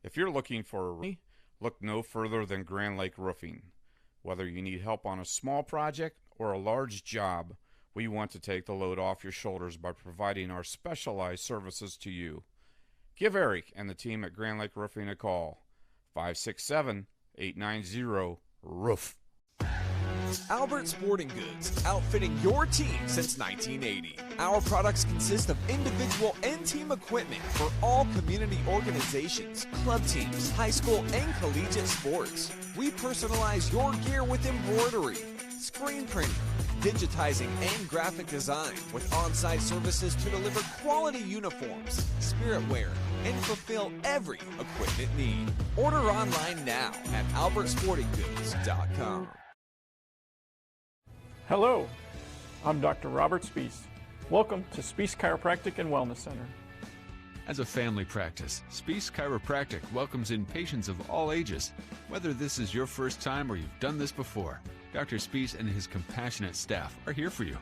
If you're looking for a roof, look no further than Grand Lake Roofing. Whether you need help on a small project or a large job, we want to take the load off your shoulders by providing our specialized services to you. Give Eric and the team at Grand Lake Roofing a call. 567-890-ROOF. Albert Sporting Goods, outfitting your team since 1980. Our products consist of individual and team equipment for all community organizations, club teams, high school and collegiate sports. We personalize your gear with embroidery, screen printing, digitizing and graphic design with on-site services to deliver quality uniforms, spirit wear, and fulfill every equipment need. Order online now at albertsportinggoods.com. Hello, I'm Dr. Robert Spees. Welcome to Spees Chiropractic and Wellness Center. As a family practice, Spees Chiropractic welcomes in patients of all ages. Whether this is your first time or you've done this before, Dr. Spees and his compassionate staff are here for you.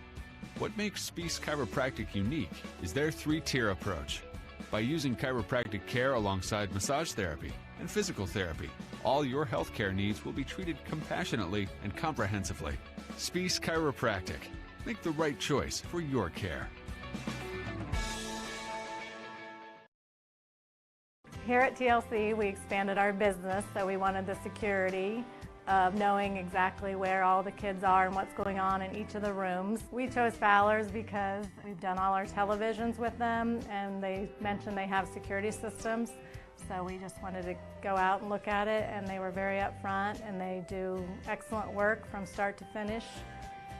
What makes Spees Chiropractic unique is their three-tier approach. By using chiropractic care alongside massage therapy and physical therapy, all your healthcare needs will be treated compassionately and comprehensively. Spees Chiropractic. Make the right choice for your care. Here at TLC, we expanded our business, so we wanted the security of knowing exactly where all the kids are and what's going on in each of the rooms. We chose Fowler's because we've done all our televisions with them, and they mentioned they have security systems. So we just wanted to go out and look at it, and they were very upfront, and they do excellent work from start to finish.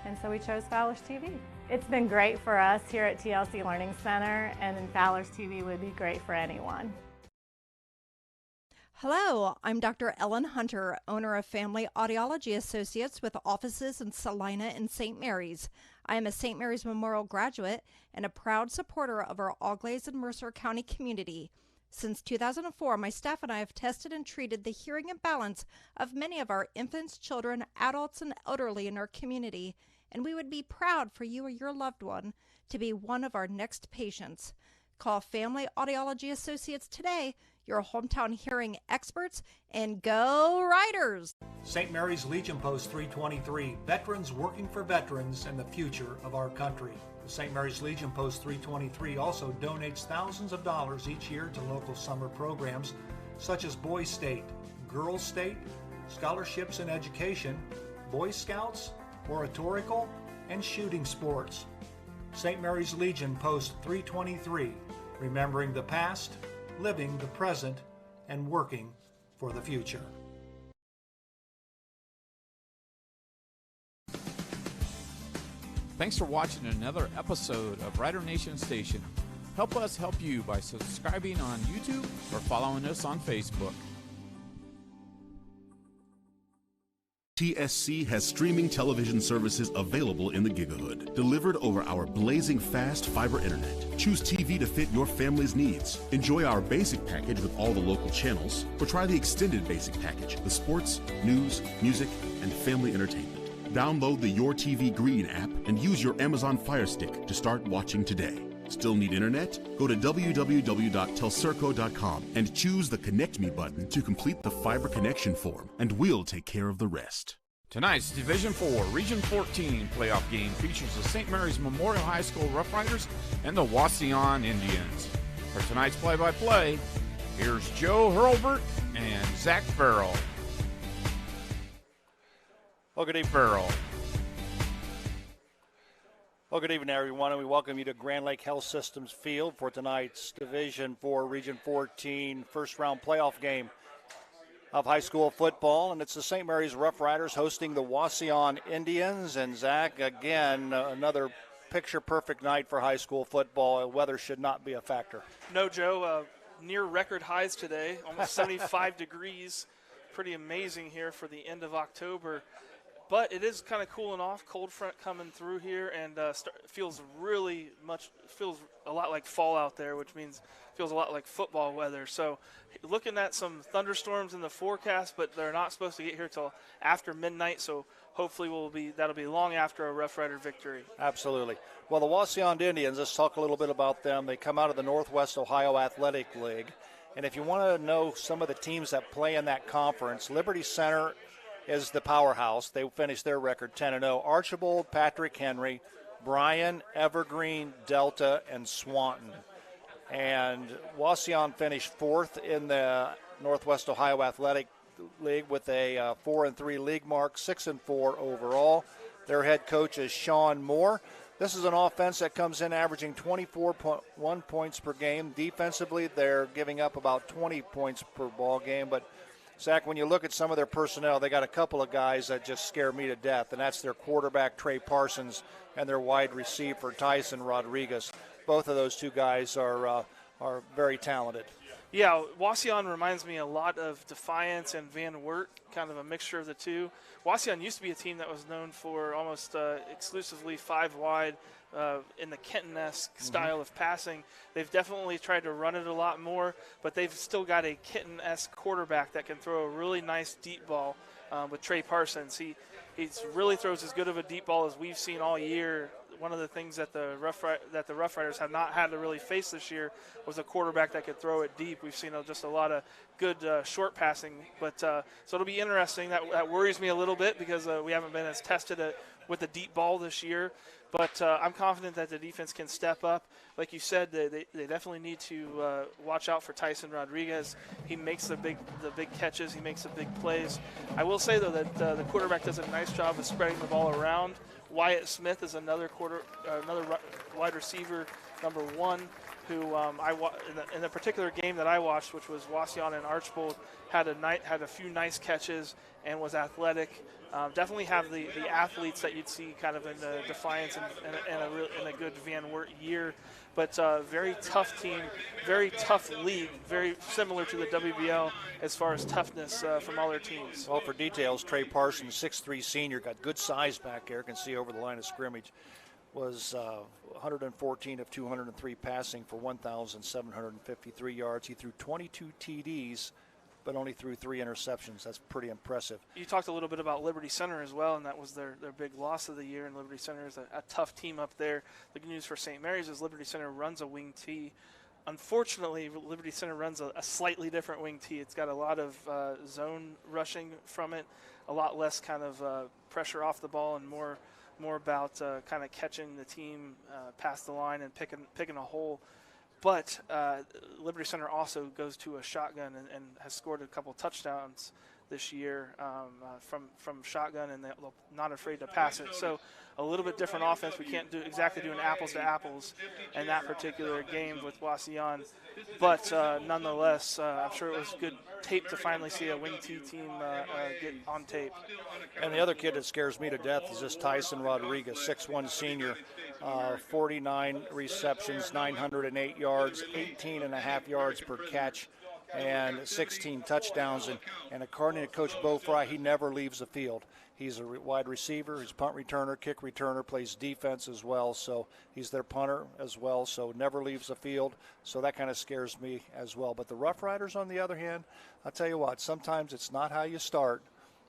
And so we chose Fowler's TV. It's been great for us here at TLC Learning Center, and Fowler's TV would be great for anyone. Hello, I'm Dr. Ellen Hunter, owner of Family Audiology Associates with offices in Salina and St. Mary's. I am a St. Mary's Memorial graduate and a proud supporter of our Auglaize and Mercer County community. Since 2004, my staff and I have tested and treated the hearing imbalance of many of our infants, children, adults, and elderly in our community, and we would be proud for you or your loved one to be one of our next patients. Call Family Audiology Associates today, your hometown hearing experts, and go Riders! St. Mary's Legion Post 323, veterans working for veterans and the future of our country. The St. Mary's Legion Post 323 also donates thousands of dollars each year to local summer programs such as Boys State, Girls State, scholarships in education, Boy Scouts, oratorical, and shooting sports. St. Mary's Legion Post 323, remembering the past, living the present, and working for the future. Thanks for watching another episode of Rider Nation Station. Help us help you by subscribing on YouTube or following us on Facebook. TSC has streaming television services available in the Gigahood, delivered over our blazing fast fiber internet. Choose TV to fit your family's needs. Enjoy our basic package with all the local channels, or try the extended basic package with sports, news, music, and family entertainment. Download the Your TV Green app and use your Amazon Fire Stick to start watching today. Still need internet? Go to www.telcirco.com and choose the Connect Me button to complete the fiber connection form, and we'll take care of the rest. Tonight's Division 4 Region 14 playoff game features the St. Mary's Memorial High School Rough Riders and the Wauseon Indians. For tonight's play-by-play, here's Joe Hurlbert and Zach Farrell. Well, good evening, Farrell. Well, good evening, everyone, and we welcome you to Grand Lake Health Systems Field for tonight's Division 4 Region 14 first-round playoff game of high school football, and it's the St. Mary's Rough Riders hosting the Wauseon Indians. And Zach, again, another picture-perfect night for high school football. Weather should not be a factor. No, Joe. Near record highs today, almost 75 degrees. Pretty amazing here for the end of October. But it is kind of cooling off. Cold front coming through here, and feels a lot like fall out there, which means feels a lot like football weather. So looking at some thunderstorms in the forecast, but they're not supposed to get here till after midnight. So hopefully that'll be long after a Rough Rider victory. Absolutely. Well, the Wauseon Indians, let's talk a little bit about them. They come out of the Northwest Ohio Athletic League, And if you want to know some of the teams that play in that conference, Liberty Center is the powerhouse. They finished their record 10-0. Archibald, Patrick Henry, Bryan, Evergreen, Delta, and Swanton. And Wauseon finished 4th in the Northwest Ohio Athletic League with a 4-3 league mark, 6-4 overall. Their head coach is Sean Moore. This is an offense that comes in averaging 24.1 points per game. Defensively, they're giving up about 20 points per ball game. But, Zach, when you look at some of their personnel, they got a couple of guys that just scare me to death, and that's their quarterback, Trey Parsons, and their wide receiver, Tyson Rodriguez. Both of those two guys are very talented. Yeah, Wauseon reminds me a lot of Defiance and Van Wert, kind of a mixture of the two. Wauseon used to be a team that was known for almost exclusively 5 wide in the Kenton-esque style of passing. They've definitely tried to run it a lot more, but they've still got a Kenton-esque quarterback that can throw a really nice deep ball with Trey Parsons. He really throws as good of a deep ball as we've seen all year. One of the things that the Rough Riders have not had to really face this year was a quarterback that could throw it deep. We've seen just a lot of good short passing, but so it'll be interesting. That worries me a little bit because we haven't been as tested with the deep ball this year. But I'm confident that the defense can step up. Like you said, they definitely need to watch out for Tyson Rodriguez. He makes the big catches. He makes the big plays. I will say, though, that the quarterback does a nice job of spreading the ball around. Wyatt Smith is another wide receiver, number 1, who in the particular game that I watched, which was Wauseon and Archibald, had a few nice catches and was athletic. Definitely have the athletes that you'd see kind of in the Defiance and a good Van Wert year. But very tough team, very tough league, very similar to the WBL as far as toughness from all their teams. Well, for details, Trey Parsons, 6'3" senior, got good size back there, can see over the line of scrimmage, was 114 of 203 passing for 1,753 yards. He threw 22 TDs, but only threw 3 interceptions. That's pretty impressive. You talked a little bit about Liberty Center as well, and that was their big loss of the year. And Liberty Center is a tough team up there. The good news for St. Mary's is Liberty Center runs a wing tee. Unfortunately, Liberty Center runs a slightly different wing tee. It's got a lot of zone rushing from it, a lot less kind of pressure off the ball, and more about kind of catching the team past the line and picking a hole. But Liberty Center also goes to a shotgun and has scored a couple touchdowns this year from shotgun, and they're not afraid to pass it. So a little bit different offense. We can't do an apples to apples in that particular game with Wauseon. But nonetheless, I'm sure it was good tape to finally see a wing T team get on tape. And the other kid that scares me to death is this Tyson Rodriguez, 6'1" senior, 49 receptions, 908 yards, 18.5 yards per catch, and 16 touchdowns. And according to Coach Bo Fry, he never leaves the field. He's a wide receiver, he's punt returner, kick returner, plays defense as well. So he's their punter as well, so never leaves the field. So that kind of scares me as well. But the Rough Riders, on the other hand, I'll tell you what, sometimes it's not how you start,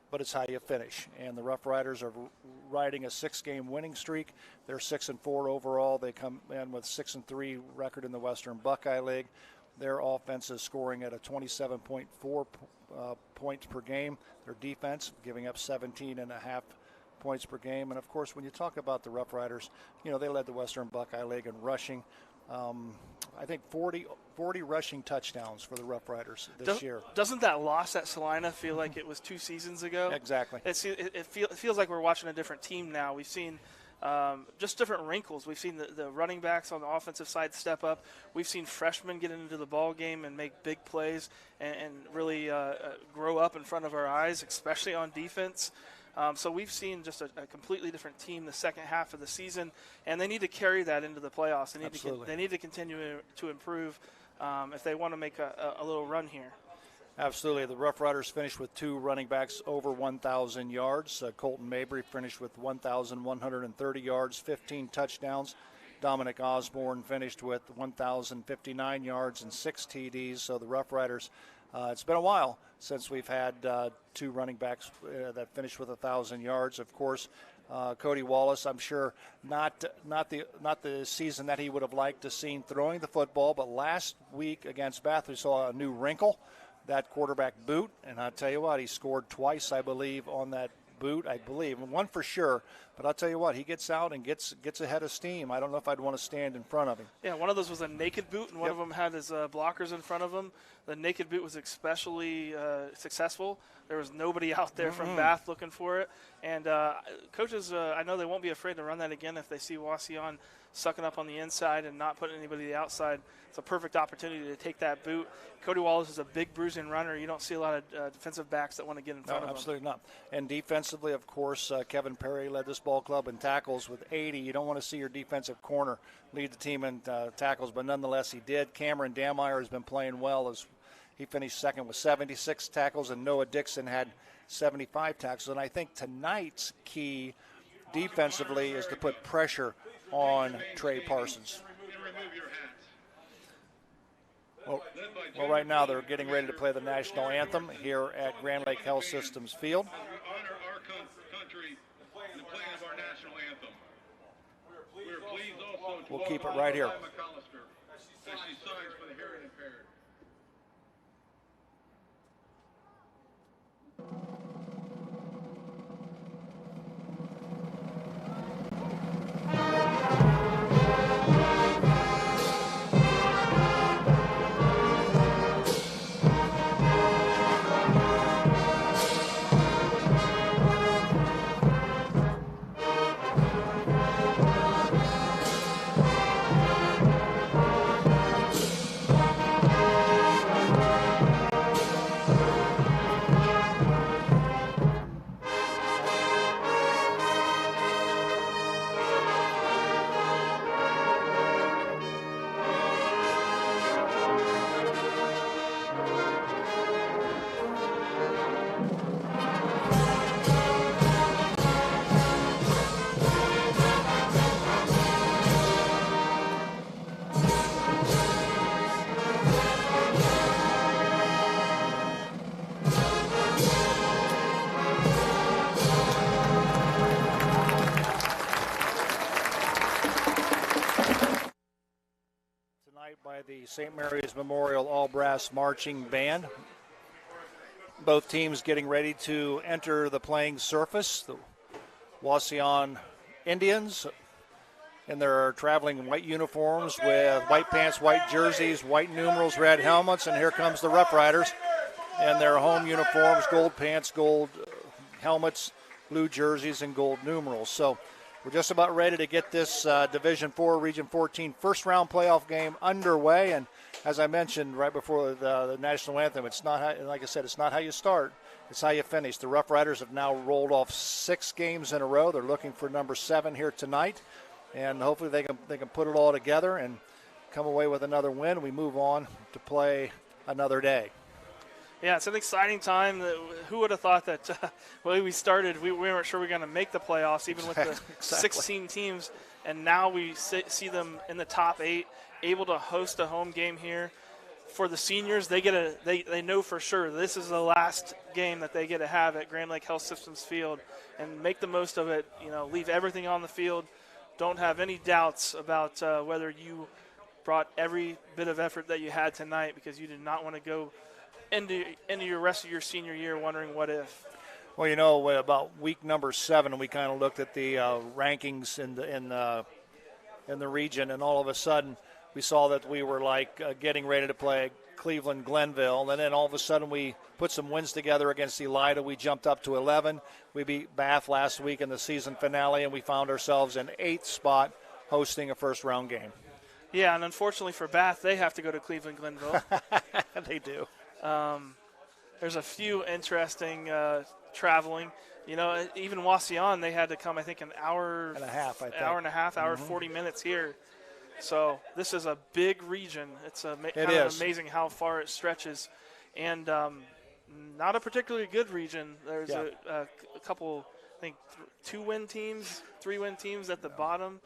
but it's how you finish. And the Rough Riders are riding a 6-game winning streak. They're 6-4 overall. They come in with 6-3 record in the Western Buckeye League. Their offense is scoring at a 27.4 points per game. Their defense giving up 17.5 points per game. And, of course, when you talk about the Rough Riders, you know, they led the Western Buckeye League in rushing. I think 40 rushing touchdowns for the Rough Riders this year. Doesn't that loss at Salina feel like it was 2 seasons ago? Exactly. It feels like we're watching a different team now. We've seen just different wrinkles. We've seen the running backs on the offensive side step up. We've seen freshmen get into the ball game and make big plays and really grow up in front of our eyes, especially on defense. So we've seen just a completely different team the second half of the season, and they need to carry that into the playoffs. They need to continue to improve if they want to make a little run here. Absolutely. The Rough Riders finished with 2 running backs over 1,000 yards. Colton Mabry finished with 1,130 yards, 15 touchdowns. Dominic Osborne finished with 1,059 yards and 6 TDs. So the Rough Riders, it's been a while since we've had 2 running backs that finished with 1,000 yards. Of course, Cody Wallace, I'm sure, not the season that he would have liked to seen throwing the football, but last week against Bath, we saw a new wrinkle, that quarterback boot, and I'll tell you what, he scored twice, I believe, on that boot, one for sure. But I'll tell you what, he gets out and gets ahead of steam. I don't know if I'd want to stand in front of him. Yeah, one of those was a naked boot, and one of them had his blockers in front of him. The naked boot was especially successful. There was nobody out there from Bath looking for it. And coaches, I know they won't be afraid to run that again if they see Wauseon sucking up on the inside and not putting anybody the outside. It's a perfect opportunity to take that boot. Cody Wallace is a big bruising runner. You don't see a lot of defensive backs that want to get in front of him. Absolutely not. And defensively, of course, Kevin Perry led this ball club in tackles with 80. You don't want to see your defensive corner lead the team in tackles, but nonetheless he did. Cameron Dameyer has been playing well as he finished second with 76 tackles, and Noah Dixon had 75 tackles. And I think tonight's key defensively is to put pressure on Trey Parsons. Well, right now they're getting ready to play the national anthem here at Grand Lake Health Systems Field. Honor our country in the playing of our national anthem. We're pleased also to We'll keep it right here. McAllister as she signs for the hearing impaired. The St. Mary's Memorial All-Brass Marching Band. Both teams getting ready to enter the playing surface. The Wauseon Indians in their traveling white uniforms with white pants, white jerseys, white numerals, red helmets, and here comes the Rough Riders in their home uniforms, gold pants, gold helmets, blue jerseys, and gold numerals. So we're just about ready to get this Division IV, Region 14 first-round playoff game underway. And as I mentioned right before the national anthem, it's not how, like I said, it's not how you start, it's how you finish. The Rough Riders have now rolled off 6 games in a row. They're looking for number 7 here tonight, and hopefully they can put it all together and come away with another win. We move on to play another day. Yeah, it's an exciting time. Who would have thought that the way we started, we weren't sure we were going to make the playoffs, even with the 16 teams, and now we see them in the top 8, able to host a home game here. For the seniors, they know for sure this is the last game that they get to have at Grand Lake Health Systems Field, and make the most of it. You know, leave everything on the field. Don't have any doubts about whether you brought every bit of effort that you had tonight, because you did not want to go into your rest of your senior year wondering what if. Well, you know, about week number 7, we kind of looked at the rankings in the region, and all of a sudden we saw that we were getting ready to play Cleveland Glenville, and then all of a sudden we put some wins together against Elida. We jumped up to 11. We beat Bath last week in the season finale, and we found ourselves in 8th spot hosting a first-round game. Yeah, and unfortunately for Bath, they have to go to Cleveland Glenville. They do. There's a few interesting traveling. You know, even Wauseon, they had to come, I think, an hour and a half, hour 40 minutes here. So this is a big region. It's kind of amazing how far it stretches. And not a particularly good region. There's a couple, I think, 2-win teams, 3-win teams at the bottom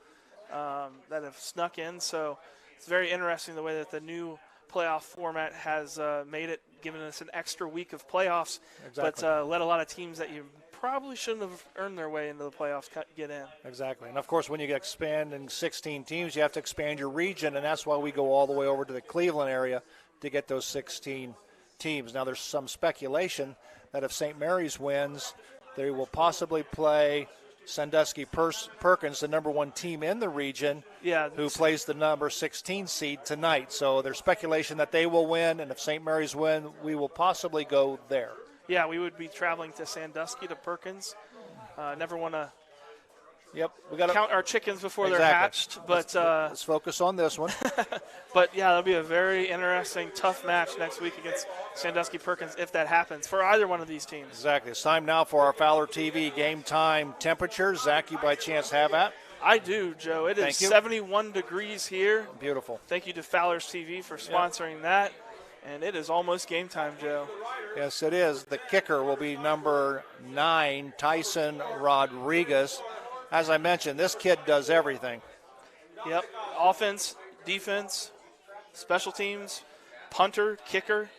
that have snuck in. So it's very interesting the way that the new playoff format has made it, given us an extra week of playoffs, but let a lot of teams that you probably shouldn't have earned their way into the playoffs, get in. Exactly. And, of course, when you expand in 16 teams, you have to expand your region, and that's why we go all the way over to the Cleveland area to get those 16 teams. Now, there's some speculation that if St. Mary's wins, they will possibly play Sandusky Perkins, the number 1 team in the region, who plays the number 16 seed tonight. So there's speculation that they will win, and if St. Mary's win, we will possibly go there. Yeah, we would be traveling to Sandusky to Perkins. Never want to count our chickens before they're hatched. But let's focus on this one. But, yeah, that'll be a very interesting, tough match next week against Sandusky Perkins if that happens for either one of these teams. Exactly. It's time now for our Fowler TV game time temperature. Zach, you by chance have that? I do, Joe. It is 71 degrees here. Beautiful. Thank you to Fowler's TV for sponsoring that. And it is almost game time, Joe. Yes, it is. The kicker will be number 9, Tyson Rodriguez. As I mentioned, this kid does everything. Yep. Offense, defense, special teams, punter, kicker.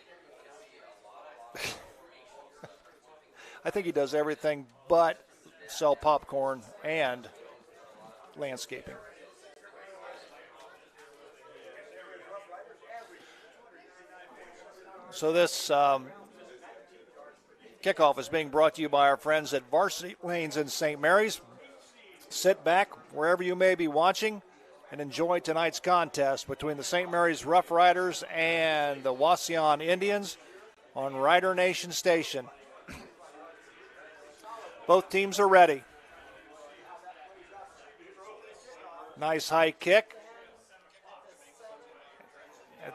I think he does everything but sell popcorn and landscaping. So this kickoff is being brought to you by our friends at Varsity Lanes in St. Mary's. Sit back wherever you may be watching and enjoy tonight's contest between the St. Mary's Rough Riders and the Wauseon Indians on Rider Nation Station. Both teams are ready. Nice high kick. And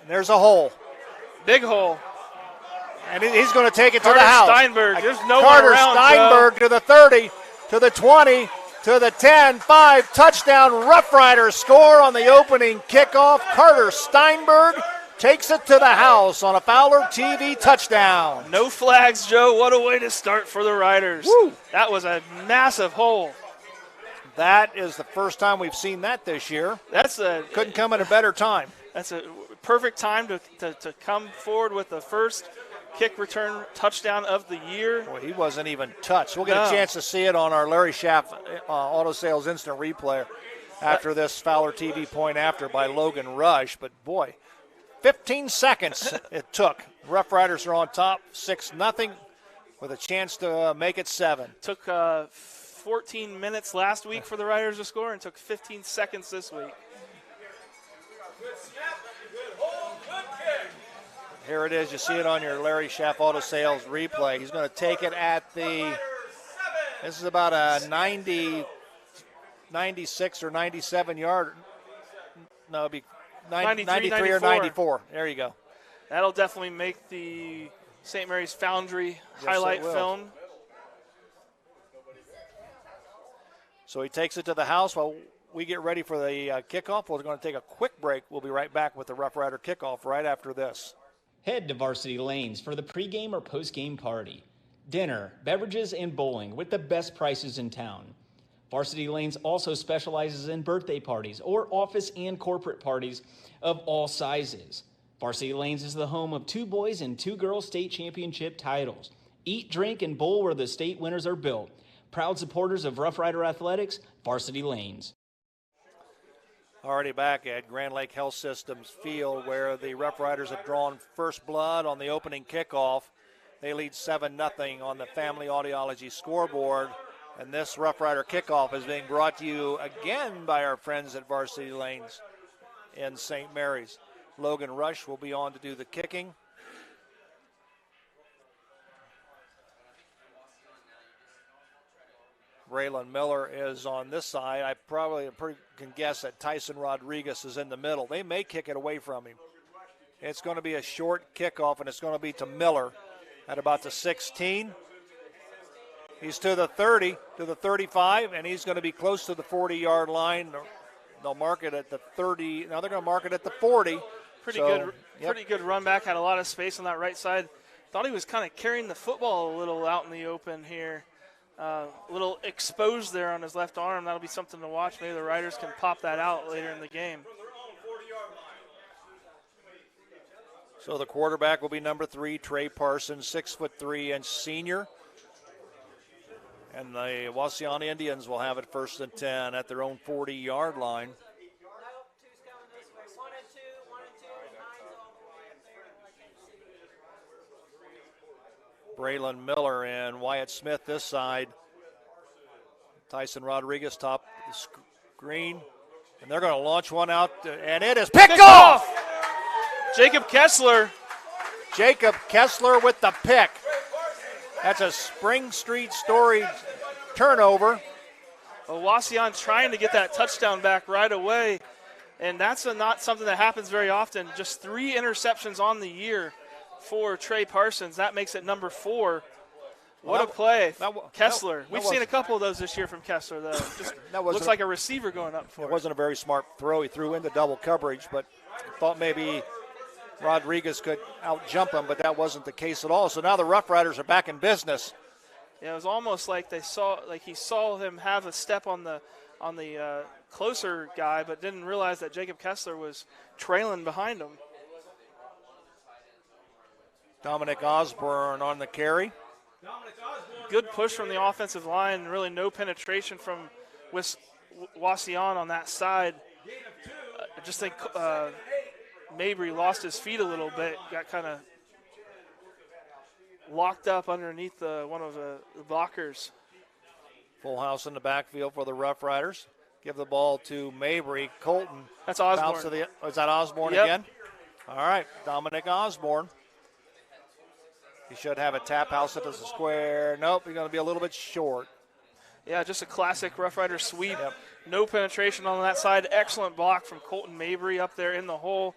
there's a hole. Big hole. And he's going to take it Carter to the house. Steinberg. There's no Carter one around, Steinberg Joe. to the 30, to the 20, to the 10, 5. Touchdown. Rough Riders score on the opening kickoff. Carter Steinberg takes it to the house on a Fowler TV touchdown. No flags, Joe. What a way to start for the Riders. Woo. That was a massive hole. That is the first time we've seen that this year. Couldn't come at a better time. That's a perfect time to come forward with the first kick return touchdown of the year. Boy, he wasn't even touched. We'll get a chance to see it on our Larry Schaff Auto Sales Instant Replay after this Fowler TV point after by Logan Rush. But, boy, 15 seconds it took. Rough Riders are on top, 6-0, with a chance to make it 7. Took 14 minutes last week for the Riders to score and took 15 seconds this week. Here it is. You see it on your Larry Schaff Auto Sales replay. He's going to take it at this is about a 96 or 97 yard. No, it'd be 93 or 94. There you go. That'll definitely make the St. Mary's Foundry highlight film. So he takes it to the house while we get ready for the kickoff. We're going to take a quick break. We'll be right back with the Rough Rider kickoff right after this. Head to Varsity Lanes for the pregame or postgame party. Dinner, beverages, and bowling with the best prices in town. Varsity Lanes also specializes in birthday parties or office and corporate parties of all sizes. Varsity Lanes is the home of 2 boys and 2 girls state championship titles. Eat, drink, and bowl where the state winners are built. Proud supporters of Rough Rider Athletics, Varsity Lanes. Already back at Grand Lake Health Systems Field where the Rough Riders have drawn first blood on the opening kickoff. They lead 7-0 on the Family Audiology scoreboard. And this Rough Rider kickoff is being brought to you again by our friends at Varsity Lanes in St. Mary's. Logan Rush will be on to do the kicking. Raylan Miller is on this side. I probably can guess that Tyson Rodriguez is in the middle. They may kick it away from him. It's going to be a short kickoff, and it's going to be to Miller at about the 16. He's to the 30, to the 35, and he's going to be close to the 40-yard line. They'll mark it at the 30. Now they're going to mark it at the 40. Pretty good run back. Had a lot of space on that right side. Thought he was kind of carrying the football a little out in the open here. A little exposed there on his left arm. That'll be something to watch. Maybe the Riders can pop that out later in the game. So the quarterback will be number 3, Trey Parsons, 6'3" senior. And the Wauseon Indians will have it 1st and 10 at their own 40-yard line. Braylon Miller and Wyatt Smith this side. Tyson Rodriguez top the screen. And they're going to launch one out, and it is picked off! Jacob Kessler. Jacob Kessler with the pick. That's a Spring Street Story turnover. Wauseon trying to get that touchdown back right away, and that's not something that happens very often. Just 3 interceptions on the year for Trey Parsons. That makes it number 4. What a play. Kessler. We've seen a couple of those this year from Kessler, though. Just looks like a receiver going up for it. It wasn't a very smart throw. He threw into double coverage, but thought maybe Rodriguez could out-jump him, but that wasn't the case at all. So now the Rough Riders are back in business. Yeah, it was almost like he saw him have a step on the closer guy, but didn't realize that Jacob Kessler was trailing behind him. Dominic Osborne on the carry. Good push from the offensive line. Really no penetration from Wauseon on that side. I just think Mabry lost his feet a little bit. Got kind of locked up underneath one of the blockers. Full house in the backfield for the Rough Riders. Give the ball to Mabry. Colton. That's Osborne. Is that Osborne again? All right, Dominic Osborne. He should have a tap house at the square. Nope, he's going to be a little bit short. Yeah, just a classic Rough Rider sweep. Yep. No penetration on that side. Excellent block from Colton Mabry up there in the hole.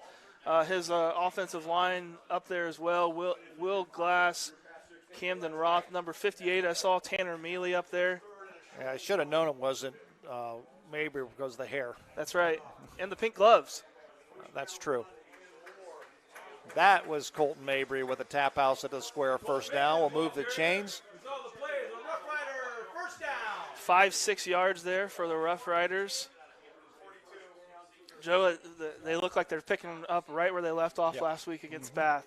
His offensive line up there as well. Will Glass, Camden Roth, number 58. I saw Tanner Mealy up there. Yeah, I should have known it wasn't Mabry because of the hair. That's right. And the pink gloves. That's true. That was Colton Mabry with a tap house at the square, 1st down. We'll move the chains. 5-6 yards there for the Rough Riders. Joe, they look like they're picking up right where they left off last week against Bath.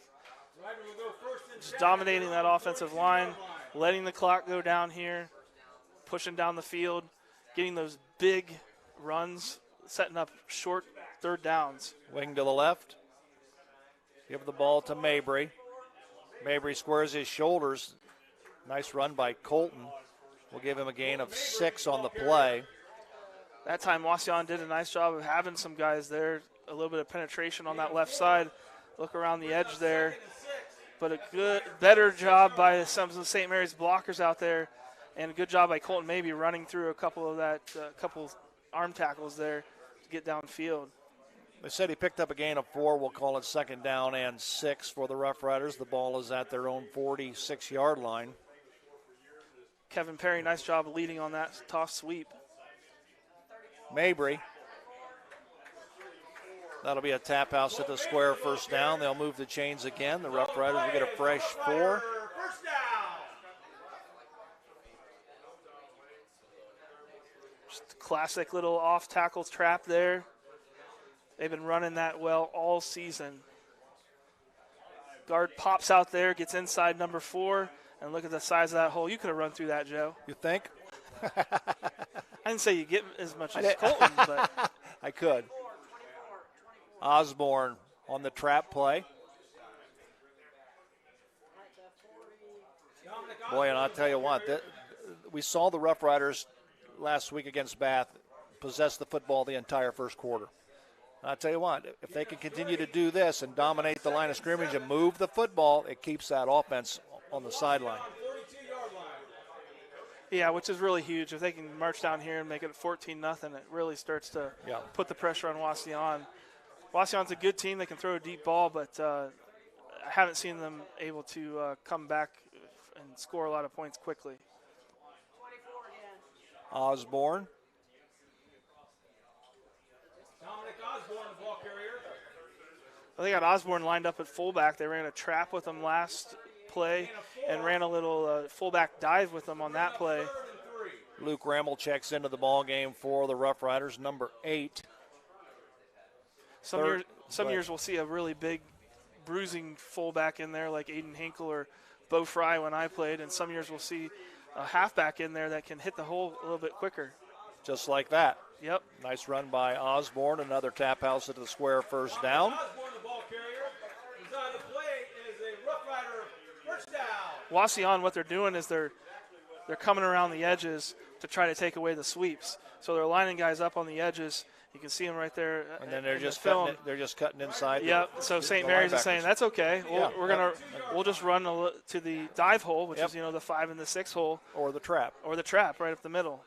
Just dominating that offensive line, letting the clock go down here, pushing down the field, getting those big runs, setting up short 3rd downs. Wing to the left. Give the ball to Mabry. Mabry squares his shoulders. Nice run by Colton. We'll give him a gain of 6 on the play. That time, Wauseon did a nice job of having some guys there. A little bit of penetration on that left side. Look around the edge there. But a better job by some of the St. Mary's blockers out there. And a good job by Colton Mabry running through a couple arm tackles there to get downfield. They said he picked up a gain of 4. We'll call it 2nd down and 6 for the Rough Riders. The ball is at their own 46-yard line. Kevin Perry, nice job leading on that toss sweep. Mabry. That'll be a tap house at the square, 1st down. They'll move the chains again. The Rough Riders will get a fresh 4. Just a classic little off tackles trap there. They've been running that well all season. Guard pops out there, gets inside number 4, and look at the size of that hole. You could have run through that, Joe. You think? I didn't say you get as much as Colton, but I could. Osborne on the trap play. Boy, and I'll tell you what, we saw the Rough Riders last week against Bath possess the football the entire 1st quarter. I'll tell you what, if they can continue to do this and dominate the line of scrimmage and move the football, it keeps that offense on the sideline. Yeah, which is really huge. If they can march down here and make it 14-0, it really starts to put the pressure on Wauseon. Wauseon's a good team. They can throw a deep ball, but I haven't seen them able to come back and score a lot of points quickly. Osborne. Well, they got Osborne lined up at fullback. They ran a trap with him last play and ran a little fullback dive with them on that play. Luke Rammel checks into the ball game for the Rough Riders, number 8. Some years we'll see a really big bruising fullback in there like Aiden Hinkle or Bo Fry when I played, and some years we'll see a halfback in there that can hit the hole a little bit quicker. Just like that. Yep. Nice run by Osborne. Another tap house at the square, first down. Wauseon, what they're doing is they're coming around the edges to try to take away the sweeps. So they're lining guys up on the edges. You can see them right there. And then they're just cutting inside. Yep. So St. Mary's is saying that's okay. We'll just run to the dive hole, which is the 5 and the 6 hole, or the trap right up the middle.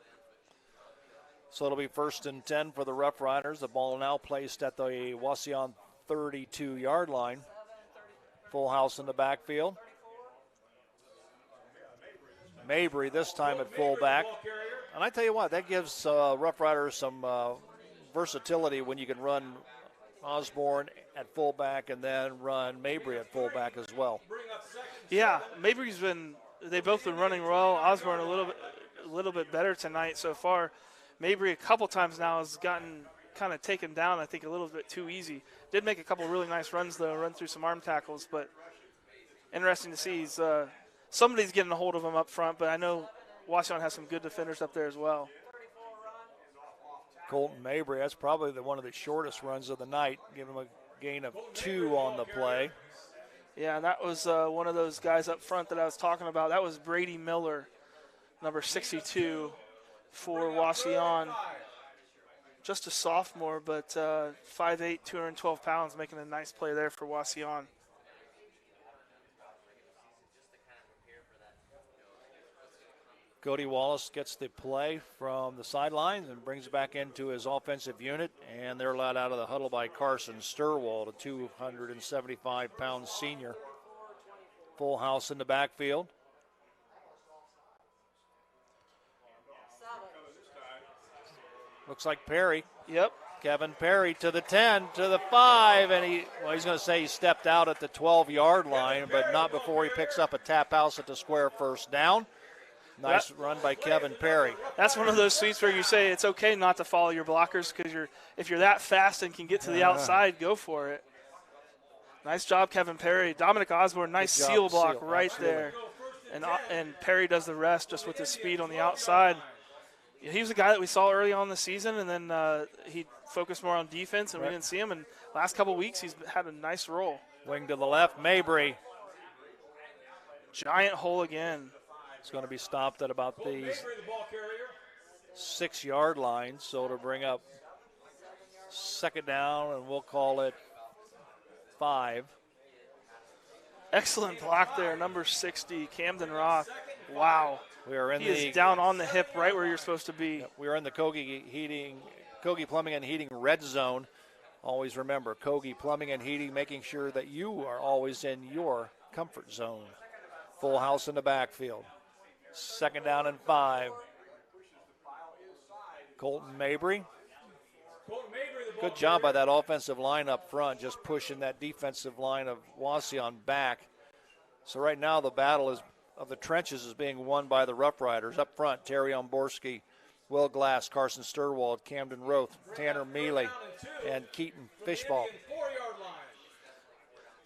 So it'll be 1st and 10 for the Rough Riders. The ball now placed at the Wauseon 32-yard line. Full house in the backfield. Mabry this time at fullback. And I tell you what, that gives Rough Riders some versatility when you can run Osborne at fullback and then run Mabry at fullback as well. Yeah, they've both been running well. Osborne a little bit better tonight so far. Mabry a couple times now has gotten kind of taken down, I think, a little bit too easy. Did make a couple really nice runs, though, run through some arm tackles, but interesting to see. Somebody's getting a hold of him up front, but I know Wauseon has some good defenders up there as well. Colton Mabry, that's probably one of the shortest runs of the night, giving him a gain of 2 on the play. Yeah, and that was one of those guys up front that I was talking about. That was Brady Miller, number 62 for Wauseon. Just a sophomore, but 5'8", 212 pounds, making a nice play there for Wauseon. Cody Wallace gets the play from the sidelines and brings it back into his offensive unit, and they're allowed out of the huddle by Carson Sturwald, a 275-pound senior. Full house in the backfield. Looks like Perry. Yep. Kevin Perry to the 10, to the 5, and he's going to say he stepped out at the 12-yard line, but not before he picks up a tap house at the square, first down. Nice run by Kevin Perry. That's one of those sweeps where you say it's okay not to follow your blockers because if you're that fast and can get to the outside, go for it. Nice job, Kevin Perry. Dominic Osborne, nice seal block right there. And Perry does the rest just with his speed on the outside. He was a guy that we saw early on in the season, and then he focused more on defense, and we didn't see him. And last couple of weeks, he's had a nice role. Wing to the left, Mabry. Giant hole again. It's going to be stopped at about the 6-yard line, so to bring up second down, and we'll call it 5. Excellent block there, number 60, Camden Roth. Wow. We are in he is down on the hip right where you're supposed to be. We are in the Kogi Plumbing and Heating red zone. Always remember, Kogi Plumbing and Heating, making sure that you are always in your comfort zone. Full house in the backfield. Second down and 5. Colton Mabry. Good job by that offensive line up front, just pushing that defensive line of Wauseon back. So right now the battle of the trenches is being won by the Rough Riders. Up front, Terry Omborski, Will Glass, Carson Sturwald, Camden Roth, Tanner Mealy, and Keaton Fishball.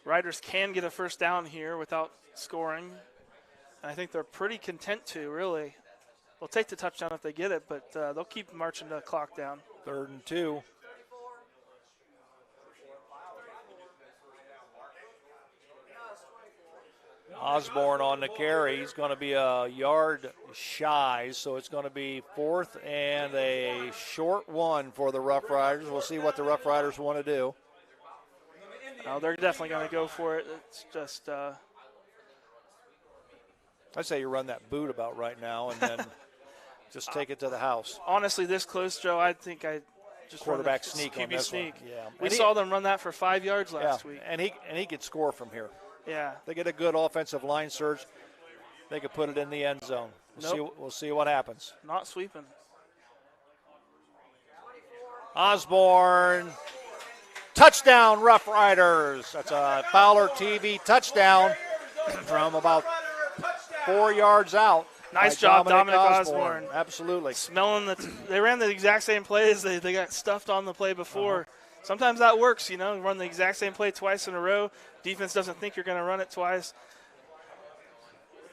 Riders can get a first down here without scoring. I think they're pretty content to, really. They'll take the touchdown if they get it, but they'll keep marching the clock down. 3rd and 2. Osborne on the carry. He's going to be a yard shy, so it's going to be 4th and a short one for the Rough Riders. We'll see what the Rough Riders want to do. Oh, they're definitely going to go for it. It's just... I'd say you run that boot about right now and then just take it to the house. Honestly, this close, Joe, I think I just quarterback sneak on this sneak. One. Yeah. We saw them run that for 5 yards last week. And he could score from here. Yeah. They get a good offensive line surge. They could put it in the end zone. We'll see what happens. Not sweeping. Osborne. Touchdown, Rough Riders. That's a Fowler TV touchdown from about 4 yards out. Nice job, Dominic Osborne. Absolutely. They ran the exact same plays. They got stuffed on the play before. Sometimes that works, run the exact same play twice in a row. Defense doesn't think you're going to run it twice.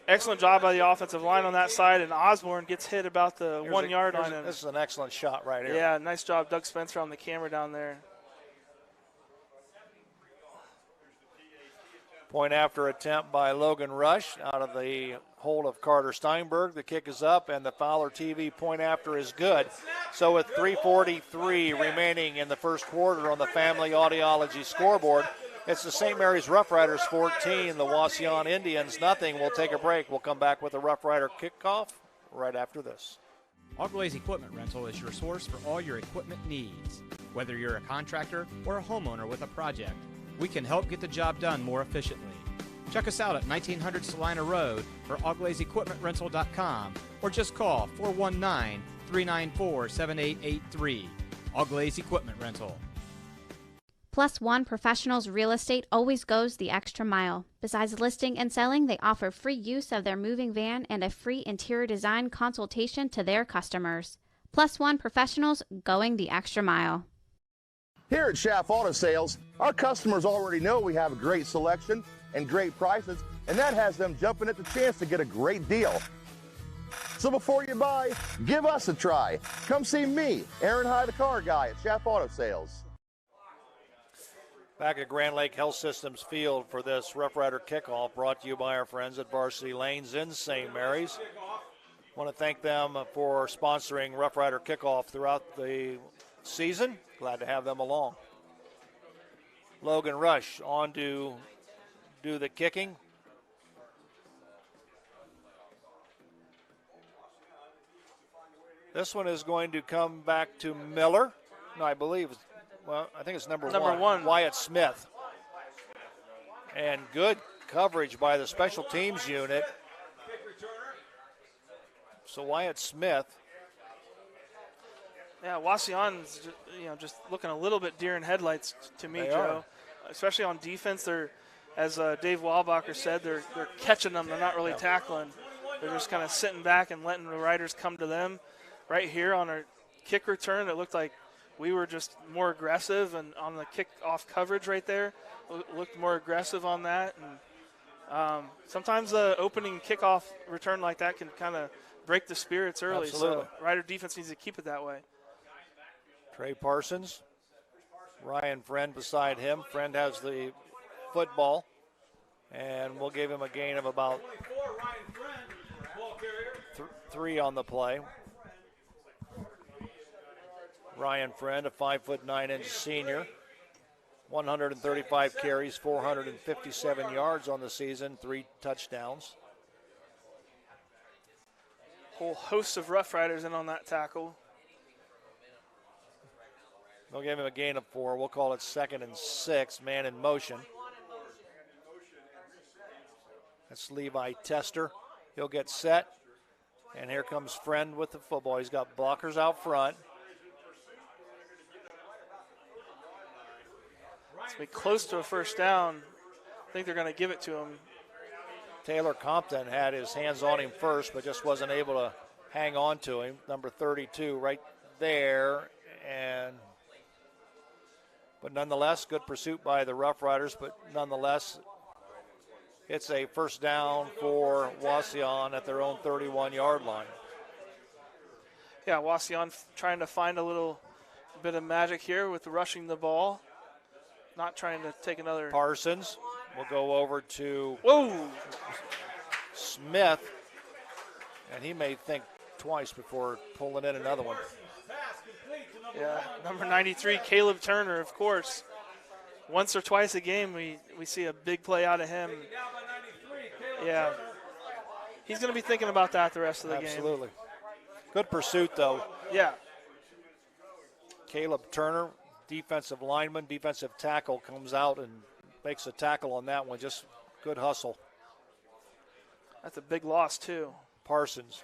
excellent job by the offensive line on that side, and Osborne gets hit about the 1 yard line. This is an excellent shot right here. Yeah, nice job, Doug Spencer, on the camera down there. Point after attempt by Logan Rush out of the hold of Carter Steinberg. The kick is up, and the Fowler TV point after is good. So with 3:43 remaining in the first quarter on the Family Audiology scoreboard, it's the St. Mary's Rough Riders 14, the Wauseon Indians nothing. We'll take a break. We'll come back with the Rough Rider kickoff right after this. Auglai's Equipment Rental is your source for all your equipment needs. Whether you're a contractor or a homeowner with a project, we can help get the job done more efficiently. Check us out at 1900 Salina Road or auglaisequipmentrental.com or just call 419-394-7883. Auglai's Equipment Rental. Plus One Professionals Real Estate always goes the extra mile. Besides listing and selling, they offer free use of their moving van and a free interior design consultation to their customers. Plus One Professionals, going the extra mile. Here at Schaff Auto Sales, our customers already know we have a great selection and great prices, and that has them jumping at the chance to get a great deal. So before you buy, give us a try. Come see me, Aaron High, the car guy at Schaff Auto Sales. Back at Grand Lake Health Systems Field for this Rough Rider kickoff, brought to you by our friends at Varsity Lanes in St. Mary's. Want to thank them for sponsoring Rough Rider kickoff throughout the season. Glad to have them along. Logan Rush on to do the kicking. This one is going to come back to Miller. No, I believe, well, I think it's number one, Wyatt Smith. And good coverage by the special teams unit. So Wyatt Smith. Yeah, Wauseon's just looking a little bit deer in headlights to me, Joe. Especially on defense, they're, as Dave Walbacher said, they're catching them. They're not really tackling. They're just kind of sitting back and letting the riders come to them. Right here on our kick return, it looked like we were just more aggressive, and on the kick-off coverage right there, looked more aggressive on that. And sometimes the opening kickoff return like that can kind of break the spirits early. Absolutely. So Rider defense needs to keep it that way. Trey Parsons, Ryan Friend beside him. Friend has the football, and we'll give him a gain of about 3 on the play. Ryan Friend, a 5'9" senior, 135 carries, 457 yards on the season, 3 touchdowns. Whole host of Rough Riders in on that tackle. We'll give him a gain of 4. We'll call it 2nd and 6, man in motion. That's Levi Tester. He'll get set. And here comes Friend with the football. He's got blockers out front. It's be close to a first down. I think they're going to give it to him. Taylor Compton had his hands on him first, but just wasn't able to hang on to him. Number 32 right there. But nonetheless, good pursuit by the Rough Riders, but nonetheless, it's a first down for Wauseon at their own 31-yard line. Yeah, Wauseon trying to find a little bit of magic here with rushing the ball. Not trying to take another. Parsons will go over to Smith, and he may think twice before pulling in another one. Yeah, number 93, Caleb Turner, of course. Once or twice a game, we see a big play out of him. Yeah, he's going to be thinking about that the rest of the game. Absolutely. Good pursuit, though. Yeah. Caleb Turner, defensive lineman, defensive tackle, comes out and makes a tackle on that one. Just good hustle. That's a big loss, too. Parsons.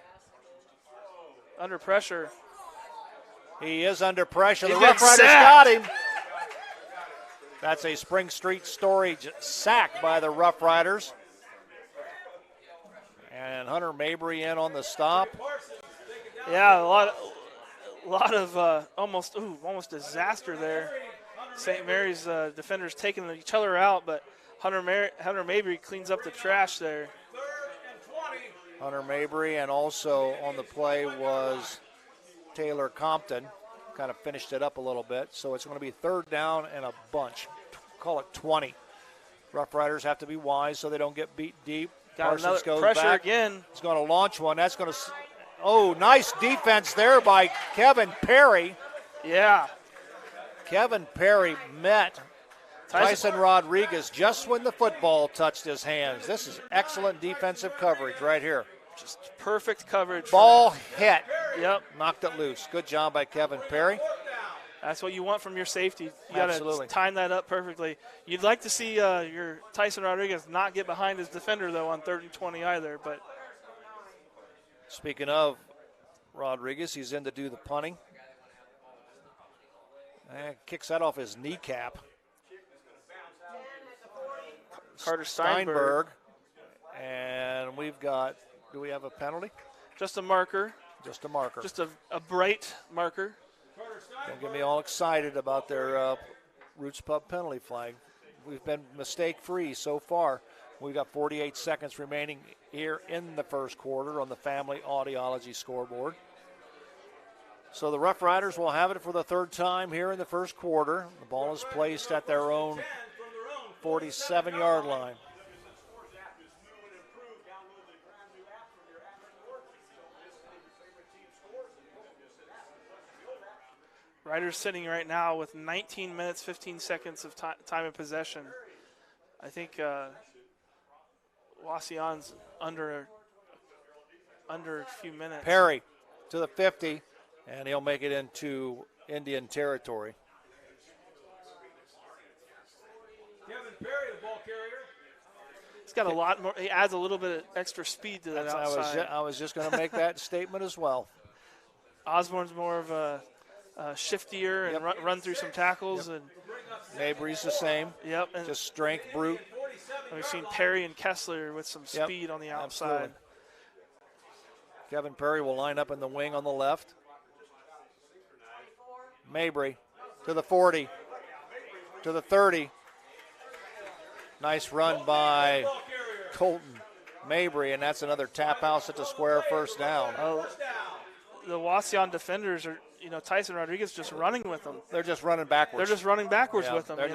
Under pressure. He is under pressure. He's the Rough Riders got him. That's a Spring Street Storage sack by the Rough Riders. And Hunter Mabry in on the stop. Yeah, a lot of almost disaster there. St. Mary's defenders taking each other out, but Hunter Mabry cleans up the trash there. Hunter Mabry, and also on the play was Taylor Compton. Kind of finished it up a little bit. So it's going to be third down and a bunch. Call it 20. Rough Riders have to be wise so they don't get beat deep. Got Parsons another goes pressure back. again. He's going to launch one. That's going to. Oh, nice defense there by Kevin Perry. Yeah. Kevin Perry met Tyson Rodriguez just when the football touched his hands. This is excellent defensive coverage right here. Just perfect coverage. Ball hit. Yep. Knocked it loose. Good job by Kevin Perry. That's what you want from your safety. You got Absolutely. to time that up perfectly. You'd like to see your Tyson Rodriguez not get behind his defender, though, on 3rd and 20 either. But speaking of Rodriguez, he's in to do the punting. And kicks that off his kneecap. Carter Steinberg. And we've got, do we have a penalty? Just a marker. Just a marker. Just a bright marker. Don't get me all excited about their Roots Pub penalty flag. We've been mistake-free so far. We've got 48 seconds remaining here in the first quarter on the Family Audiology scoreboard. So the Rough Riders will have it for the third time here in the first quarter. The ball is placed at their own 47-yard line. Riders sitting right now with 19 minutes, 15 seconds of time of possession. I think Wauseon's under a few minutes. Perry to the 50, and he'll make it into Indian territory. Kevin Perry, the ball carrier. He's got a lot more. He adds a little bit of extra speed to that outside. I was just going to make that statement as well. Osborne's more of a shiftier and run through some tackles. Yep. And Mabry's the same. Yep. And just strength, brute. We've seen Perry and Kessler with some speed on the outside. Absolutely. Kevin Perry will line up in the wing on the left. Mabry to the 40, to the 30. Nice run by Colton Mabry, and that's another tap house at the square first down. Oh, the Wauseon defenders are, Tyson Rodriguez just running with them. They're just running backwards. They're just running backwards with them. And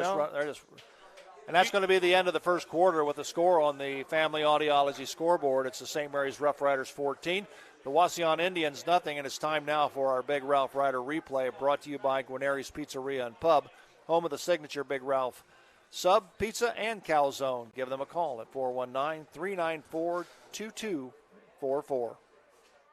that's going to be the end of the first quarter with the score on the Family Audiology scoreboard. It's the St. Mary's Rough Riders 14. The Wauseon Indians nothing, and it's time now for our Big Ralph Rider replay, brought to you by Guarneri's Pizzeria and Pub, home of the signature Big Ralph sub, pizza, and calzone. Give them a call at 419-394-2244.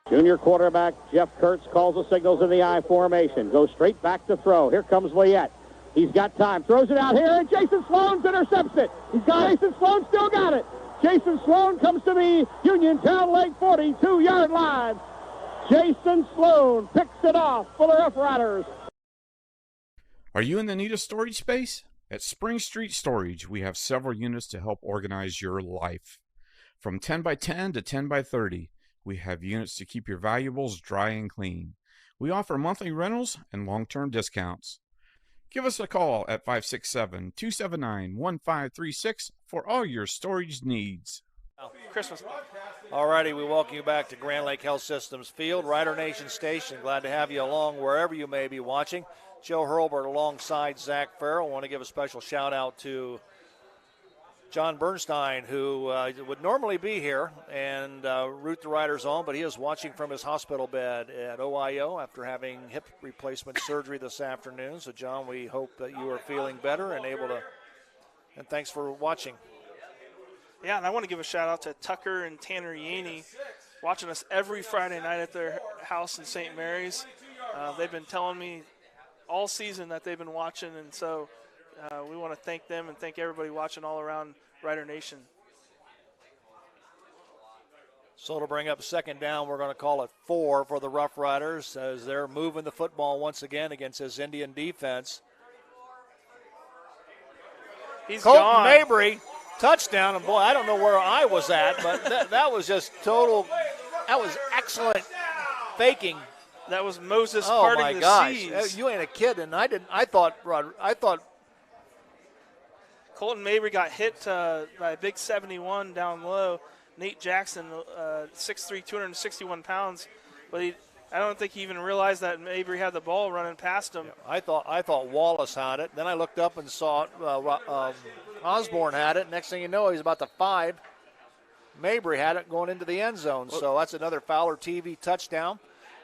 Junior quarterback Jeff Kurtz calls the signals in the I formation. Goes straight back to throw. Here comes Wayette. He's got time. Throws it out here, and Jason Sloan intercepts it. Jason Sloan still got it. Jason Sloan comes to the Union Town Lake 42-yard line. Jason Sloan picks it off for the Rough Riders. Are you in the need of storage space? At Spring Street Storage, we have several units to help organize your life. From 10 by 10 to 10 by 30, we have units to keep your valuables dry and clean. We offer monthly rentals and long-term discounts. Give us a call at 567-279-1536 for all your storage needs. Christmas. All righty, we welcome you back to Grand Lake Health Systems Field, Rider Nation Station. Glad to have you along wherever you may be watching. Joe Hurlbert alongside Zach Farrell. I want to give a special shout out to John Bernstein, who would normally be here and root the Riders on, but he is watching from his hospital bed at OIO after having hip replacement surgery this afternoon. So, John, we hope that you are feeling better and able to, and thanks for watching. Yeah, and I want to give a shout out to Tucker and Tanner Yaney, watching us every Friday night at their house in St. Mary's. They've been telling me all season that they've been watching, and so we want to thank them and thank everybody watching all around Rider Nation. So to bring up second down, we're going to call it 4 for the Rough Riders as they're moving the football once again against this Indian defense. He's Colton gone. Mabry, touchdown, and boy, I don't know where I was at, but that was just total, that was excellent faking. That was Moses parting the seas. You ain't a kid, and I thought Colton Mabry got hit by a big 71 down low. Nate Jackson, 6'3", 261 pounds, but I don't think he even realized that Mabry had the ball running past him. Yeah, I thought Wallace had it. Then I looked up and saw Osborne had it. Next thing you know, he's about to 5. Mabry had it going into the end zone. So that's another Fowler TV touchdown.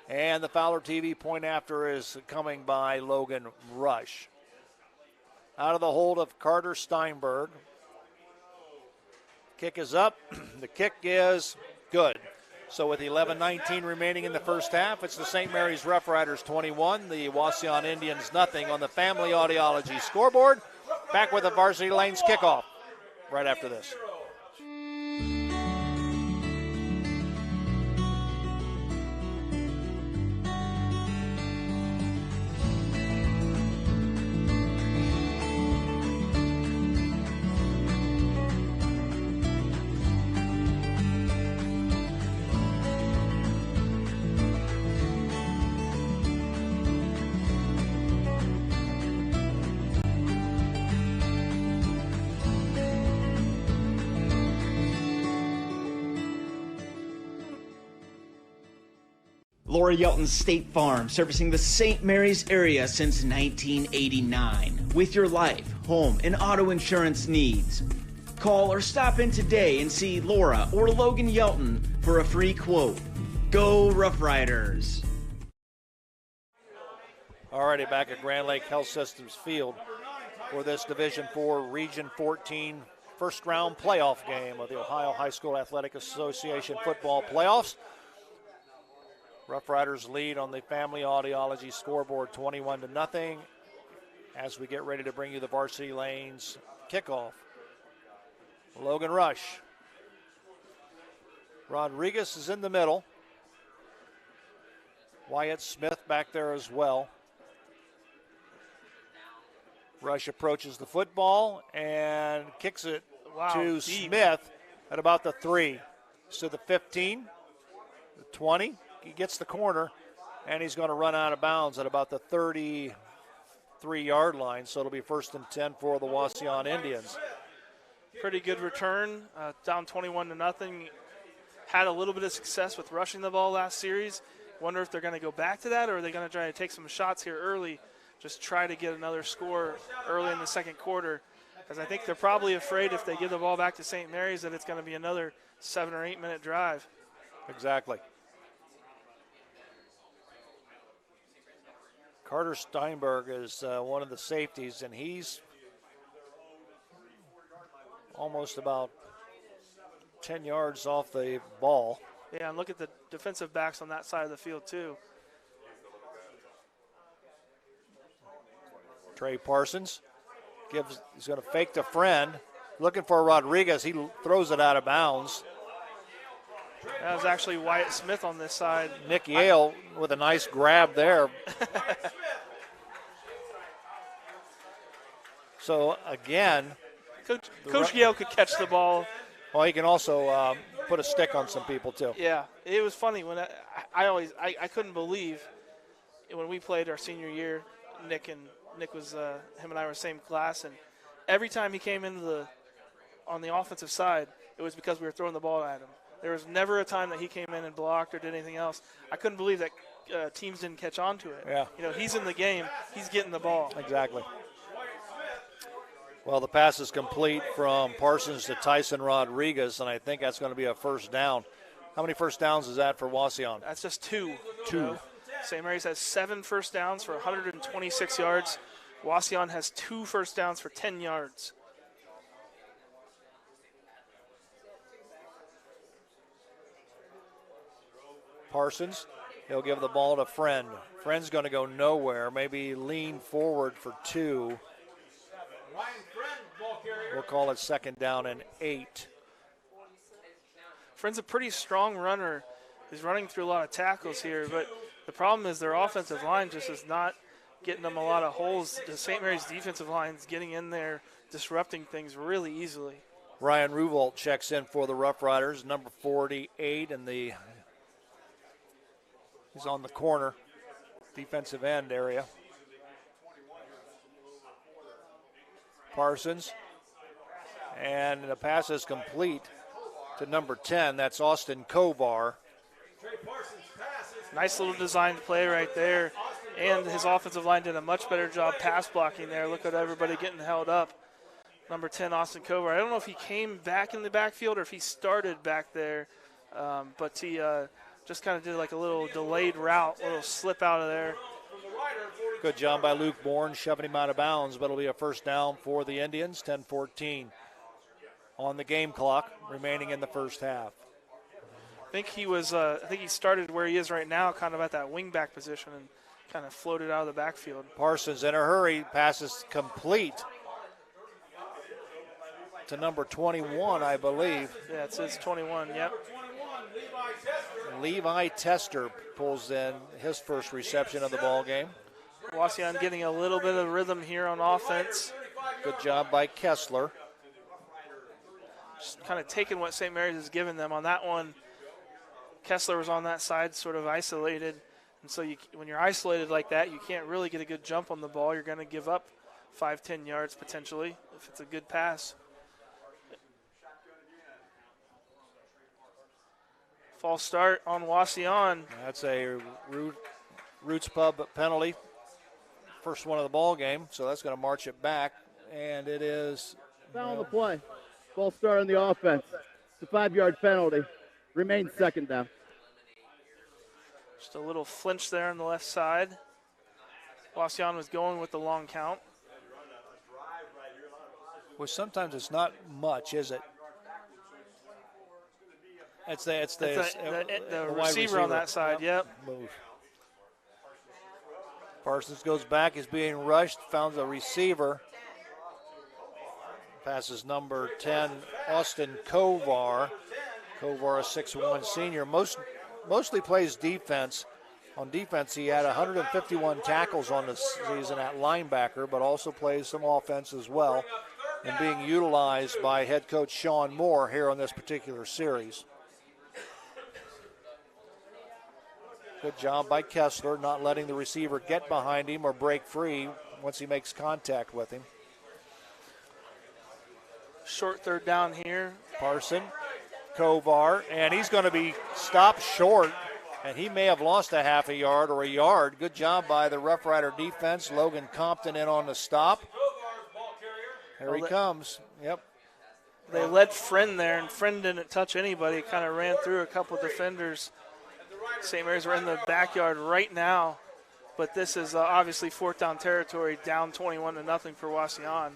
And the Fowler TV point after is coming by Logan Rush. Out of the hold of Carter Steinberg. Kick is up. The kick is good. So with 11:19 remaining in the first half, it's the St. Mary's Rough Riders 21, the Wauseon Indians nothing on the Family Audiology scoreboard. Back with the Varsity Lanes kickoff right after this. Laura Yelton State Farm, servicing the St. Mary's area since 1989. With your life, home, and auto insurance needs. Call or stop in today and see Laura or Logan Yelton for a free quote. Go Rough Riders! Alrighty, back at Grand Lake Health Systems Field for this Division IV Region 14 first round playoff game of the Ohio High School Athletic Association football playoffs. Rough Riders lead on the Family Audiology scoreboard 21-0 as we get ready to bring you the Varsity Lanes kickoff. Logan Rush. Rodriguez is in the middle. Wyatt Smith back there as well. Rush approaches the football and kicks it to deep. Smith at about the 3. So the 15, the 20. He gets the corner, and he's going to run out of bounds at about the 33-yard line. So it'll be 1st and 10 for the Wauseon Indians. Pretty good return, down 21-0. Had a little bit of success with rushing the ball last series. Wonder if they're going to go back to that, or are they going to try to take some shots here early, just try to get another score early in the second quarter. Because I think they're probably afraid if they give the ball back to St. Mary's that it's going to be another 7 or 8 minute drive. Exactly. Carter Steinberg is one of the safeties, and he's almost about 10 yards off the ball. Yeah, and look at the defensive backs on that side of the field, too. Trey Parsons he's going to fake to friend. Looking for Rodriguez. He throws it out of bounds. That was actually Wyatt Smith on this side. Nick Yale with a nice grab there. So, again. Coach Yale could catch the ball. Well, he can also put a stick on some people, too. Yeah, it was funny. When I couldn't believe when we played our senior year, Nick was, him and I were same class, and every time he came on the offensive side, it was because we were throwing the ball at him. There was never a time that he came in and blocked or did anything else. I couldn't believe that teams didn't catch on to it. Yeah. You know, he's in the game. He's getting the ball. Exactly. Well, the pass is complete from Parsons to Tyson Rodriguez, and I think that's going to be a first down. How many first downs is that for Wauseon? That's just 2. 2. You know? St. Mary's has 7 first downs for 126 yards. Wauseon has 2 first downs for 10 yards. Parsons, he'll give the ball to Friend. Friend's going to go nowhere, maybe lean forward for 2. We'll call it 2nd down and 8. Friend's a pretty strong runner. He's running through a lot of tackles here, but the problem is their offensive line just is not getting them a lot of holes. The St. Mary's defensive line is getting in there, disrupting things really easily. Ryan Ruvolt checks in for the Rough Riders, number 48, and he's on the corner, defensive end area. Parsons And the pass is complete to number 10. That's Austin Kovar. Nice little designed play right there. And his offensive line did a much better job pass blocking there. Look at everybody getting held up. Number 10, Austin Kovar. I don't know if he came back in the backfield or if he started back there, but he just kind of did like a little delayed route, a little slip out of there. Good job by Luke Bourne, shoving him out of bounds, but it'll be a first down for the Indians, 10-14 on the game clock, remaining in the first half. I think he started where he is right now, kind of at that wingback position, and kind of floated out of the backfield. Parsons in a hurry, passes complete to number 21, I believe. Yeah, it says 21, yep. Levi Tester pulls in his first reception of the ball game. Wauseon getting a little bit of rhythm here on offense. Good job by Kessler. Just kind of taking what St. Mary's has given them. On that one, Kessler was on that side sort of isolated. And so when you're isolated like that, you can't really get a good jump on the ball. You're going to give up 5-10 yards potentially if it's a good pass. False start on Wauseon. That's a Roots Pub penalty. First one of the ball game, so that's going to march it back. And it is foul on the play. False start on the offense. It's a 5-yard penalty. Remains second down. Just a little flinch there on the left side. Wauseon was going with the long count. Well, sometimes it's not much, is it? It's the wide receiver on that side, yep. Move. Parsons goes back, is being rushed, found the receiver. Passes number 10, Austin Kovar. Kovar, a 6'1" senior, mostly plays defense. On defense, he had 151 tackles on the season at linebacker, but also plays some offense as well, and being utilized by head coach Sean Moore here on this particular series. Good job by Kessler, not letting the receiver get behind him or break free once he makes contact with him. Short third down here. Parson, Kovar, and he's going to be stopped short, and he may have lost a half a yard or a yard. Good job by the Rough Rider defense. Logan Compton in on the stop. Here he comes. Yep. They led Friend there, and Friend didn't touch anybody. Kind of ran through a couple of defenders. St. Mary's are in the backyard right now, but this is obviously fourth down territory, down 21-0 for Wauseon.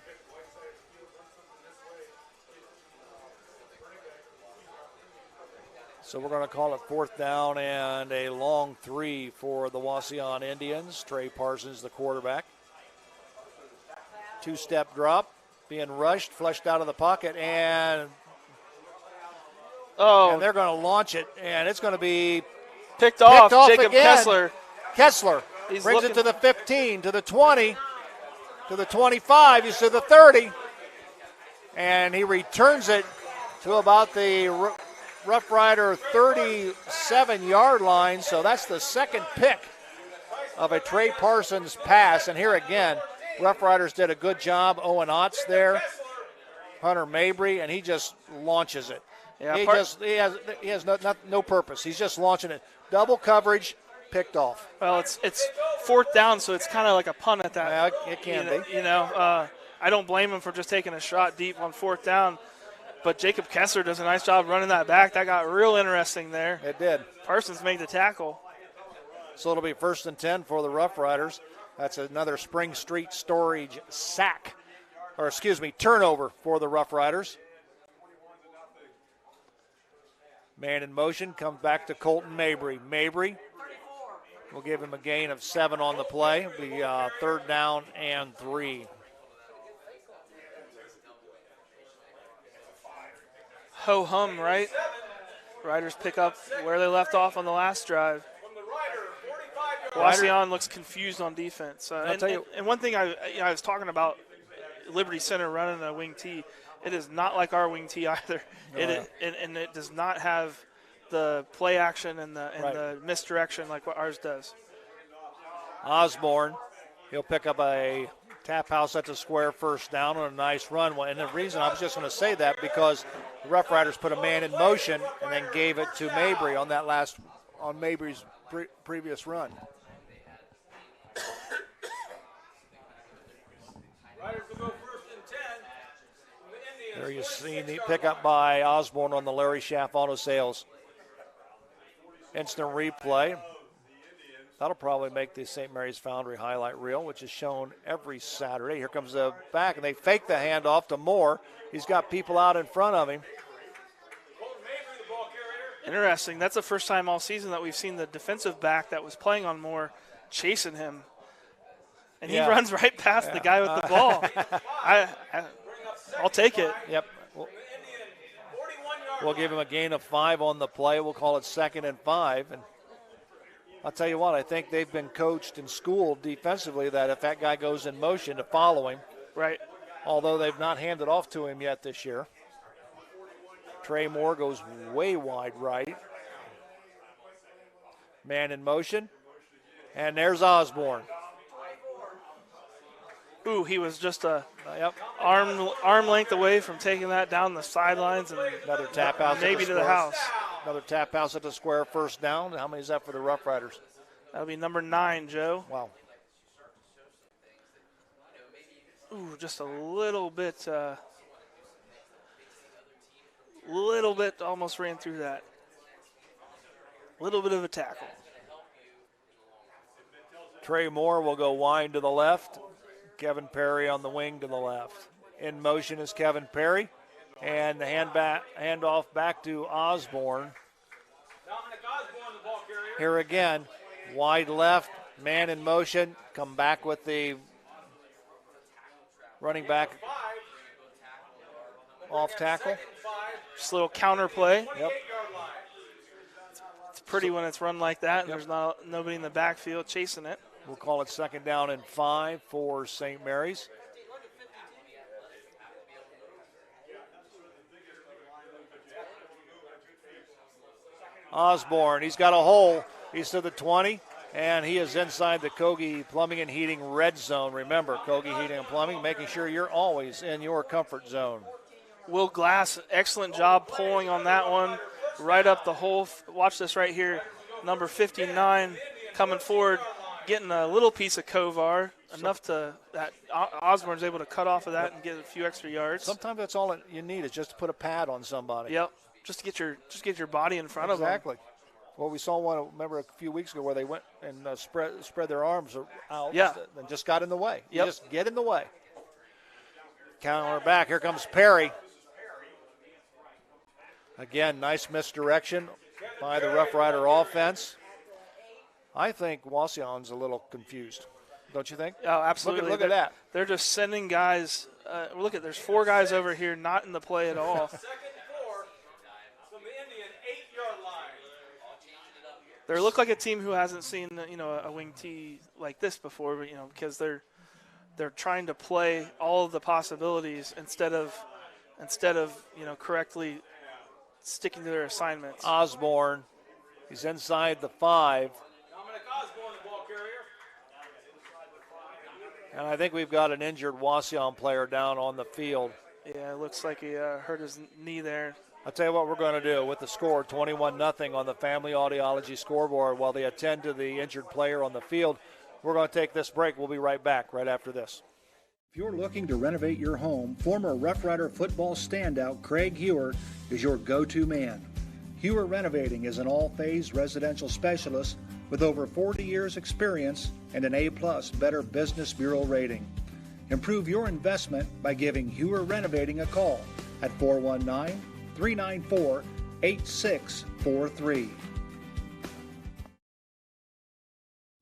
So we're going to call it fourth down and a long 3 for the Wauseon Indians. Trey Parsons, the quarterback. Two-step drop, being rushed, flushed out of the pocket, and they're going to launch it, and it's going to be picked off Jacob again. Kessler. Kessler brings it to the 15, to the 20, to the 25, he's to the 30, and he returns it to about the Rough Rider 37-yard line, so that's the second pick of a Trey Parsons pass. And here again, Rough Riders did a good job. Owen Otts there, Hunter Mabry, and he just launches it. Yeah, he has no purpose. He's just launching it. Double coverage, picked off. Well, it's fourth down, so it's kind of like a punt at that. Yeah, it can be. I don't blame him for just taking a shot deep on fourth down. But Jacob Kessler does a nice job running that back. That got real interesting there. It did. Parsons made the tackle. So it'll be 1st and 10 for the Rough Riders. That's another Spring Street Storage turnover for the Rough Riders. Man in motion, comes back to Colton Mabry. Mabry will give him a gain of 7 on the play. It'll be third down and 3. Ho-hum, right? Riders pick up where they left off on the last drive. Wauseon looks confused on defense. And one thing I was talking about, Liberty Center running a wing tee. It is not like our wing tee either. And it does not have the play action and the misdirection like what ours does. Osborne, he'll pick up a Tap house at the square, first down, and a nice run. And the reason I was just going to say that because the Rough Riders put a man in motion and then gave it to Mabry on Mabry's previous run. Riders will go first and 10. There you see the pickup by Osborne on the Larry Schaff Auto Sales. Instant replay. That'll probably make the St. Mary's Foundry highlight reel, which is shown every Saturday. Here comes the back, and they fake the handoff to Moore. He's got people out in front of him. Interesting. That's the first time all season that we've seen the defensive back that was playing on Moore chasing him. And he runs right past the guy with the ball. I'll take it. Yep. We'll give him a gain of 5 on the play. We'll call it 2nd and 5. And I'll tell you what, I think they've been coached and schooled defensively that if that guy goes in motion to follow him. Right. Although they've not handed off to him yet this year. Trey Moore goes way wide right. Man in motion. And there's Osborne. Ooh, he was just a arm length away from taking that down the sidelines and another tap house, maybe to the house. Another tap house at the square, first down. How many is that for the Rough Riders? That'll be number 9, Joe. Wow. Ooh, just a little bit almost ran through that. Little bit of a tackle. Trey Moore will go wide to the left. Kevin Perry on the wing to the left. In motion is Kevin Perry. And the handoff back to Osborne. Here again, wide left, man in motion. Come back with the running back off tackle. Just a little counter play. Yep. It's pretty when it's run like that and there's nobody in the backfield chasing it. We'll call it 2nd down and 5 for St. Mary's. Osborne, he's got a hole. He's to the 20, and he is inside the Kogi Plumbing and Heating red zone. Remember, Kogi Heating and Plumbing, making sure you're always in your comfort zone. Will Glass, excellent job pulling on that one. Right up the hole. Watch this right here. Number 59 coming forward, getting a little piece of Kovar, enough to that Osborne's able to cut off of that and get a few extra yards. Sometimes that's all you need is just to put a pad on somebody. Yep. Just to get your body in front of them. Exactly. Well, we saw one, remember, a few weeks ago where they went and spread their arms out and just got in the way. Yep. Just get in the way. Counter back. Here comes Perry. Again, nice misdirection by the Rough Rider offense. I think Wauseon's a little confused. Don't you think? Oh, absolutely. Look at that. They're just sending guys. Look at, there's 4 guys over here not in the play at all. They look like a team who hasn't seen, a wing tee like this before, but, because they're trying to play all of the possibilities instead of correctly sticking to their assignments. Osborne, he's inside the 5. And I think we've got an injured Wauseon player down on the field. Yeah, it looks like he hurt his knee there. I'll tell you what we're going to do with the score, 21-0 on the Family Audiology scoreboard while they attend to the injured player on the field. We're going to take this break. We'll be right back right after this. If you're looking to renovate your home, former Rough Rider football standout Craig Hewer is your go-to man. Hewer Renovating is an all-phase residential specialist with over 40 years experience and an A+ Better Business Bureau rating. Improve your investment by giving Hewer Renovating a call at 419-394-8643.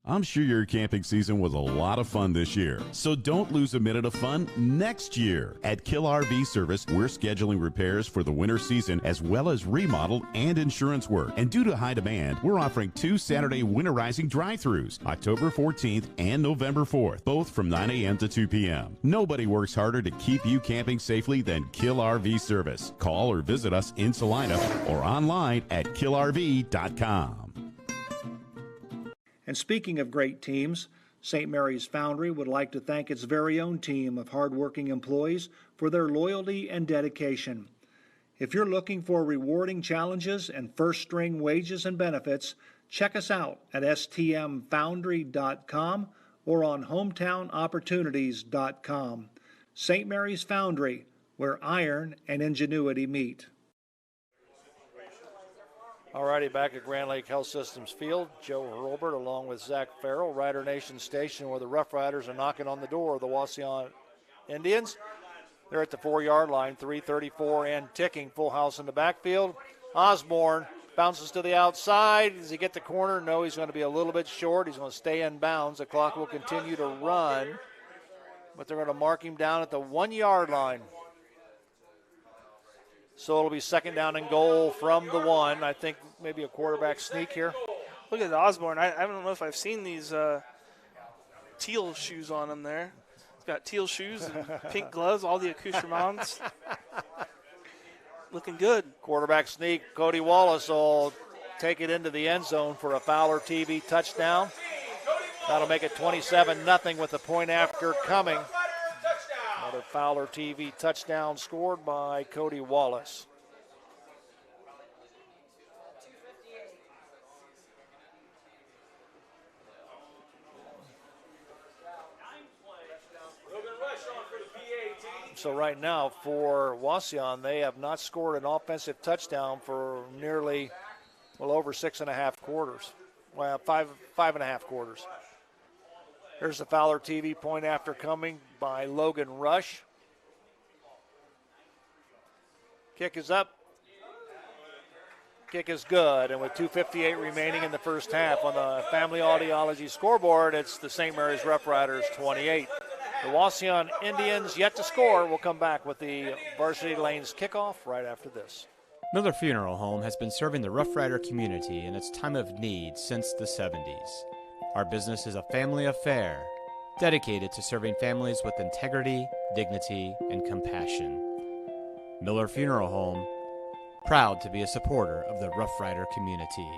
I'm sure your camping season was a lot of fun this year, so don't lose a minute of fun next year. At Kill RV Service, we're scheduling repairs for the winter season as well as remodel and insurance work. And due to high demand, we're offering 2 Saturday winterizing drive-thrus, October 14th and November 4th, both from 9 a.m. to 2 p.m. Nobody works harder to keep you camping safely than Kill RV Service. Call or visit us in Salina or online at killrv.com. And speaking of great teams, St. Mary's Foundry would like to thank its very own team of hardworking employees for their loyalty and dedication. If you're looking for rewarding challenges and first-string wages and benefits, check us out at stmfoundry.com or on hometownopportunities.com. St. Mary's Foundry, where iron and ingenuity meet. Alrighty, back at Grand Lake Health Systems Field, Joe Hurlbert along with Zach Farrell, Rider Nation Station, where the Rough Riders are knocking on the door of the Wauseon Indians. They're at the 4-yard line, 3:34 and ticking, full house in the backfield. Osborne bounces to the outside. Does he get the corner? No, he's going to be a little bit short. He's going to stay in bounds. The clock will continue to run, but they're going to mark him down at the 1-yard line. So it'll be second down and goal from the 1. I think maybe a quarterback sneak here. Look at Osborne. I don't know if I've seen these teal shoes on him there. He's got teal shoes and pink gloves, all the accoutrements. Looking good. Quarterback sneak. Cody Wallace will take it into the end zone for a Fowler TV touchdown. That'll make it 27-0 with the point after coming. Another Fowler TV touchdown scored by Cody Wallace. So right now for Wauseon, they have not scored an offensive touchdown for nearly, over 6.5 quarters. Well, five and a half quarters. Here's the Fowler TV point after coming by Logan Rush. Kick is up. Kick is good, and with 2:58 remaining in the first half on the Family Audiology scoreboard, it's the St. Mary's Rough Riders 28. The Wauseon Indians yet to score. We'll come back with the Varsity Lanes kickoff right after this. Miller Funeral Home has been serving the Rough Rider community in its time of need since the 70s. Our business is a family affair, dedicated to serving families with integrity, dignity, and compassion. Miller Funeral Home, proud to be a supporter of the Rough Rider community.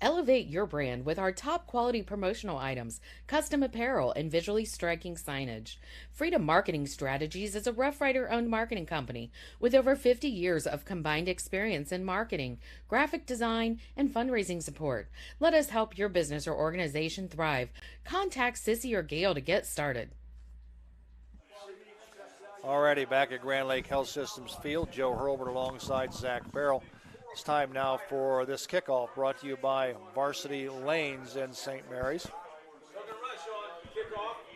Elevate your brand with our top quality promotional items, custom apparel, and visually striking signage. Freedom Marketing Strategies is a Rough Rider-owned marketing company with over 50 years of combined experience in marketing, graphic design, and fundraising support. Let us help your business or organization thrive. Contact Sissy or Gail to get started. Alrighty, back at Grand Lake Health Systems Field, Joe Hurlbert alongside Zach Farrell. It's time now for this kickoff, brought to you by Varsity Lanes in St. Mary's.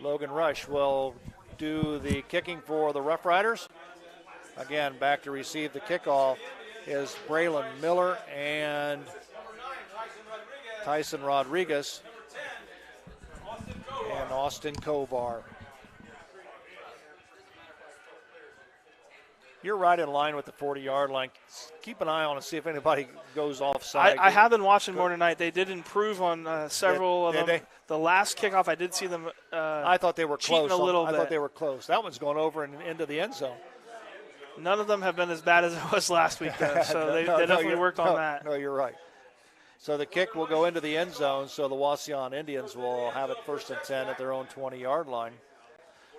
Logan Rush will do the kicking for the Rough Riders. Again, back to receive the kickoff is Braylon Miller and Tyson Rodriguez and Austin Kovar. You're right in line with the 40-yard line. Keep an eye on and see if anybody goes offside. I have been watching more tonight. They did improve on several of them. They? The last kickoff, I did see them I thought they were close. a little bit. I thought they were close. That one's going over and into the end zone. None of them have been as bad as it was last week, though, so they definitely worked on that. No, you're right. So the kick will go into the end zone, so the Wauseon Indians will have it 1st and 10 at their own 20-yard line.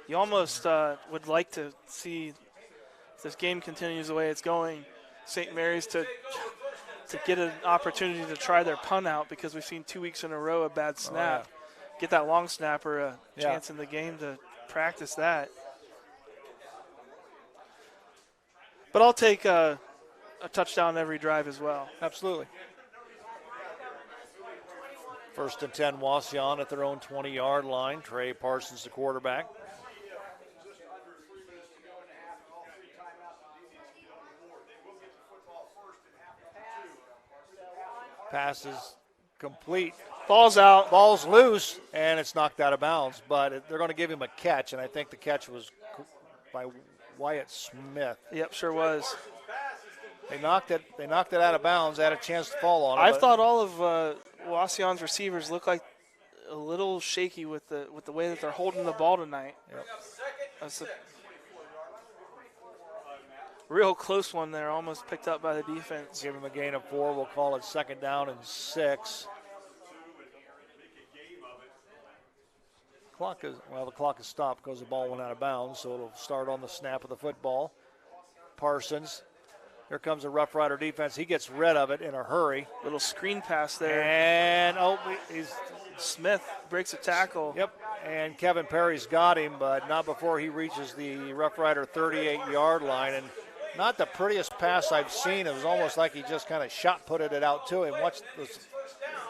You almost would like to see, if this game continues the way it's going, St. Mary's to get an opportunity to try their punt out, because we've seen 2 weeks in a row a bad snap. Get that long snapper a chance in the game to practice that. But I'll take a touchdown every drive as well. Absolutely. 1st and 10, Wauseon at their own 20-yard line. Trey Parsons, the quarterback. Pass is complete. Ball's out. Ball's loose, and it's knocked out of bounds. But they're going to give him a catch, and I think the catch was by Wyatt Smith. Yep, sure was. They knocked it out of bounds. Had a chance to fall on it. I thought all of Wauseon's receivers look like a little shaky with the way that they're holding the ball tonight. Yep. That's a real close one there, almost picked up by the defense. Give him a gain of 4. We'll call it 2nd down and 6. clock is stopped because the ball went out of bounds, so it'll start on the snap of the football. Parsons. Here comes the Rough Rider defense. He gets rid of it in a hurry. Little screen pass there. And, Smith breaks a tackle. Yep, and Kevin Perry's got him, but not before he reaches the Rough Rider 38-yard line. And not the prettiest pass I've seen. It was almost like he just kind of shot-putted it out to him. Watch this.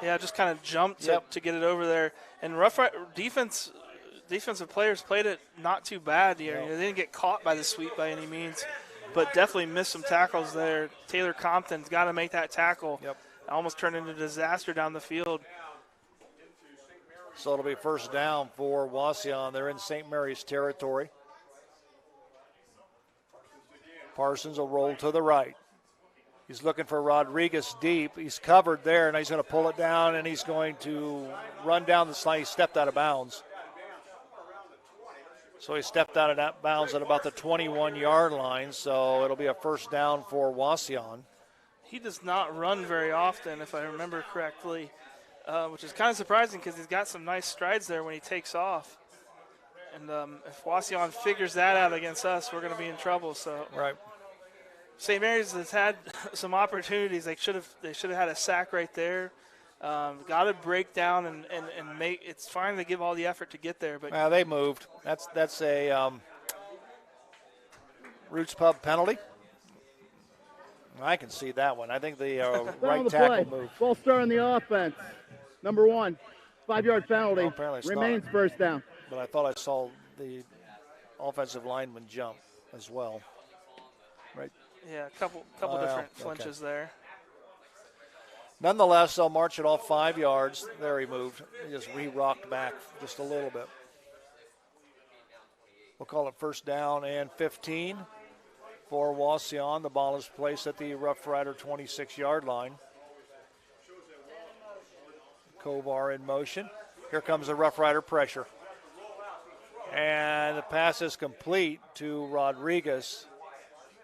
Yeah, just kind of jumped to get it over there. And Rough Rider defensive players played it not too bad here. No. They didn't get caught by the sweep by any means, but definitely missed some tackles there. Taylor Compton's got to make that tackle. Yep. Almost turned into a disaster down the field. So it'll be first down for Wauseon. They're in St. Mary's territory. Parsons will roll to the right. He's looking for Rodriguez deep. He's covered there, and he's going to pull it down, and he's going to run down the line. He stepped out of bounds. So he stepped out of bounds at about the 21-yard line, so it'll be a first down for Wauseon. He does not run very often, if I remember correctly, which is kind of surprising because he's got some nice strides there when he takes off. And if Wauseon figures that out against us, we're going to be in trouble. So right. St. Mary's has had some opportunities. They should have had a sack right there. Got to break down and make. It's fine to give all the effort to get there, but they moved. That's a Roots Pub penalty. I can see that one. I think the right tackle moved. Full start on the offense. Number 1, 5-yard penalty. Remains first down. But I thought I saw the offensive lineman jump as well. Right. Yeah, a couple different flinches there. Nonetheless, they'll march it off 5 yards. There he moved. He just re-rocked back just a little bit. We'll call it first down and 15 for Wauseon. The ball is placed at the Rough Rider 26-yard line. Kovar in motion. Here comes the Rough Rider pressure. And the pass is complete to Rodriguez.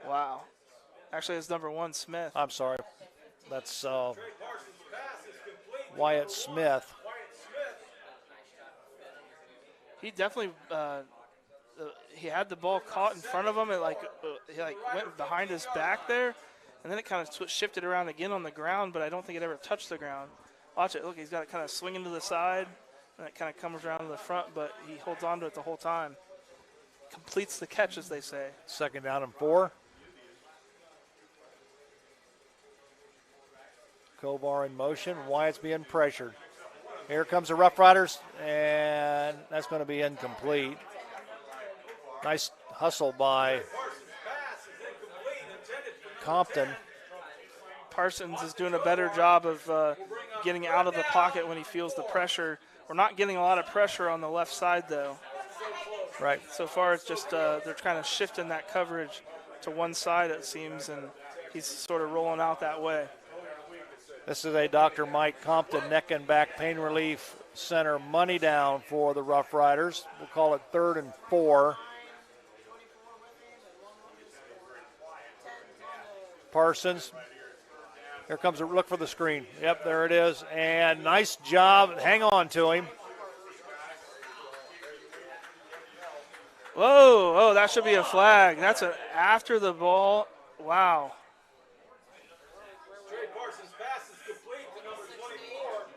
Wow. Actually, it's number 1, Smith. I'm sorry. That's Wyatt Smith. He definitely he had the ball caught in front of him. It he went behind his back there, and then it kind of shifted around again on the ground, but I don't think it ever touched the ground. Watch it. Look, he's got it kind of swinging to the side, and it kind of comes around to the front, but he holds on to it the whole time. Completes the catch, as they say. Second down and 4. Kovar in motion. Wyatt's being pressured. Here comes the Rough Riders, and that's going to be incomplete. Nice hustle by Compton. Parsons is doing a better job of getting out of the pocket when he feels the pressure. We're not getting a lot of pressure on the left side, though. Right. So far, it's just they're kind of shifting that coverage to one side, it seems, and he's sort of rolling out that way. This is a Dr. Mike Compton neck and back pain relief center money down for the Rough Riders. We'll call it 3rd and 4. Parsons. Here comes a look for the screen. Yep, there it is. And nice job. Hang on to him. Whoa, oh, that should be a flag. That's after the ball. Wow.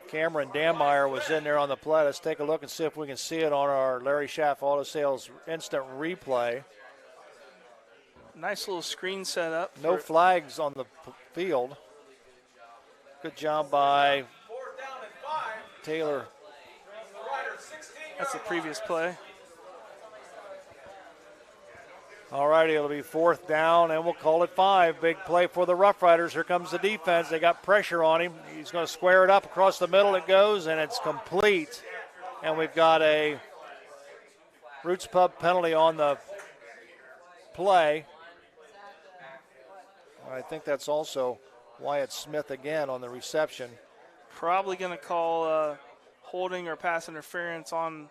Cameron Dameyer was in there on the play. Let's take a look and see if we can see it on our Larry Schaff Auto Sales instant replay. Nice little screen set up. No flags on the field. Good job by Taylor. That's the previous play. All righty, it'll be 4th down, and we'll call it 5. Big play for the Rough Riders. Here comes the defense. They got pressure on him. He's going to square it up. Across the middle it goes, and it's complete. And we've got a Roots Pub penalty on the play. I think that's also Wyatt Smith again on the reception. Probably going to call holding or pass interference on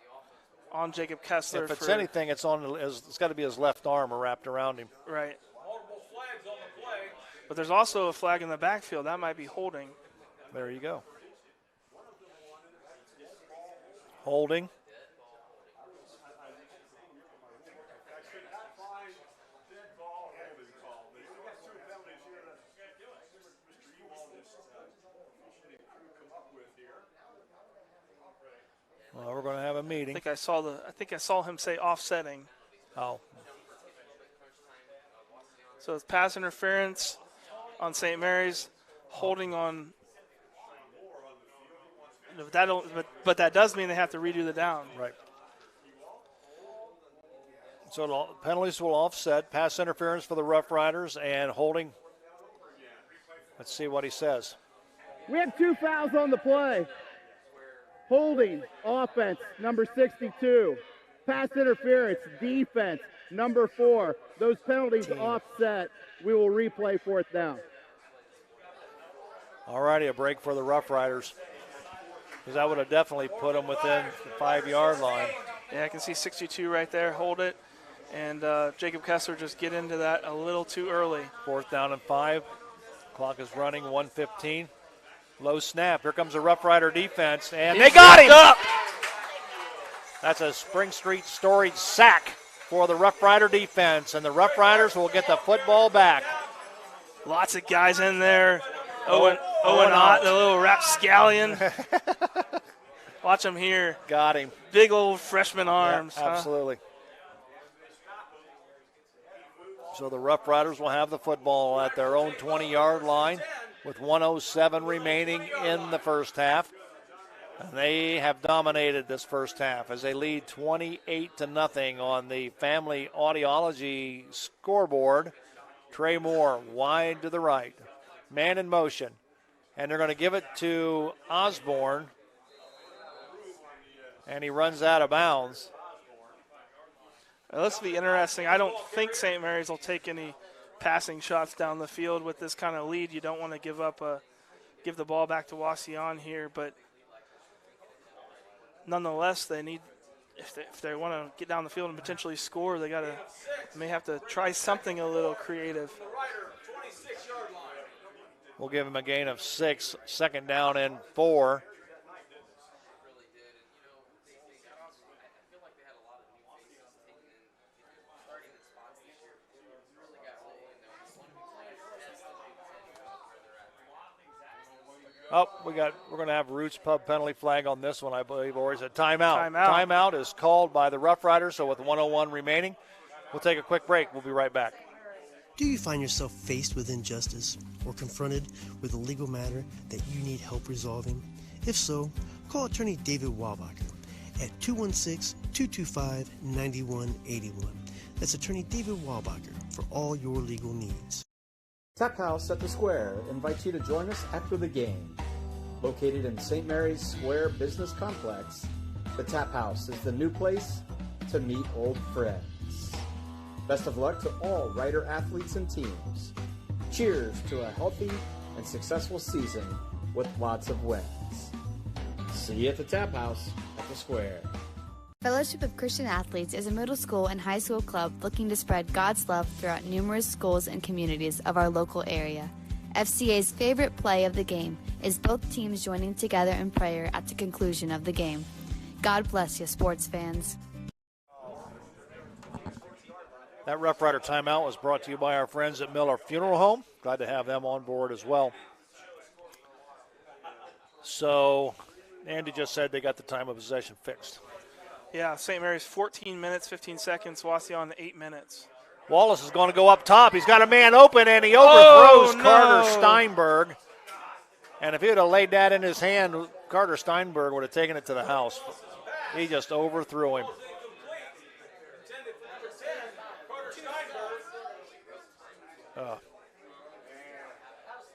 Jacob Kessler. If it's anything, it's got to be his left arm wrapped around him. Right. But there's also a flag in the backfield. That might be holding. There you go. Holding. Well, we're going to have a meeting. I think I saw him say offsetting. Oh. So it's pass interference on St. Mary's, holding on. But that does mean they have to redo the down. Right. So penalties will offset, pass interference for the Rough Riders, and holding. Let's see what he says. We have 2 fouls on the play. Holding, offense, number 62. Pass interference, defense, number 4. Those penalties offset. We will replay 4th down. All righty, a break for the Rough Riders. Because that would have definitely put them within the 5-yard line. Yeah, I can see 62 right there. Hold it. And Jacob Kessler just get into that a little too early. 4th down and 5. Clock is running, 1:15. Low snap. Here comes the Rough Rider defense, and they got him! Up. That's a Spring Street Storage sack for the Rough Rider defense, and the Rough Riders will get the football back. Lots of guys in there. Owen Ott, the little rapscallion. Watch him here. Got him. Big old freshman arms. Yeah, absolutely. So the Rough Riders will have the football at their own 20-yard line with 1:07 remaining in the first half. And they have dominated this first half as they lead 28-0 on the Family Audiology scoreboard. Trey Moore wide to the right. Man in motion. And they're going to give it to Osborne. And he runs out of bounds. This will be interesting. I don't think St. Mary's will take any passing shots down the field with this kind of lead. You don't want to give the ball back to Wauseon here, but nonetheless, they need, if they want to get down the field and potentially score, they may have to try something a little creative. We'll give him a gain of 6, 2nd down and 4. Oh, we're going to have Roots Pub penalty flag on this one, I believe, or is it timeout? Timeout is called by the Rough Riders, so with 1:01 remaining, we'll take a quick break. We'll be right back. Do you find yourself faced with injustice or confronted with a legal matter that you need help resolving? If so, call attorney David Walbacher at 216-225-9181. That's attorney David Walbacher for all your legal needs. Tap House at the Square invites you to join us after the game. Located in St. Mary's Square Business Complex, the Tap House is the new place to meet old friends. Best of luck to all Rider athletes and teams. Cheers to a healthy and successful season with lots of wins. See you at the Tap House at the Square. Fellowship of Christian Athletes is a middle school and high school club looking to spread God's love throughout numerous schools and communities of our local area. FCA's favorite play of the game is both teams joining together in prayer at the conclusion of the game. God bless you, sports fans. That Rough Rider timeout was brought to you by our friends at Miller Funeral Home. Glad to have them on board as well. So, Andy just said they got the time of possession fixed. Yeah, St. Mary's 14 minutes, 15 seconds, Wauseon 8 minutes. Wallace is going to go up top. He's got a man open, and he overthrows Carter Steinberg. And if he would have laid that in his hand, Carter Steinberg would have taken it to the house. He just overthrew him.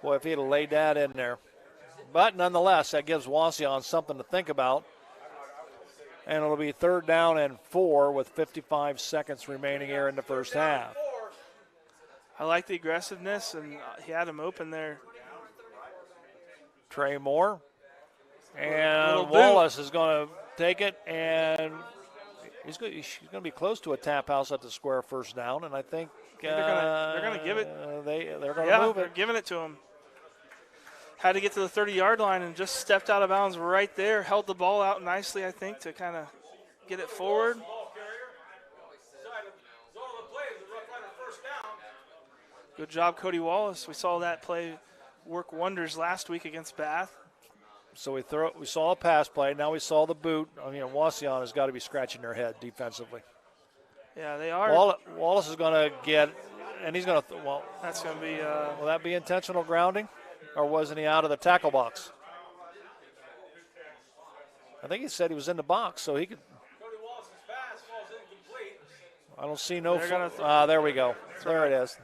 Boy, if he'd have laid that in there. But nonetheless, that gives Wauseon something to think about. And it'll be 3rd down and 4 with 55 seconds remaining here in the first half. I like the aggressiveness, and he had him open there. Trey Moore. And Wallace is going to take it, and he's going to be close to a Tap House at the Square 1st down, and I think they're going to give it. They're going to move it. They're giving it to him. Had to get to the 30-yard line and just stepped out of bounds right there. Held the ball out nicely, I think, to kind of get it forward. Good job, Cody Wallace. We saw that play work wonders last week against Bath. So we saw a pass play. Now we saw the boot. I mean, Wauseon has got to be scratching their head defensively. Yeah, they are. Wallace is going to get, and he's going to, that's going to be. Will that be intentional grounding, or wasn't he out of the tackle box? I think he said he was in the box, so he could. I don't see no. There we go. There it is.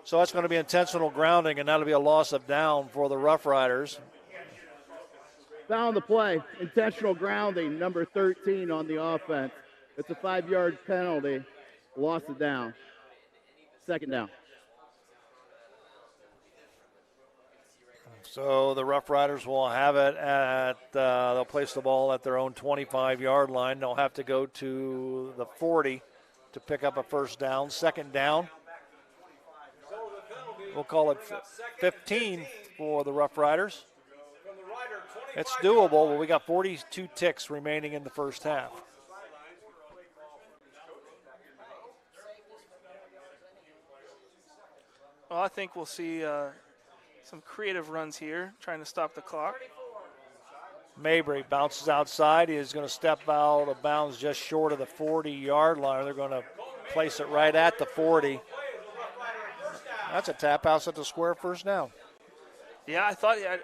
So that's going to be intentional grounding, and that'll be a loss of down for the Rough Riders. Foul on the play, intentional grounding, number 13 on the offense. It's a 5-yard penalty, loss of down. Second down. So the Rough Riders will have it they'll place the ball at their own 25-yard line. They'll have to go to the 40 to pick up a first down. Second down. We'll call it 15 for the Rough Riders. It's doable, but we got 42 ticks remaining in the first half. Well, I think we'll see some creative runs here, trying to stop the clock. Mabry bounces outside. He is going to step out of bounds just short of the 40-yard line. They're going to place it right at the 40. That's a tap house at the square, first down. Yeah,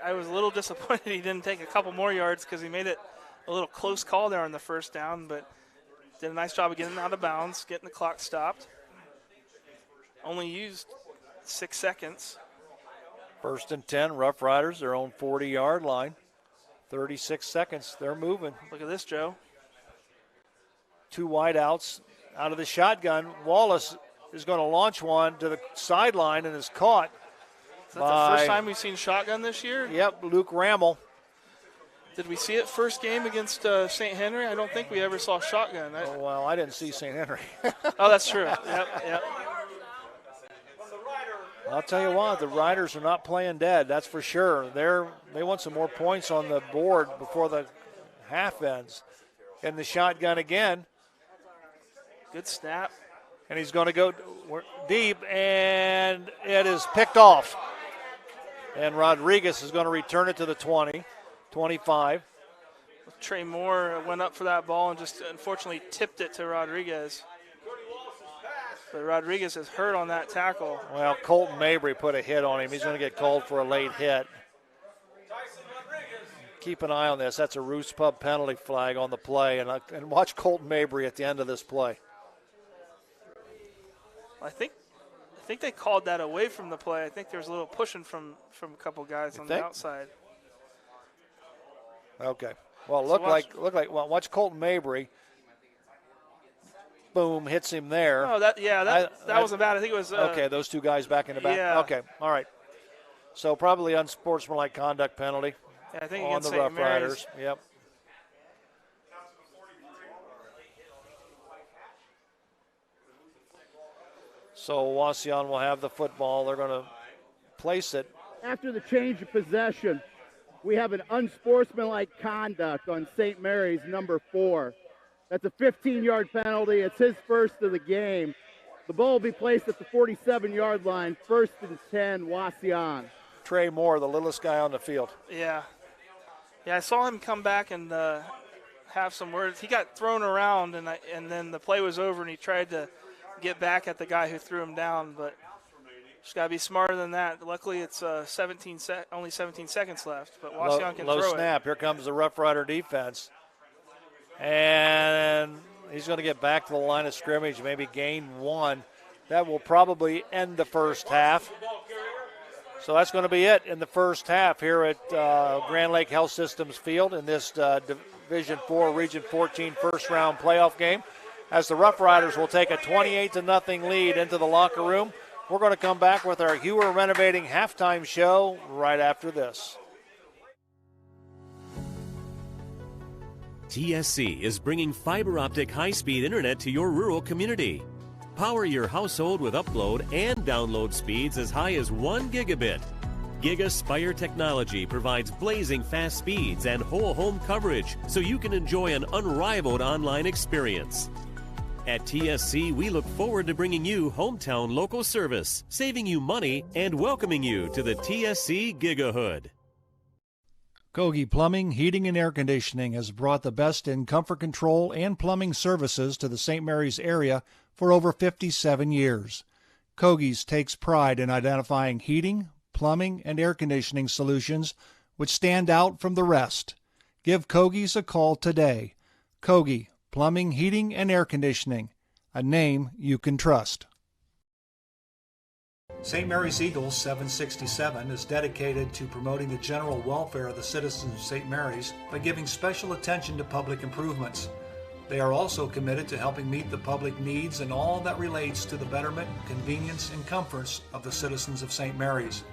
I was a little disappointed he didn't take a couple more yards because he made it a little close call there on the first down, but did a nice job of getting out of bounds, getting the clock stopped. Only used 6 seconds. First and 10, Rough Riders, their own 40-yard line. 36 seconds, they're moving. Look at this, Joe. 2 wideouts out of the shotgun. Wallace is going to launch one to the sideline and is caught. Is that the first time we've seen shotgun this year? Yep, Luke Rammel. Did we see it first game against St. Henry? I don't think we ever saw shotgun. Well, I didn't see St. Henry. Oh, that's true. Yep. I'll tell you what, the Riders are not playing dead, that's for sure. They want some more points on the board before the half ends. In the shotgun again. Good snap. And he's going to go deep, and it is picked off. And Rodriguez is going to return it to the 20, 25. Trey Moore went up for that ball and just unfortunately tipped it to Rodriguez. But Rodriguez is hurt on that tackle. Well, Colton Mabry put a hit on him. He's going to get called for a late hit. Keep an eye on this. That's a Roost Pub penalty flag on the play. And watch Colton Mabry at the end of this play. I think they called that away from the play. I think there was a little pushing from a couple guys on the outside. Okay. Well, watch Colton Mabry. Boom, hits him there. Oh, that wasn't bad. I think it was. Okay, those 2 guys back in the back. Yeah. Okay, all right. So probably unsportsmanlike conduct penalty. Yeah, I think on the Rough Riders. Yep. So Wauseon will have the football. They're going to place it. After the change of possession, we have an unsportsmanlike conduct on St. Mary's, number 4. That's a 15-yard penalty. It's his first of the game. The ball will be placed at the 47-yard line, 1st and 10, Wauseon. Trey Moore, the littlest guy on the field. Yeah, I saw him come back and have some words. He got thrown around, and then the play was over, and he tried to get back at the guy who threw him down, but just got to be smarter than that. Luckily, it's only 17 seconds left, but Wauseon can throw it. Low snap. Here comes the Rough Rider defense. And he's going to get back to the line of scrimmage, maybe gain 1. That will probably end the first half. So that's going to be it in the first half here at Grand Lake Health Systems Field in this Division 4 Region 14 first-round playoff game. As the Rough Riders will take a 28-0 lead into the locker room. We're going to come back with our Hewer Renovating halftime show right after this. TSC is bringing fiber optic high-speed internet to your rural community. Power your household with upload and download speeds as high as 1 gigabit. GigaSpire technology provides blazing fast speeds and whole home coverage so you can enjoy an unrivaled online experience. At TSC, we look forward to bringing you hometown local service, saving you money, and welcoming you to the TSC Gigahood. Kogi Plumbing, Heating, and Air Conditioning has brought the best in comfort control and plumbing services to the St. Mary's area for over 57 years. Kogi's takes pride in identifying heating, plumbing, and air conditioning solutions which stand out from the rest. Give Kogi's a call today. Kogi Plumbing, Heating, and Air Conditioning, a name you can trust. St. Mary's Eagles 767 is dedicated to promoting the general welfare of the citizens of St. Mary's by giving special attention to public improvements. They are also committed to helping meet the public needs and all that relates to the betterment, convenience, and comforts of the citizens of St. Mary's.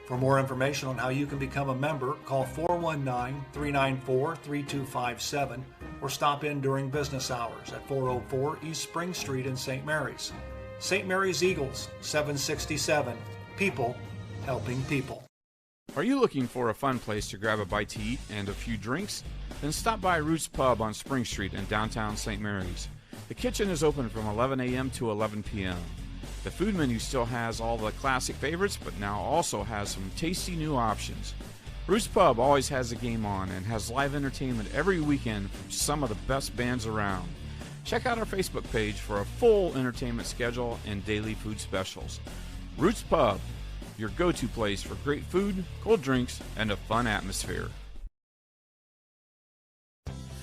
For more information on how you can become a member, call 419-394-3257 or stop in during business hours at 404 East Spring Street in St. Mary's. St. Mary's Eagles, 767. People helping people. Are you looking for a fun place to grab a bite to eat and a few drinks? Then stop by Roots Pub on Spring Street in downtown St. Mary's. The kitchen is open from 11 a.m. to 11 p.m. The food menu still has all the classic favorites, but now also has some tasty new options. Roots Pub always has a game on and has live entertainment every weekend from some of the best bands around. Check out our Facebook page for a full entertainment schedule and daily food specials. Roots Pub, your go-to place for great food, cold drinks, and a fun atmosphere.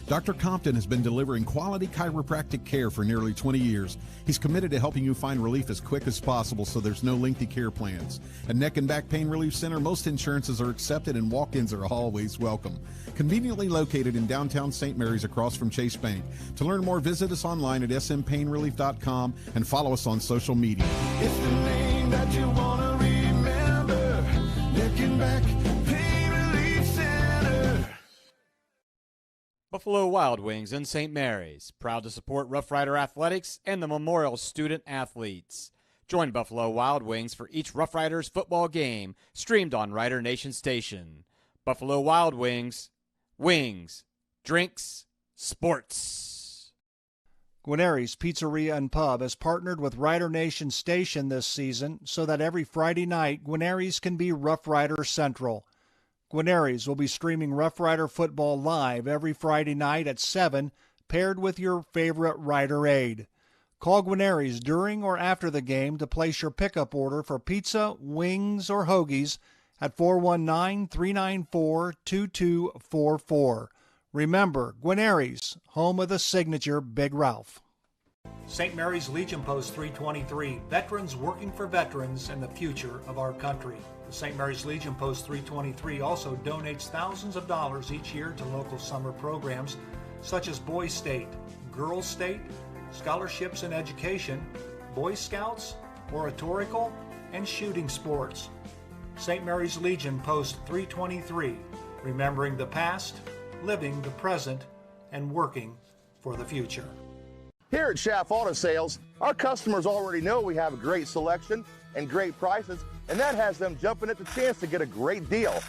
Dr. Compton has been delivering quality chiropractic care for nearly 20 years. He's committed to helping you find relief as quick as possible so there's no lengthy care plans. At Neck and Back Pain Relief Center, most insurances are accepted and walk-ins are always welcome. Conveniently located in downtown St. Mary's across from Chase Bank. To learn more, visit us online at smpainrelief.com and follow us on social media. It's the name that you want to remember. Neck and Back Pain Relief Center. Buffalo Wild Wings in St. Mary's, proud to support Rough Rider Athletics and the Memorial Student Athletes. Join Buffalo Wild Wings for each Rough Riders football game, streamed on Rider Nation Station. Buffalo Wild Wings, wings, drinks, sports. Guarneri's Pizzeria and Pub has partnered with Rider Nation Station this season so that every Friday night, Guarneri's can be Rough Rider Central. Guarneri's will be streaming Rough Rider football live every Friday night at 7, paired with your favorite Rider aid. Call Guarneri's during or after the game to place your pickup order for pizza, wings, or hoagies at 419-394-2244. Remember, Guarneri's, home of the signature Big Ralph. St. Mary's Legion Post 323, veterans working for veterans and the future of our country. The St. Mary's Legion Post 323 also donates thousands of dollars each year to local summer programs such as Boys State, Girls State, scholarships in education, Boy Scouts, oratorical, and shooting sports. St. Mary's Legion Post 323, remembering the past, living the present, and working for the future. Here at Schaff Auto Sales, our customers already know we have a great selection and great prices, and that has them jumping at the chance to get a great deal.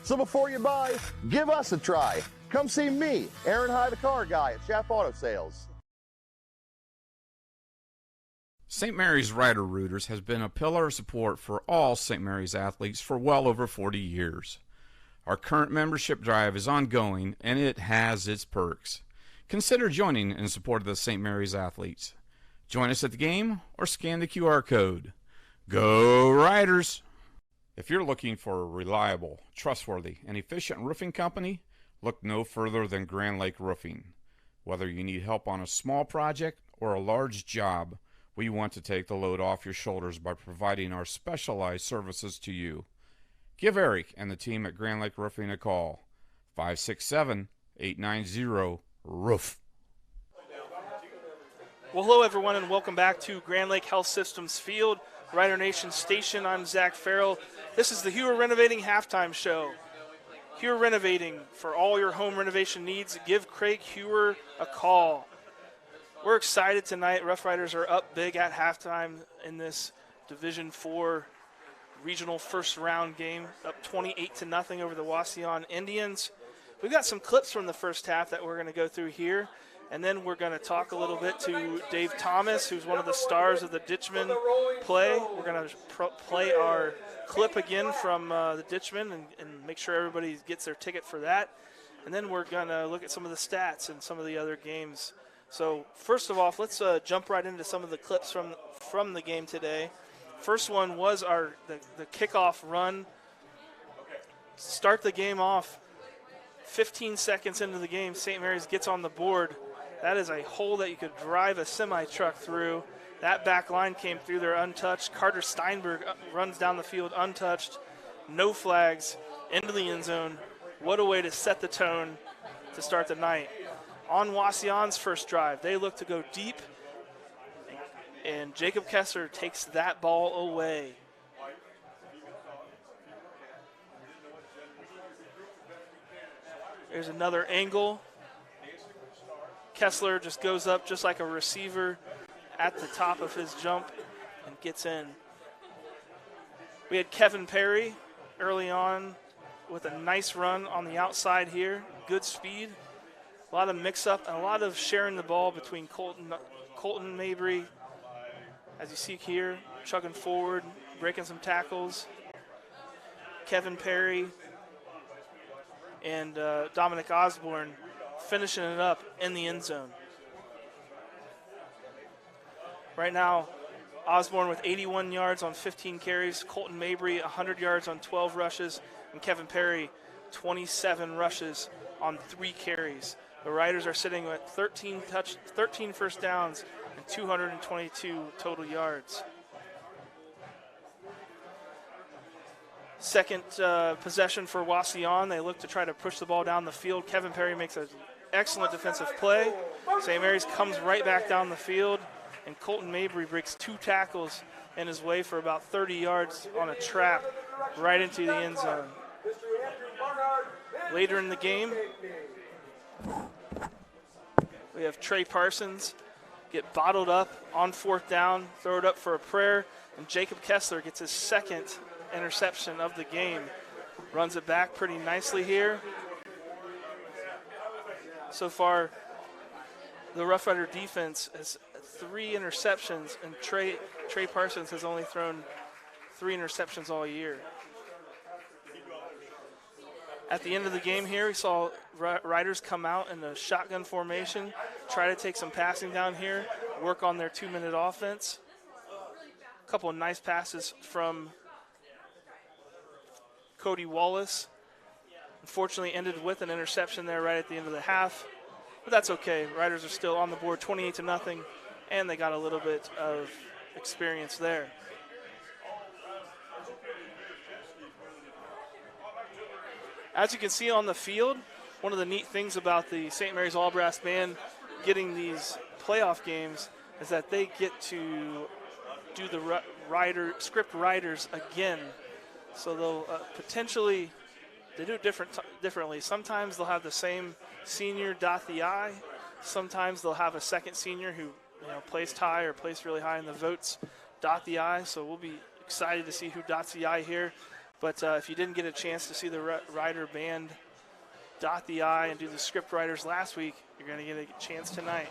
So before you buy, give us a try. Come see me, Aaron High, the car guy at Schaff Auto Sales. St. Mary's Rider Rooters has been a pillar of support for all St. Mary's athletes for well over 40 years. Our current membership drive is ongoing, and it has its perks. Consider joining in support of the St. Mary's athletes. Join us at the game or scan the QR code. Go Riders! If you're looking for a reliable, trustworthy, and efficient roofing company, look no further than Grand Lake Roofing. Whether you need help on a small project or a large job, we want to take the load off your shoulders by providing our specialized services to you. Give Eric and the team at Grand Lake Roofing a call. 567-890-ROOF. Well, hello, everyone, and welcome back to Grand Lake Health Systems Field, Rider Nation Station. I'm Zach Farrell. This is the Hewer Renovating Halftime Show. Hewer Renovating, for all your home renovation needs, give Craig Hewer a call. We're excited tonight. Rough Riders are up big at halftime in this Division IV regional first round game, up 28-0 over the Wauseon Indians. We've got some clips from the first half that we're going to go through here. And then we're going to talk a little bit to Dave Thomas, who's one of the stars of the Ditchman play. We're going to play our clip again from the Ditchman and make sure everybody gets their ticket for that. And then we're going to look at some of the stats and some of the other games. So first of all, let's jump right into some of the clips from the game today. First one was the kickoff run. Start the game off. 15 seconds into the game, St. Mary's gets on the board. That is a hole that you could drive a semi-truck through. That back line came through there untouched. Carter Steinberg runs down the field untouched. No flags, into the end zone. What a way to set the tone to start the night. On Wauseon's first drive, they look to go deep, and Jacob Kessler takes that ball away. There's another angle. Kessler just goes up just like a receiver at the top of his jump and gets in. We had Kevin Perry early on with a nice run on the outside here. Good speed. A lot of mix-up and a lot of sharing the ball between Colton Mabry, as you see here, chugging forward, breaking some tackles. Kevin Perry and Dominic Osborne finishing it up in the end zone. Right now, Osborne with 81 yards on 15 carries, Colton Mabry 100 yards on 12 rushes, and Kevin Perry 27 rushes on 3 carries. The Riders are sitting at 13 first downs and 222 total yards. Second possession for Wauseon. They look to try to push the ball down the field. Kevin Perry makes an excellent defensive play. St. Mary's comes right back down the field, and Colton Mabry breaks 2 tackles in his way for about 30 yards on a trap right into the end zone. Later in the game, we have Trey Parsons get bottled up on 4th down, throw it up for a prayer, and Jacob Kessler gets his second interception of the game. Runs it back pretty nicely here. So far, the Rough Rider defense has 3 interceptions, and Trey Parsons has only thrown 3 interceptions all year. At the end of the game here, we saw Riders come out in a shotgun formation, try to take some passing down here, work on their 2-minute offense. A couple of nice passes from Cody Wallace. Unfortunately ended with an interception there right at the end of the half, but that's okay. Riders are still on the board 28-0, and they got a little bit of experience there. As you can see on the field, one of the neat things about the St. Mary's All Brass Band getting these playoff games is that they get to do the script riders again. So they'll potentially, they do it differently. Sometimes they'll have the same senior dot the I. Sometimes they'll have a second senior who placed high or placed really high in the votes dot the I. So we'll be excited to see who dots the I here. But if you didn't get a chance to see the rider band dot the I and do the script writers last week, you're going to get a chance tonight.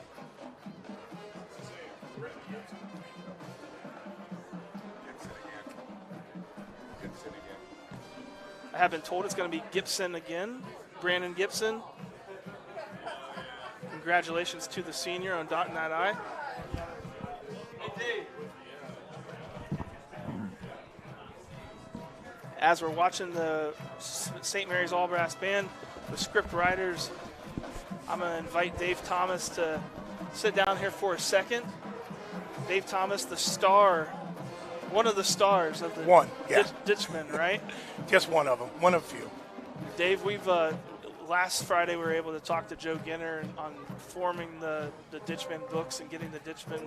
I have been told it's going to be Gibson again, Brandon Gibson. Congratulations to the senior on dotting that I. As we're watching the St. Mary's All Brass Band, the script writers, I'm going to invite Dave Thomas to sit down here for a second. Dave Thomas, the star, one of the stars of the Ditchman, right? Just one of them, one of a few. Dave, we've last Friday we were able to talk to Joe Ginner on forming the Ditchman books and getting the Ditchman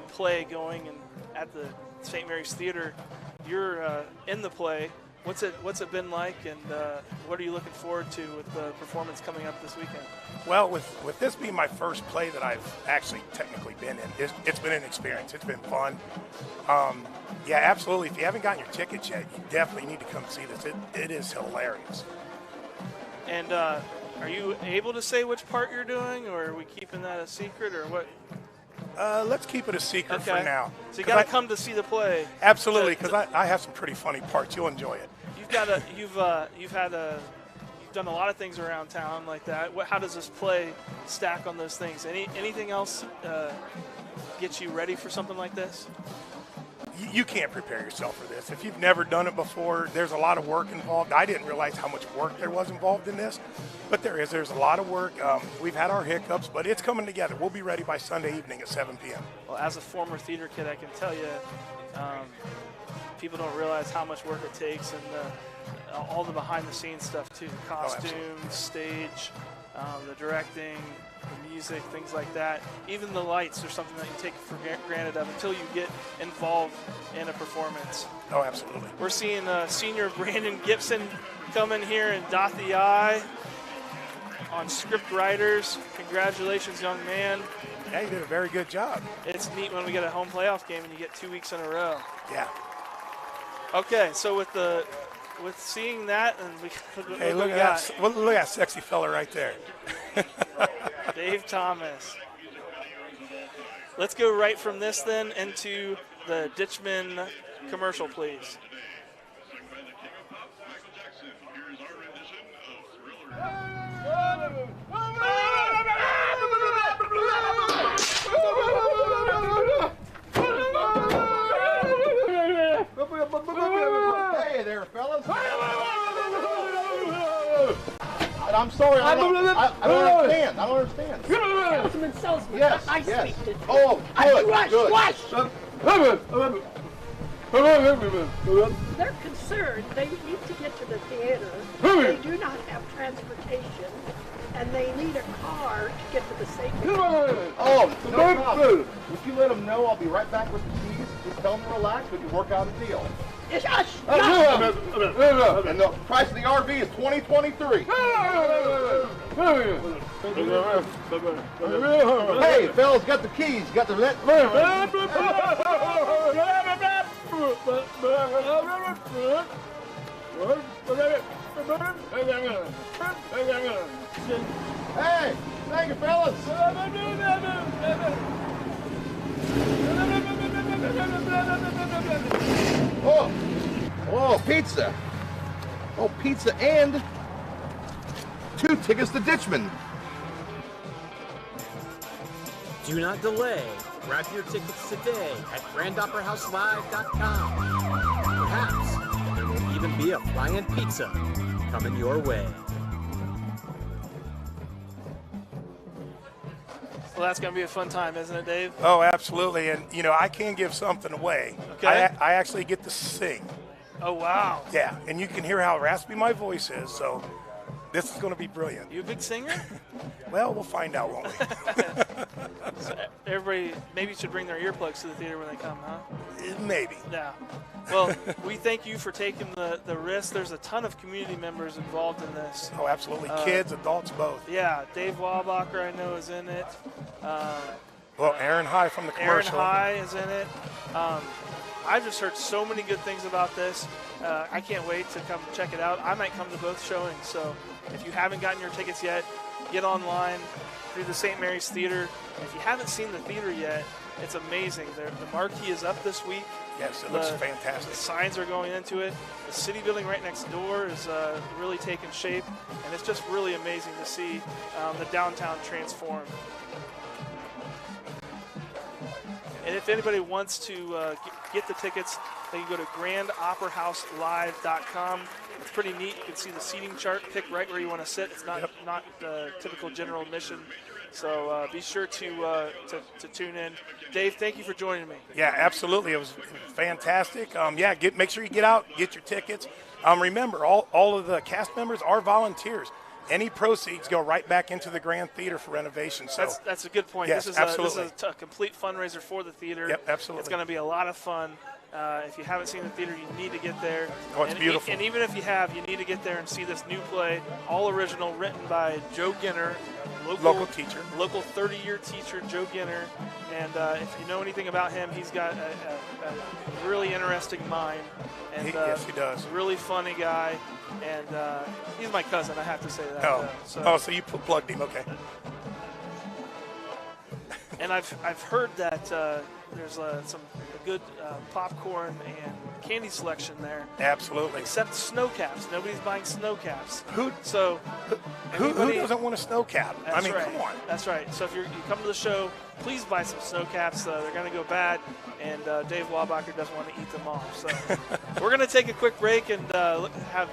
play going, and at the St. Mary's Theater, you're in the play. What's it been like, and what are you looking forward to with the performance coming up this weekend? Well, with this being my first play that I've actually technically been in, it's been an experience. It's been fun. Yeah, absolutely. If you haven't gotten your tickets yet, you definitely need to come see this. It is hilarious. And Are you able to say which part you're doing, or are we keeping that a secret, or what? Let's keep it a secret for now. So you got to come to see the play. Absolutely, because I have some pretty funny parts. You'll enjoy it. You've done a lot of things around town like that. How does this play stack on those things? Anything else get you ready for something like this? You can't prepare yourself for this. If you've never done it before, there's a lot of work involved. I didn't realize how much work there was involved in this, but there is. There's a lot of work. We've had our hiccups, but it's coming together. We'll be ready by Sunday evening at 7 p.m. Well, as a former theater kid, I can tell you, people don't realize how much work it takes, and all the behind-the-scenes stuff too. The costumes, stage, the directing, the music, things like that. Even the lights are something that you take for granted of until you get involved in a performance. Oh, absolutely. We're seeing senior Brandon Gibson come in here and dot the I on script writers. Congratulations, young man. Yeah, you did a very good job. It's neat when we get a home playoff game and you get 2 weeks in a row. Yeah. Okay, so with seeing that, and hey, look at that sexy fella right there. Dave Thomas. Let's go right from this then into the Ditchman commercial, please. Hey there, fellas. And I'm sorry, I don't understand. I don't understand. Councilman Selzman, yes, I yes. speak to. Oh, good, good. They're concerned. They need to get to the theater. They do not have transportation, and they need a car to get to the safety. Oh, no problem. If you let them know, I'll be right back with the keys. Just tell them to relax. We can work out a deal. Yes. And the price of the RV is $20.23. Hey, fellas, got the keys. Got the Hey, thank you, fellas. Oh, pizza. Oh, pizza and 2 tickets to Ditchman. Do not delay. Grab your tickets today at GrandOperaHouseLive.com. Perhaps there will even be a fly-in pizza coming your way. Well, that's going to be a fun time, isn't it, Dave? Oh, absolutely. And, you know, I can give something away. Okay. I actually get to sing. Oh, wow. Yeah, and you can hear how raspy my voice is, so this is going to be brilliant. You a big singer? Well, we'll find out, won't we? So everybody maybe should bring their earplugs to the theater when they come, huh? Maybe. Yeah. Well, we thank you for taking the risk. There's a ton of community members involved in this. Oh, absolutely. Kids, adults, both. Yeah. Dave Waubacher, I know, is in it. Well, Aaron High from the commercial. Aaron High is in it. I've just heard so many good things about this. I can't wait to come check it out. I might come to both showings. So if you haven't gotten your tickets yet, get online through the St. Mary's Theater. If you haven't seen the theater yet, it's amazing. The marquee is up this week. Yes, it looks fantastic. The signs are going into it. The city building right next door is really taking shape, and it's just really amazing to see the downtown transform. And if anybody wants to get the tickets, they can go to GrandOperaHouseLive.com. It's pretty neat. You can see the seating chart, pick right where you want to sit. It's not typical general admission. So be sure to tune in. Dave, thank you for joining me. Yeah, absolutely. It was fantastic. Make sure you get out, get your tickets. Remember, all of the cast members are volunteers. Any proceeds go right back into the Grand Theater for renovation. So that's a good point. Yes, This is absolutely. a complete fundraiser for the theater. Yep, absolutely. It's going to be a lot of fun. If you haven't seen the theater, you need to get there. Oh, it's beautiful. And even if you have, you need to get there and see this new play, all original, written by Joe Ginner, local teacher. Local 30-year teacher, Joe Ginner. And if you know anything about him, he's got a really interesting mind. And, yes, he does. Really funny guy. And he's my cousin, I have to say that. So you plugged him, okay. And I've heard that there's some good popcorn and candy selection there. Absolutely. Except snow caps. Nobody's buying snow caps. Who doesn't want a snow cap? I mean, right. come on. That's right. So if you come to the show, please buy some snow caps. They're going to go bad, and Dave Wabacher doesn't want to eat them off. So we're going to take a quick break and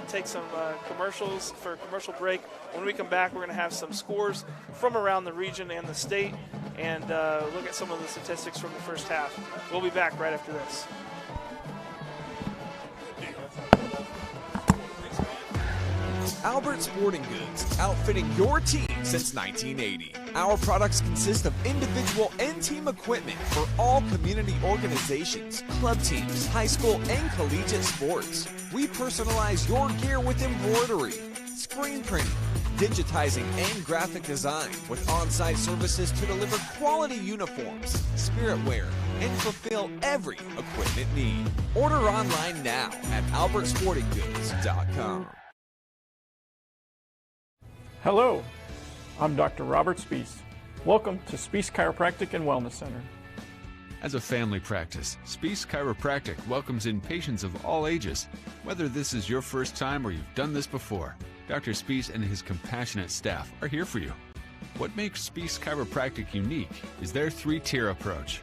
take some commercials for a commercial break. When we come back, we're going to have some scores from around the region and the state, and look at some of the statistics from the first half. We'll be back right after this. Albert Sporting Goods, outfitting your team since 1980. Our products consist of individual and team equipment for all community organizations, club teams, high school and collegiate sports. We personalize your gear with embroidery, screen printing, digitizing and graphic design with on-site services to deliver quality uniforms, spirit wear, and fulfill every equipment need. Order online now at albertsportinggoods.com. Hello, I'm Dr. Robert Spees. Welcome to Spees Chiropractic and Wellness Center. As a family practice, Spees Chiropractic welcomes in patients of all ages. Whether this is your first time or you've done this before, Dr. Spees and his compassionate staff are here for you. What makes Spees Chiropractic unique is their three-tier approach.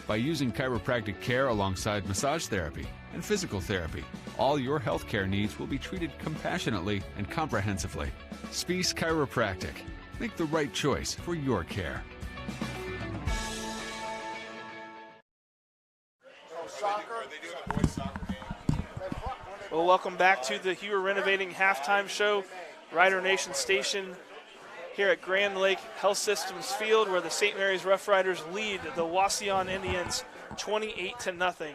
By using chiropractic care alongside massage therapy and physical therapy, all your healthcare needs will be treated compassionately and comprehensively. Spees Chiropractic. Make the right choice for your care. Well, welcome back to the Hugher Renovating Halftime Show, Rider Nation Station here at Grand Lake Health Systems Field, where the St. Mary's Rough Riders lead the Wauseon Indians 28-0.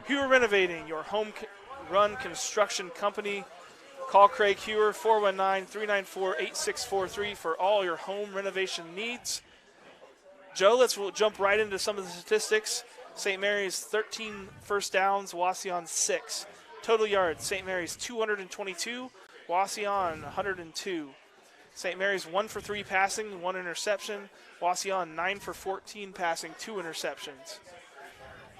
Hugher Renovating, your home-run construction company. Call Craig Hugher, 419-394-8643 for all your home renovation needs. Joe, let's jump right into some of the statistics. St. Mary's 13 first downs, Wauseon 6. Total yards, St. Mary's 222, Wauseon 102. St. Mary's 1 for 3 passing, 1 interception. Wauseon 9 for 14 passing, 2 interceptions.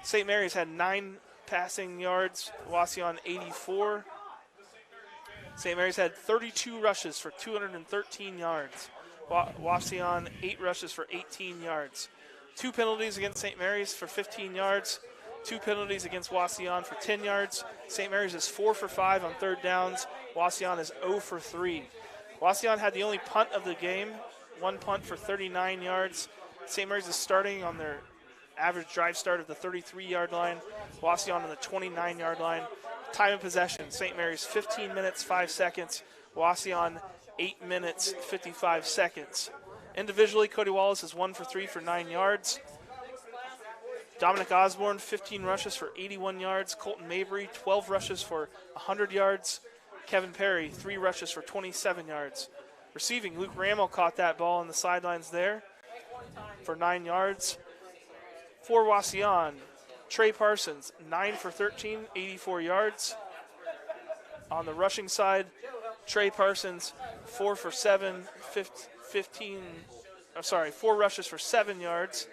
St. Mary's had 9 passing yards, Wauseon 84. St. Mary's had 32 rushes for 213 yards. Wauseon 8 rushes for 18 yards. 2 penalties against St. Mary's for 15 yards. 2 penalties against Wauseon for 10 yards. St. Mary's is 4 for 5 on third downs. Wauseon is 0 for 3. Wauseon had the only punt of the game, 1 punt for 39 yards. St. Mary's is starting on their average drive start of the 33-yard line. Wauseon on the 29-yard line. Time of possession, St. Mary's 15 minutes, 5 seconds. Wauseon 8 minutes, 55 seconds. Individually, Cody Wallace is 1 for 3 for 9 yards. Dominic Osborne, 15 rushes for 81 yards. Colton Mabry, 12 rushes for 100 yards. Kevin Perry, 3 rushes for 27 yards. Receiving, Luke Rammel caught that ball on the sidelines there for 9 yards. For Wauseon, Trey Parsons, 9 for 13, 84 yards. On the rushing side, Trey Parsons, 4 for 7, 4 rushes for 7 yards.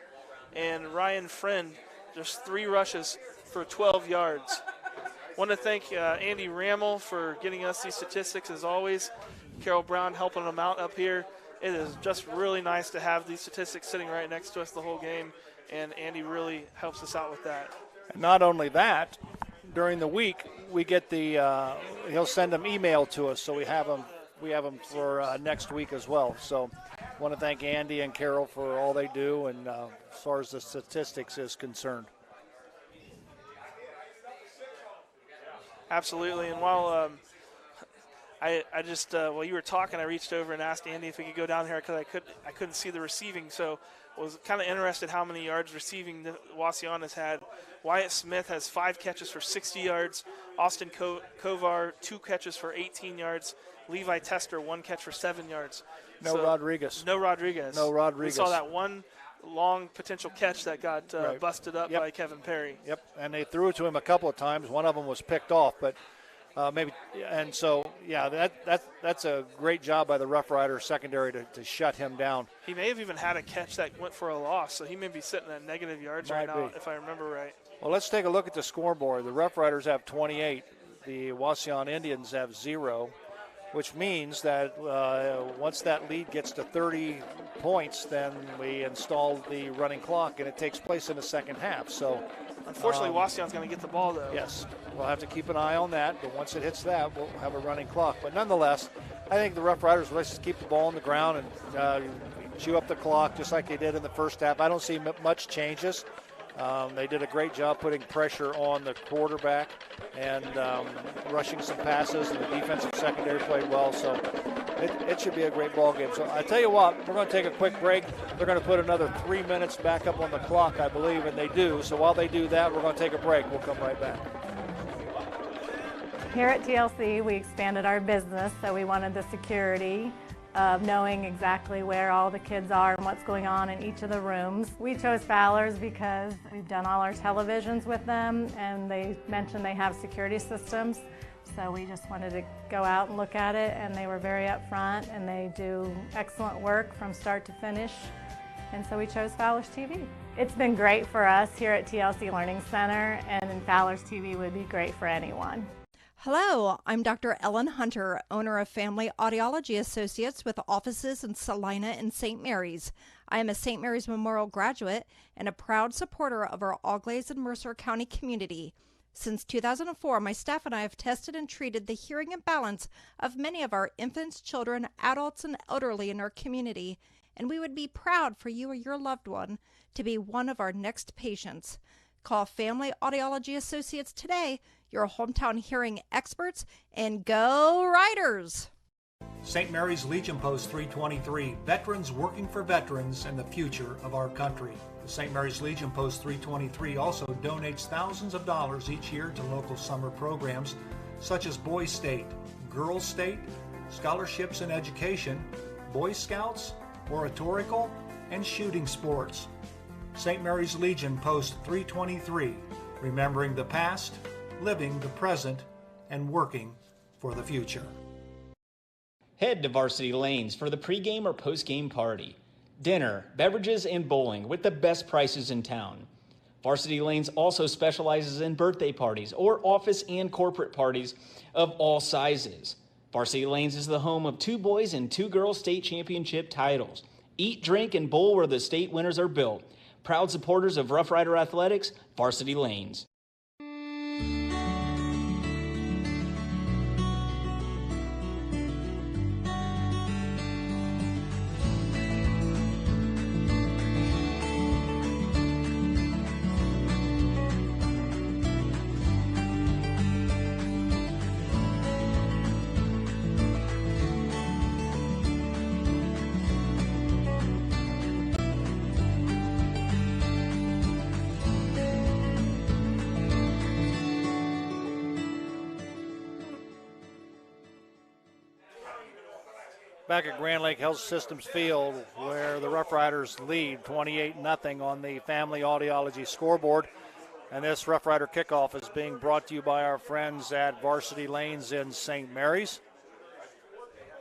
And Ryan Friend, just 3 rushes for 12 yards. Want to thank Andy Rammel for getting us these statistics as always. Carol Brown helping them out up here. It is just really nice to have these statistics sitting right next to us the whole game, and Andy really helps us out with that. Not only that, during the week we get the he'll send them email to us, so we have them for next week as well. So want to thank Andy and Carol for all they do, and as far as the statistics is concerned. Absolutely, and while while you were talking, I reached over and asked Andy if he could go down here because I couldn't see the receiving. So was kind of interested how many yards receiving the Wauseon has had. Wyatt Smith has 5 catches for 60 yards. Austin Kovar, 2 catches for 18 yards. Levi Tester, 1 catch for 7 yards. No Rodriguez. No Rodriguez. No Rodriguez. We saw that one long potential catch that got Right. busted up by Kevin Perry. Yep, and they threw it to him a couple of times. One of them was picked off, but that's a great job by the Rough Riders secondary to shut him down. He may have even had a catch that went for a loss, so he may be sitting at negative yards Might right now, be. if I remember right. Well, let's take a look at the scoreboard. The Rough Riders have 28. The Wauseon Indians have 0, which means that once that lead gets to 30 points, then we install the running clock, and it takes place in the second half. So, unfortunately, Wauseon's going to get the ball, though. Yes, we'll have to keep an eye on that, but once it hits that, we'll have a running clock. But nonetheless, I think the Rough Riders, let's just keep the ball on the ground and chew up the clock just like they did in the first half. I don't see much changes. They did a great job putting pressure on the quarterback and rushing some passes, and the defensive secondary played well. So it should be a great ball game. So I tell you what, we're going to take a quick break. They're going to put another 3 minutes back up on the clock, I believe, and they do. So while they do that, we're going to take a break. We'll come right back. Here at TLC, we expanded our business, so we wanted the security of knowing exactly where all the kids are and what's going on in each of the rooms. We chose Fowler's because we've done all our televisions with them, and they mentioned they have security systems. So we just wanted to go out and look at it, and they were very upfront, and they do excellent work from start to finish. And so we chose Fowler's TV. It's been great for us here at TLC Learning Center, and Fowler's TV would be great for anyone. Hello, I'm Dr. Ellen Hunter, owner of Family Audiology Associates with offices in Salina and St. Mary's. I am a St. Mary's Memorial graduate and a proud supporter of our Auglaize and Mercer County community. Since 2004, my staff and I have tested and treated the hearing imbalance of many of our infants, children, adults, and elderly in our community, and we would be proud for you or your loved one to be one of our next patients. Call Family Audiology Associates today, your hometown hearing experts, and go Riders! St. Mary's Legion Post 323, veterans working for veterans and the future of our country. The St. Mary's Legion Post 323 also donates thousands of dollars each year to local summer programs such as Boys State, Girls State, scholarships in education, Boy Scouts, oratorical, and shooting sports. St. Mary's Legion Post 323, remembering the past, living the present, and working for the future. Head to Varsity Lanes for the pregame or postgame party, dinner, beverages, and bowling with the best prices in town. Varsity Lanes also specializes in birthday parties or office and corporate parties of all sizes. Varsity Lanes is the home of 2 boys and 2 girls state championship titles. Eat, drink, and bowl where the state winners are built. Proud supporters of Rough Rider Athletics, Varsity Lanes. Back at Grand Lake Health Systems Field, where the Rough Riders lead 28-0 on the Family Audiology scoreboard. And this Rough Rider kickoff is being brought to you by our friends at Varsity Lanes in St. Mary's.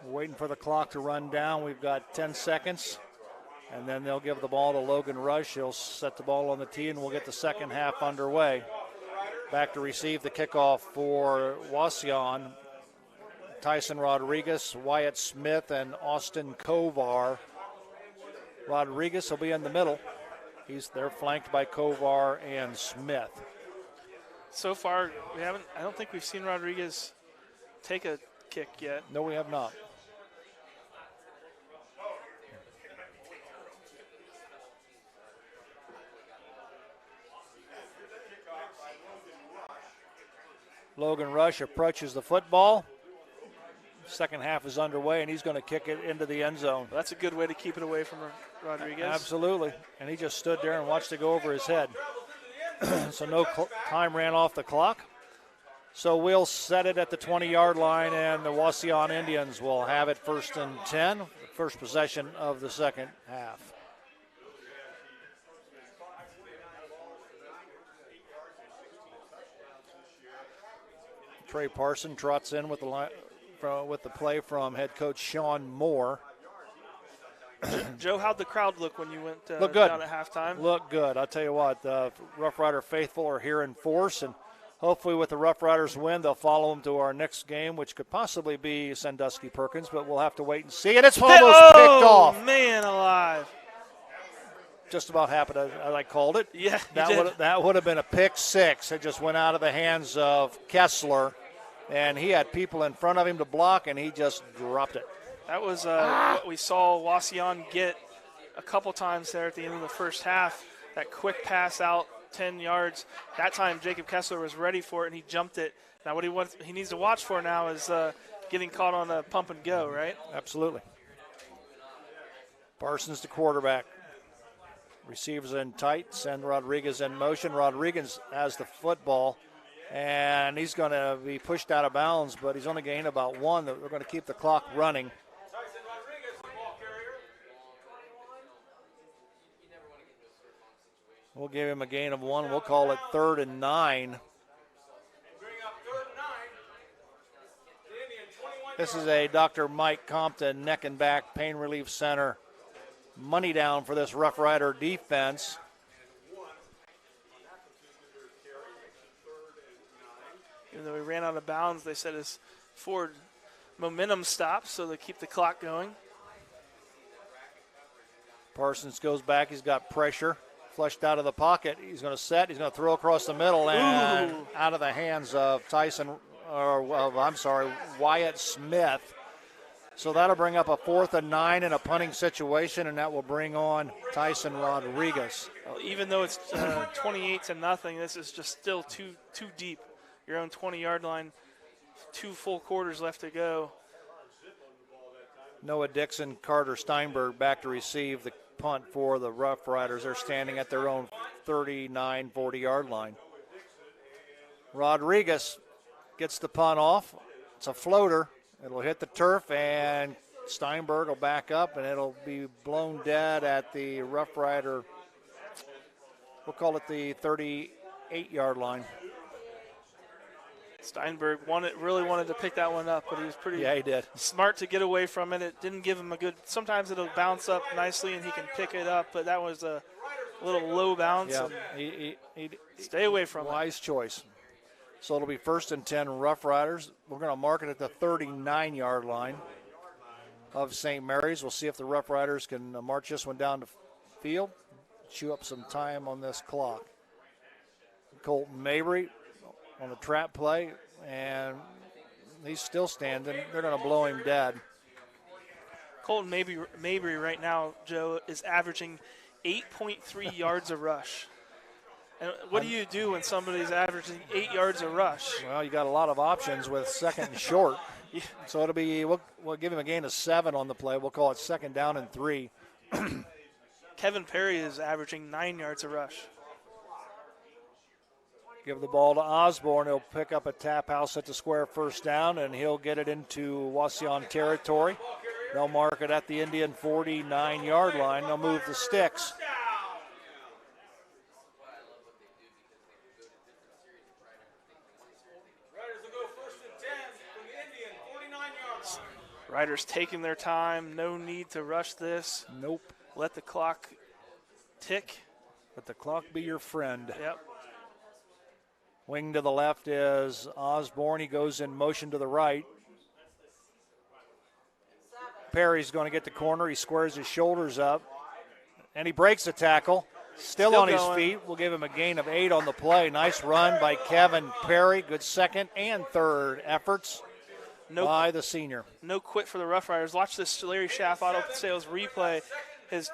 We're waiting for the clock to run down. We've got 10 seconds, and then they'll give the ball to Logan Rush. He'll set the ball on the tee, and we'll get the second half underway. Back to receive the kickoff for Wauseon, Tyson Rodriguez, Wyatt Smith, and Austin Kovar. Rodriguez will be in the middle. They're flanked by Kovar and Smith. So far, I don't think we've seen Rodriguez take a kick yet. No, we have not. Logan Rush approaches the football. Second half is underway, and he's going to kick it into the end zone. Well, that's a good way to keep it away from Rodriguez. Absolutely. And he just stood there and watched it go over his head. So no time ran off the clock. So we'll set it at the 20-yard line, and the Wauseon Indians will have it 1st and 10, first possession of the second half. Trey Parson trots in with the play from head coach Sean Moore. Joe, how'd the crowd look when you went Look good. down at halftime? Look good. I'll tell you what, the Rough Rider faithful are here in force, and hopefully with the Rough Riders win, they'll follow them to our next game, which could possibly be Sandusky Perkins, but we'll have to wait and see. And it's almost picked off. Oh, man alive. Just about happened as I called it. Yeah, that would have been a pick six. It just went out of the hands of Kessler, and he had people in front of him to block, and he just dropped it. That was what we saw Wauseon get a couple times there at the end of the first half. That quick pass out 10 yards. That time Jacob Kessler was ready for it, and he jumped it. Now what he needs to watch for now is getting caught on a pump and go, right? Absolutely. Parsons the quarterback. Receivers in tight, send Rodriguez in motion. Rodriguez has the football, and he's going to be pushed out of bounds, but he's only gained about one. They're going to keep the clock running. We'll give him a gain of one. We'll call it 3rd and 9. This is a Dr. Mike Compton Neck and Back Pain Relief Center money down for this Rough Rider defense. Even though we ran out of bounds, they said his forward momentum stopped, so they keep the clock going. Parsons goes back. He's got pressure. Flushed out of the pocket. He's going to set. He's going to throw across the middle and out of the hands of Wyatt Smith. So that'll bring up a 4th and 9 in a punting situation, and that will bring on Tyson Rodriguez. Well, even though it's 28-0, this is just still too deep. Your own 20-yard line, 2 full quarters left to go. Noah Dixon, Carter Steinberg back to receive the punt for the Rough Riders. They're standing at their own 39, 40-yard line. Rodriguez gets the punt off. It's a floater. It'll hit the turf, and Steinberg will back up, and it'll be blown dead at the Rough Rider. We'll call it the 38-yard line. Steinberg really wanted to pick that one up, but he was pretty he did. smart to get away from it. It didn't give him a good – sometimes it'll bounce up nicely and he can pick it up, but that was a little low bounce. Yeah, stay away from it. Wise choice. So it'll be 1st and 10 Rough Riders. We're going to mark it at the 39-yard line of St. Mary's. We'll see if the Rough Riders can march this one down the field, chew up some time on this clock. Colton Mabry on the trap play, and he's still standing. They're going to blow him dead. Colton Mabry right now, Joe, is averaging 8.3 yards a rush. And what do you do when somebody's averaging 8 yards a rush? Well, you got a lot of options with 2nd and short. Yeah. So it'll be, we'll give him a gain of 7 on the play. We'll call it 2nd down and 3. Kevin Perry is averaging 9 yards a rush. Give the ball to Osborne. He'll pick up a tap house at the square 1st down, and he'll get it into Wauseon territory. They'll mark it at the Indian 49-yard line. They'll move the sticks. Riders taking their time. No need to rush this. Nope. Let the clock tick. Let the clock be your friend. Yep. Wing to the left is Osborne. He goes in motion to the right. Perry's going to get the corner. He squares his shoulders up, and he breaks the tackle. Still on his feet. We'll give him a gain of 8 on the play. Nice run by Kevin Perry. Good 2nd and 3rd efforts by the senior. No quit for the Rough Riders. Watch this Larry Schaff auto sales replay. His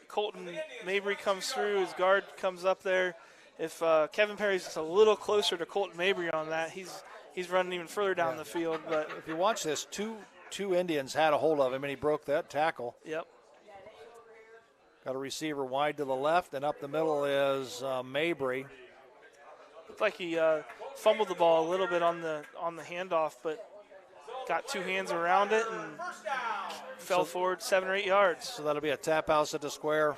Colton Mabry comes through. His guard comes up there. If Kevin Perry's just a little closer to Colton Mabry on that, he's he's running even further down the field. But if you watch this, two Indians had a hold of him, and he broke that tackle. Yep. Got a receiver wide to the left, and up the middle is Mabry. Looked like he fumbled the ball a little bit on the handoff, but got two hands around it and fell forward 7 or 8 yards. So that'll be a tap house at the square.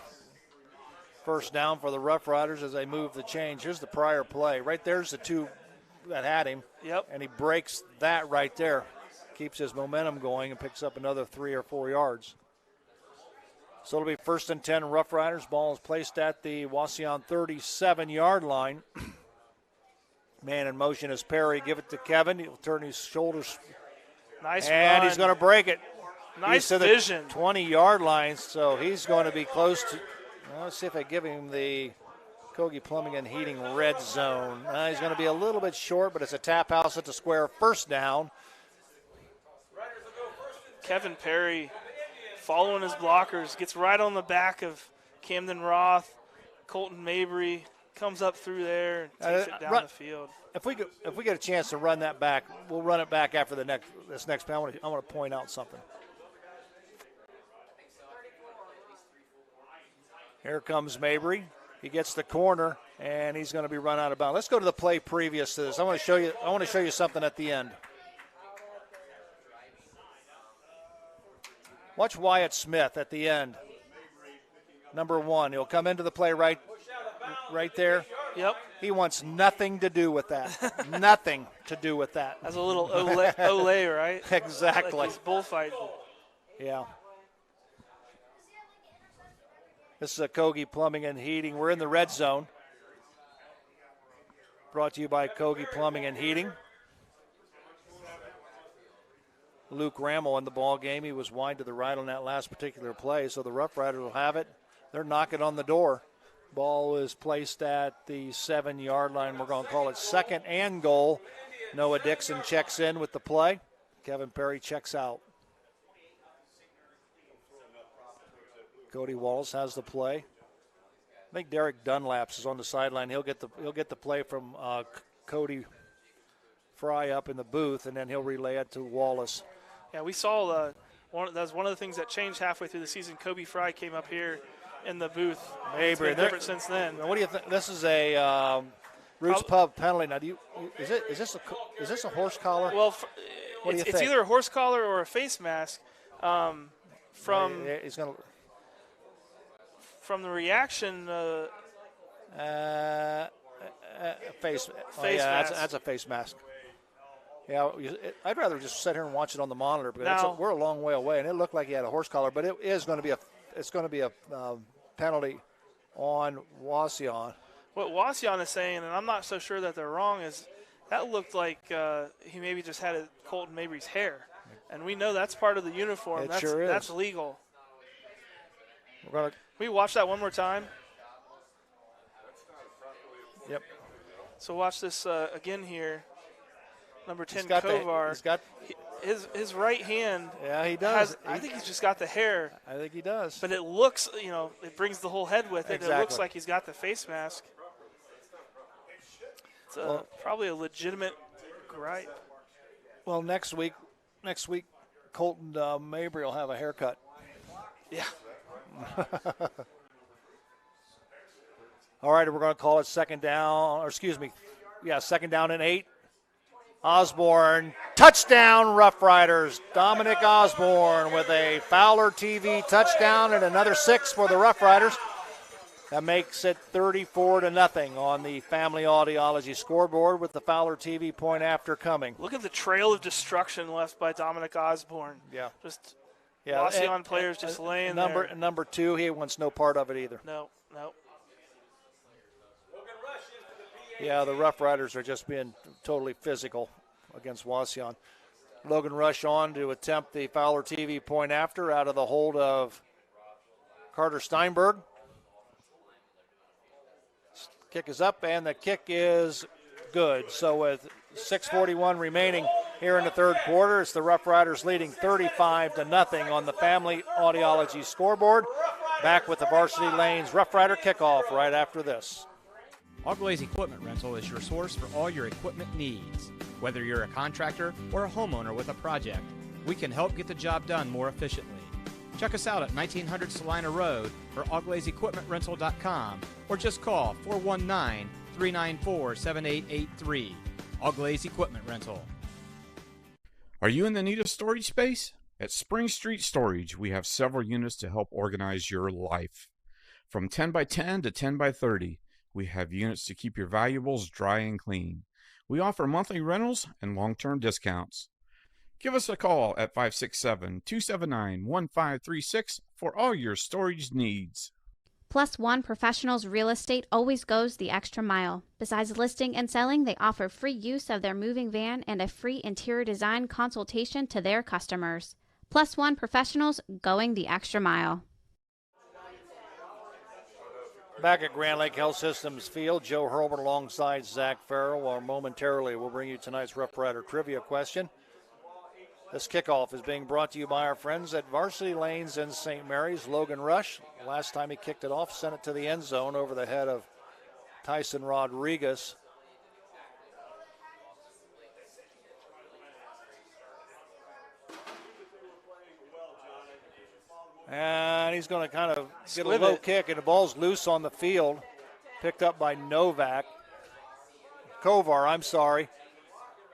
First down for the Rough Riders as they move the change. Here's the prior play. Right there's the two that had him. Yep. And he breaks that right there. Keeps his momentum going and picks up another 3 or 4 yards. So it'll be 1st and 10 Rough Riders. Ball is placed at the Wauseon 37-yard line. Man in motion is Perry. Give it to Kevin. He'll turn his shoulders. Nice and run. He's going to break it. Nice he's to vision. The 20-yard line, so he's going to be close to. Let's see if I give him the Kogi Plumbing and Heating red zone. He's going to be a little bit short, but it's a tap house at the square. First down. Kevin Perry following his blockers, gets right on the back of Camden Roth. Colton Mabry comes up through there and takes it down the field. If we get a chance to run that back, we'll run it back after this next play. I want to point out something. Here comes Mabry. He gets the corner, and he's going to be run out of bounds. Let's go to the play previous to this. I want to show you something at the end. Watch Wyatt Smith at the end. Number 1. He'll come into the play right there. Yep. He wants nothing to do with that. Nothing to do with that. That's a little ole, right? Exactly. Like he's bullfighting. Yeah. This is a Kogi Plumbing and Heating. We're in the red zone. Brought to you by Kogi Plumbing and Heating. Luke Rammel in the ball game. He was wide to the right on that last particular play, so the Rough Riders will have it. They're knocking on the door. Ball is placed at the 7-yard line. We're going to call it 2nd and goal. Noah Dixon checks in with the play. Kevin Perry checks out. Cody Wallace has the play. I think Derek Dunlaps is on the sideline. He'll get the play from Cody Fry up in the booth, and then he'll relay it to Wallace. Yeah, we saw that was one of the things that changed halfway through the season. Kobe Fry came up here in the booth. It's been different since then. What do you think? This is a Roots Pub penalty. Now, is this a horse collar? Well, what do you think? It's either a horse collar or a face mask. From the reaction. Face mask. That's a face mask. Yeah, I'd rather just sit here and watch it on the monitor because we're a long way away, and it looked like he had a horse collar, but it is going to be a penalty on Wauseon. What Wauseon is saying, and I'm not so sure that they're wrong, is that looked like he maybe just had Colton Mabry's hair, and we know that's part of the uniform. Sure is. That's legal. Can we watch that one more time? Yep. So watch this again here. Number 10, Kovar. He's got his right hand. Yeah, he does. I think he's just got the hair. I think he does. But it looks, it brings the whole head with it. Exactly. It looks like he's got the face mask. It's probably a legitimate gripe. Well, next week, Colton Mabry will have a haircut. Yeah. All right, we're going to call it 2nd down, second down and 8. Osborne, touchdown, Rough Riders. Dominic Osborne with a Fowler TV touchdown and another 6 for the Rough Riders. That makes it 34-0 on the Family Audiology scoreboard with the Fowler TV point after coming. Look at the trail of destruction left by Dominic Osborne. Yeah. Wauseon players just laying there. Number 2, he wants no part of it either. No. Yeah, the Rough Riders are just being totally physical against Wauseon. Logan Rush on to attempt the Fowler TV point after out of the hold of Carter Steinberg. Kick is up, and the kick is good. So with 6:41 remaining here in the third quarter, it's the Rough Riders leading 35-0 on the Family Audiology scoreboard. Back with the Varsity Lanes Rough Rider kickoff right after this. All Glaze Equipment Rental is your source for all your equipment needs. Whether you're a contractor or a homeowner with a project, we can help get the job done more efficiently. Check us out at 1900 Salina Road or allglazeequipmentrental.com or just call 419-394-7883. All Glaze Equipment Rental. Are you in the need of storage space? At Spring Street Storage, we have several units to help organize your life. From 10 by 10 to 10 by 30, we have units to keep your valuables dry and clean. We offer monthly rentals and long-term discounts. Give us a call at 567-279-1536 for all your storage needs. Plus One Professionals Real Estate always goes the extra mile. Besides listing and selling, they offer free use of their moving van and a free interior design consultation to their customers. Plus One Professionals, going the extra mile. Back at Grand Lake Health Systems Field, Joe Hurlbut alongside Zach Farrell. While momentarily we'll bring you tonight's Rough Rider trivia question. This kickoff is being brought to you by our friends at Varsity Lanes in St. Mary's. Logan Rush, last time he kicked it off, sent it to the end zone over the head of Tyson Rodriguez. And he's going to kind of get a low kick, and the ball's loose on the field. Picked up by Kovar, I'm sorry.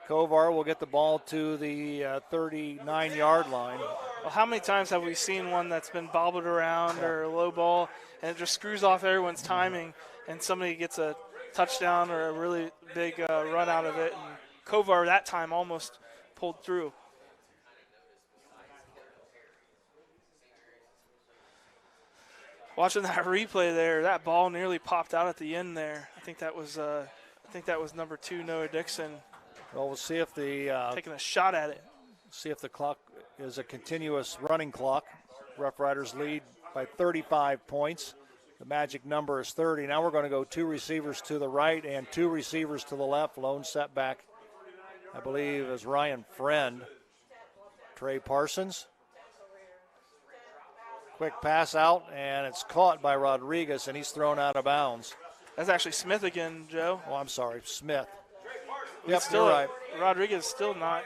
Kovar will get the ball to the 39-yard line. Well, how many times have we seen one that's been bobbled around or a low ball, and it just screws off everyone's timing, and somebody gets a touchdown or a really big run out of it, and Kovar that time almost pulled through. Watching that replay there, that ball nearly popped out at the end there. I think that was number 2, Noah Dixon. Well, we'll see if the taking a shot at it. See if the clock is a continuous running clock. Rough Riders lead by 35 points. The magic number is 30. Now we're going to go 2 receivers to the right and 2 receivers to the left. Lone setback, I believe, is Ryan Friend. Trey Parsons. Quick pass out, and it's caught by Rodriguez, and he's thrown out of bounds. That's actually Smith again, Joe. Oh, I'm sorry, Smith. Yep, you're right. Rodriguez still not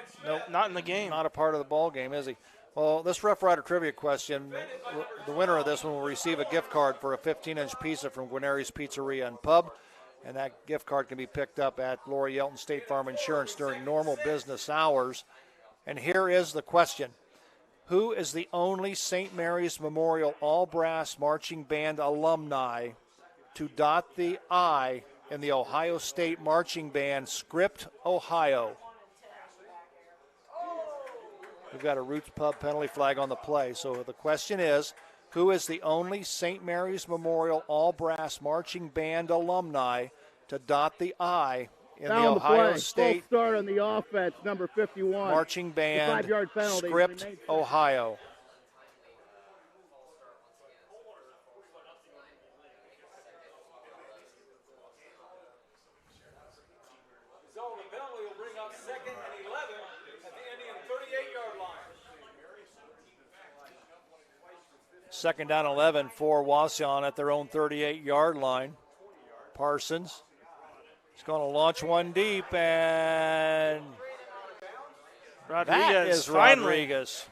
in the game. Not a part of the ball game, is he? Well, this Rough Rider trivia question, the winner of this one will receive a gift card for a 15-inch pizza from Guarneri's Pizzeria and Pub, and that gift card can be picked up at Lori Yelton State Farm Insurance during normal business hours. And here is the question. Who is the only St. Mary's Memorial All-Brass Marching Band alumni to dot the I in the Ohio State Marching Band script, Ohio? We've got a Roots Pub penalty flag on the play. So the question is, who is the only St. Mary's Memorial All-Brass Marching Band alumni to dot the I in Down the Ohio State Full start on the offense, number 51. Marching Band 5-yard penalty. script, Ohio? Second down 11 for Wauseon at their own 38-yard line. Parsons is going to launch one deep, and that is Rodriguez.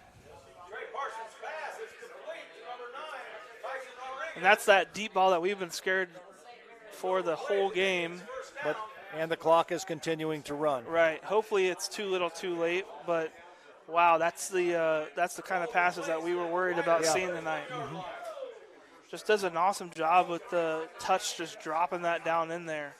And that's that deep ball that we've been scared for the whole game. And the clock is continuing to run. Right. Hopefully it's too little too late, but wow, that's the kind of passes that we were worried about seeing tonight. Mm-hmm. Just does an awesome job with the touch, just dropping that down in there.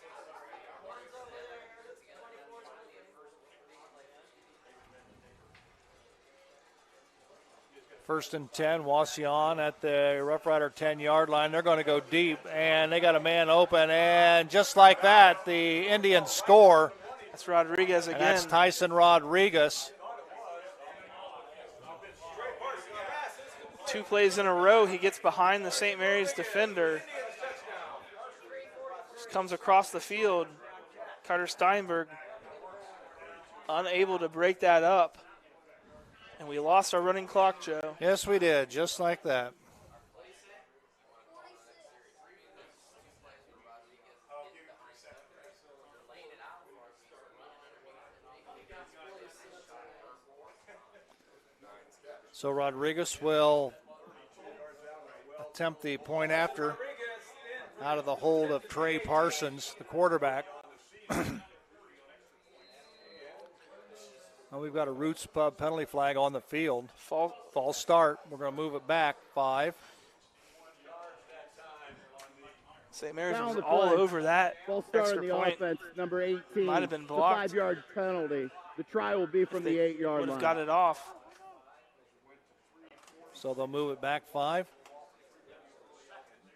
First and 10, Wauseon at the Rough Rider 10-yard line. They're going to go deep, and they got a man open, and just like that, the Indians score. That's Rodriguez again. And that's Tyson Rodriguez. 2 plays in a row, he gets behind the St. Mary's defender. Just comes across the field. Carter Steinberg unable to break that up. And we lost our running clock, Joe. Yes, we did, just like that. So Rodriguez will attempt the point after out of the hold of Trey Parsons, the quarterback. Well, we've got a Roots Pub penalty flag on the field. False start. We're going to move it back 5. St. Mary's Foul was the all play. over that False start extra on the point. offense, number 18. Might have been It's a blocked. 5-yard penalty. The try will be from the 8-yard Would line. have got it off. So they'll move it back 5.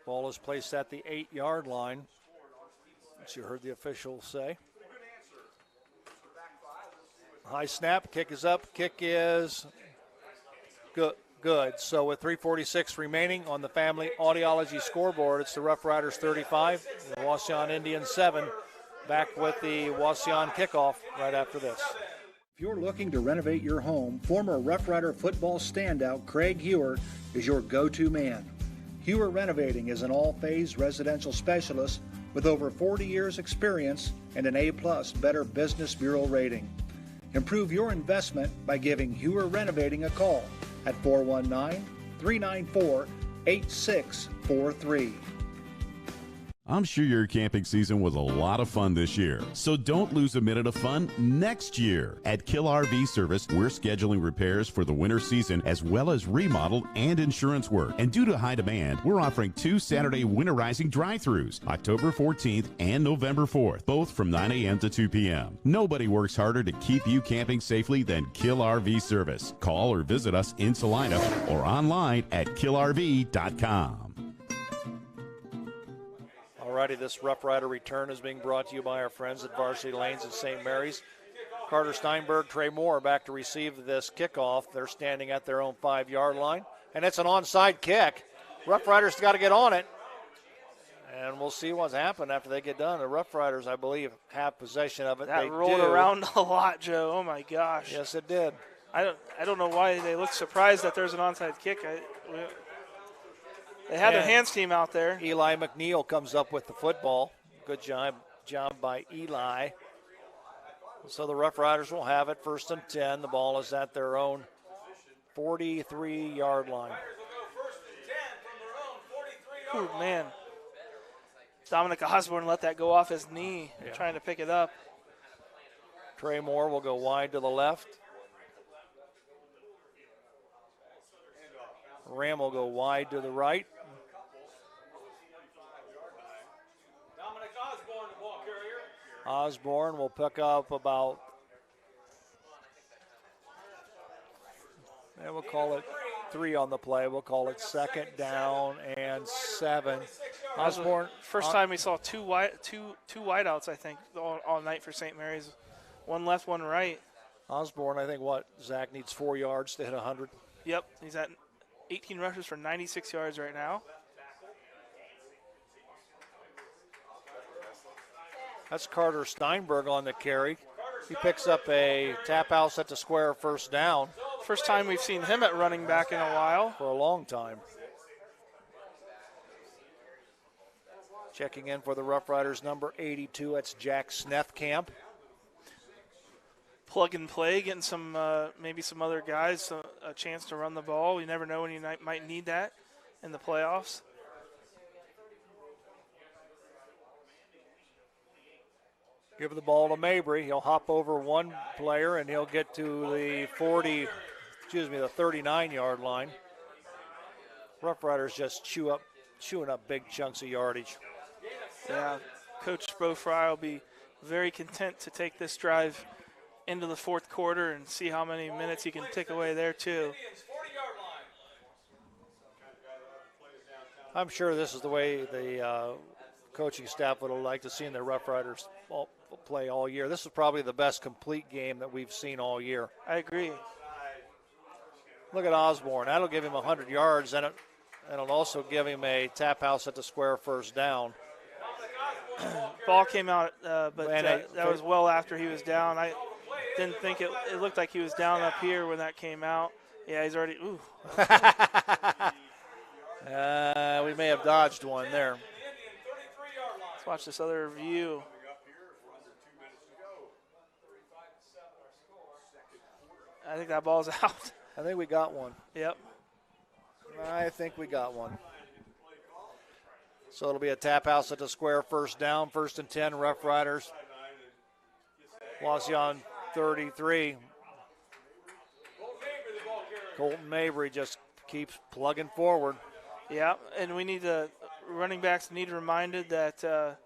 Ball is placed at the 8-yard line, as you heard the official say. High snap, kick is up, kick is good. So with 3:46 remaining on the Family Audiology scoreboard, it's the Rough Riders 35, the Wauseon Indians 7. Back with the Wauseon kickoff right after this. If you're looking to renovate your home, former Rough Rider football standout Craig Hewer is your go-to man. Hewer Renovating is an all-phase residential specialist with over 40 years experience and an A+ Better Business Bureau rating. Improve your investment by giving Hewer Renovating a call at 419-394-8643. I'm sure your camping season was a lot of fun this year, so don't lose a minute of fun next year. At Kill RV Service, we're scheduling repairs for the winter season as well as remodel and insurance work. And due to high demand, we're offering 2 Saturday winterizing drive-thrus, October 14th and November 4th, both from 9 a.m. to 2 p.m. Nobody works harder to keep you camping safely than Kill RV Service. Call or visit us in Salina or online at killrv.com. Alrighty, this Rough Rider return is being brought to you by our friends at Varsity Lanes at St. Mary's. Carter Steinberg, Trey Moore back to receive this kickoff. They're standing at their own 5-yard line, and it's an onside kick. Rough Riders got to get on it, and we'll see what's happened after they get done. The Rough Riders, I believe, have possession of it. That they rolled around a lot, Joe. Oh my gosh. Yes, it did. I don't know why they look surprised that there's an onside kick. They had their hands team out there. Eli McNeil comes up with the football. Good job by Eli. So the Rough Riders will have it 1st and 10. The ball is at their own 43-yard line. Oh, man. Dominic Osborne let that go off his knee, trying to pick it up. Trey Moore will go wide to the left. Ram will go wide to the right. Osborne will pick up about, and we'll call it 3 on the play. We'll call it 2nd down and 7. Osborne. First time we saw two wideouts, I think, all night for St. Mary's. One left, one right. Osborne, I think, Zach needs 4 yards to hit 100. Yep, he's at 18 rushes for 96 yards right now. That's Carter Steinberg on the carry. He picks up a tap house at the square 1st down. First time we've seen him at running back in a while. For a long time. Checking in for the Rough Riders, number 82. That's Jack Snethkamp. Plug and play, getting some maybe some other guys a chance to run the ball. You never know when you might need that in the playoffs. Give the ball to Mabry. He'll hop over one player and he'll get to the 39-yard line. Rough Riders just chewing up big chunks of yardage. Yeah, Coach Bo Fry will be very content to take this drive into the 4th quarter and see how many minutes he can take away there too. I'm sure this is the way the coaching staff would have liked to see the Rough Riders play all year. This is probably the best complete game that we've seen all year. I agree. Look at Osborne. That'll give him 100 yards, and it'll also give him a tap house at the square 1st down. Ball came out, but that was well after he was down. I didn't think it looked like he was down up here when that came out. Yeah, he's already, ooh. We may have dodged one there. Let's watch this other view. I think that ball's out. I think we got one. Yep. I think we got one. So it'll be a tap house at the square, first down, 1st and 10, Rough Riders. Wauseon 33. Colton Mabry just keeps plugging forward. Yeah, and we need running backs need reminded that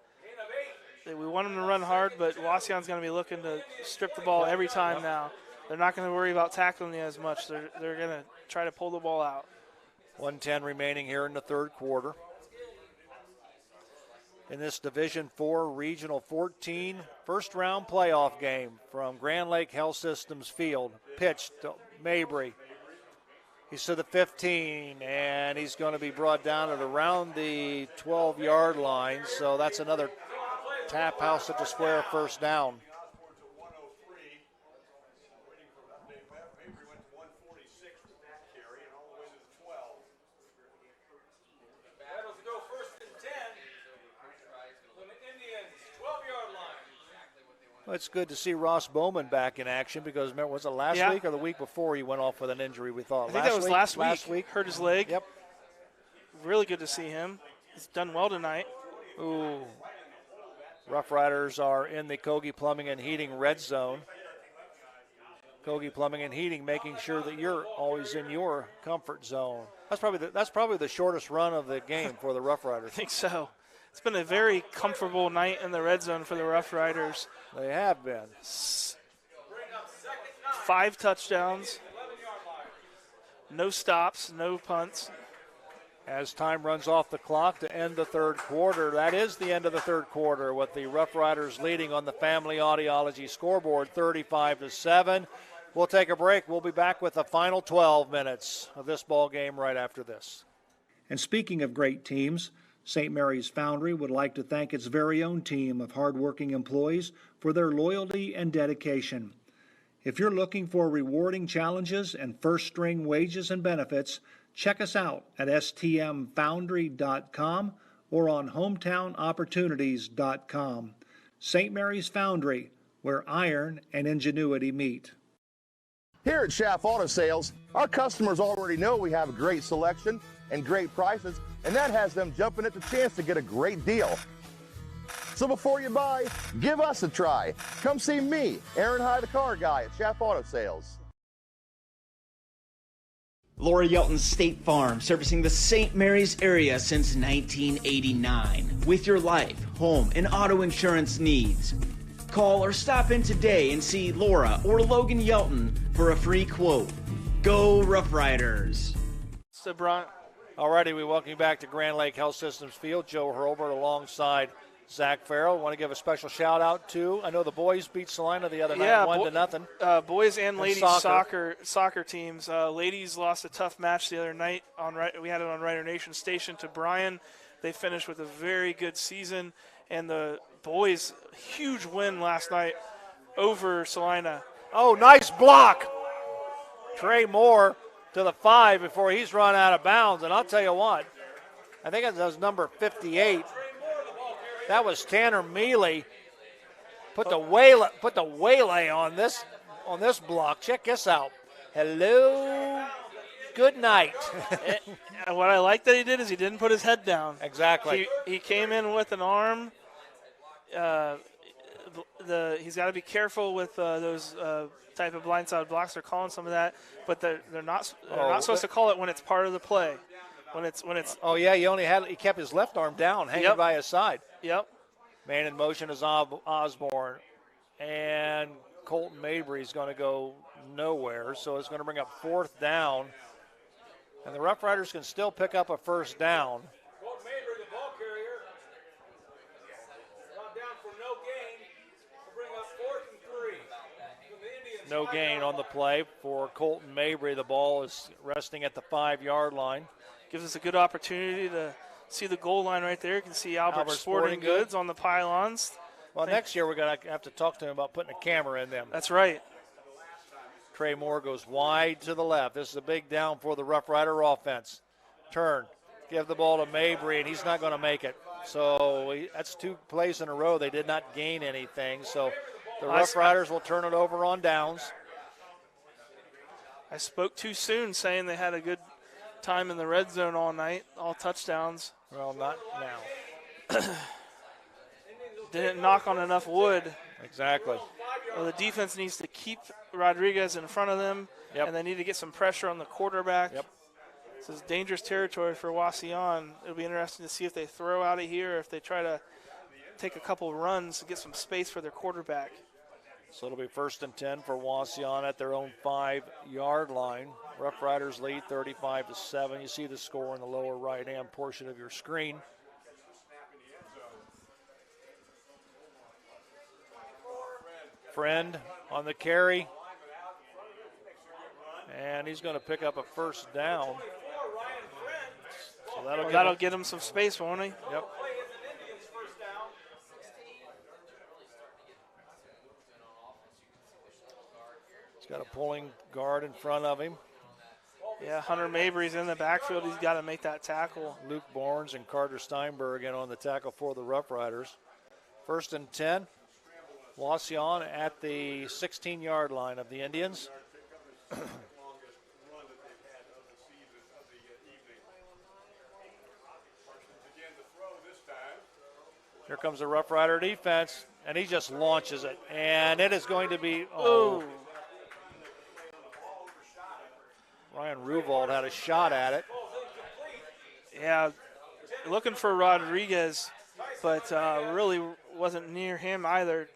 we want them to run hard, but Wauseon's going to be looking to strip the ball every time now. They're not going to worry about tackling you as much. They're going to try to pull the ball out. 1:10 remaining here in the third quarter. In this Division IV Regional 14 first-round playoff game from Grand Lake Health Systems Field. Pitch to Mabry. He's to the 15, and he's going to be brought down at around the 12-yard line. So that's another tap house at the square, first down. Well, it's good to see Ross Bowman back in action because, remember, was it last week or the week before he went off with an injury, we thought? I think that was last week. Hurt his leg. Yep. Really good to see him. He's done well tonight. Ooh. Rough Riders are in the Kogi Plumbing and Heating red zone. Kogi Plumbing and Heating making sure that you're always in your comfort zone. That's probably the shortest run of the game for the Rough Riders. I think so. It's been a very comfortable night in the red zone for the Rough Riders. They have been. 5 touchdowns, no stops, no punts. As time runs off the clock to end the third quarter, that is the end of the third quarter with the Rough Riders leading on the Family Audiology scoreboard 35-7. We'll take a break. We'll be back with the final 12 minutes of this ball game right after this. And speaking of great teams, St. Mary's Foundry would like to thank its very own team of hardworking employees for their loyalty and dedication. If you're looking for rewarding challenges and first-string wages and benefits, check us out at stmfoundry.com or on hometownopportunities.com. St. Mary's Foundry, where iron and ingenuity meet. Here at Schaff Auto Sales, our customers already know we have a great selection and great prices, and that has them jumping at the chance to get a great deal. So before you buy, give us a try. Come see me, Aaron High, the car guy at Schaff Auto Sales. Laura Yelton State Farm, servicing the St. Mary's area since 1989. With your life, home, and auto insurance needs. Call or stop in today and see Laura or Logan Yelton for a free quote. Go Rough Riders! Alrighty, we welcome you back to Grand Lake Health Systems Field. Joe Hurlbert alongside Zach Farrell. Want to give a special shout out to, I know the boys beat Salina the other night 1-0. Boys and ladies soccer teams. Ladies lost a tough match the other night. We had it on Rider Nation Station to Bryan. They finished with a very good season. And the boys, huge win last night over Salina. Oh, nice block. Trey Moore to the 5 before he's run out of bounds. And I'll tell you what, I think it was number 58. That was Tanner Mealy. Put the waylay on this block. Check this out. Hello. Good night. What I like that he did is he didn't put his head down. Exactly. He came in with an arm. He's got to be careful with those type of blindside blocks. They're calling some of that, but they're not supposed to call it when it's part of the play. When it's. Oh yeah, he kept his left arm down, hanging by his side. Yep. Man in motion is Osborne, and Colton Mabry is going to go nowhere, so it's going to bring up 4th down, and the Rough Riders can still pick up a first down. Colton Mabry, the ball carrier, brought down for no gain. We'll bring up 4th and 3. No gain on the play for Colton Mabry. The ball is resting at the 5-yard line. Gives us a good opportunity to see the goal line right there. You can see Albert Sporting Goods on the pylons. Well, next year we're going to have to talk to him about putting a camera in them. That's right. Trey Moore goes wide to the left. This is a big down for the Rough Rider offense. Turn. Give the ball to Mabry, and he's not going to make it. So that's 2 plays in a row. They did not gain anything. So the Rough Riders will turn it over on downs. I spoke too soon saying they had a good time in the red zone all night, all touchdowns. Well, not now. Didn't knock on enough wood. Exactly. Well, the defense needs to keep Rodriguez in front of them, and they need to get some pressure on the quarterback. Yep. This is dangerous territory for Wauseon. It'll be interesting to see if they throw out of here, or if they try to take a couple of runs to get some space for their quarterback. So it'll be 1st and 10 for Wauseon at their own 5-yard line. Rough Riders lead 35-7. You see the score in the lower right-hand portion of your screen. Friend on the carry. And he's going to pick up a 1st down. So that'll get him some space, won't he? Yep. He's got a pulling guard in front of him. Yeah, Hunter Mabry's in the backfield. He's got to make that tackle. Luke Barnes and Carter Steinberg in on the tackle for the Rough Riders. 1st and 10. Wauseon at the 16-yard line of the Indians. Here comes the Rough Rider defense, and he just launches it. And it is going to be, Ryan Ruvold had a shot at it. Yeah, looking for Rodriguez, but really wasn't near him either.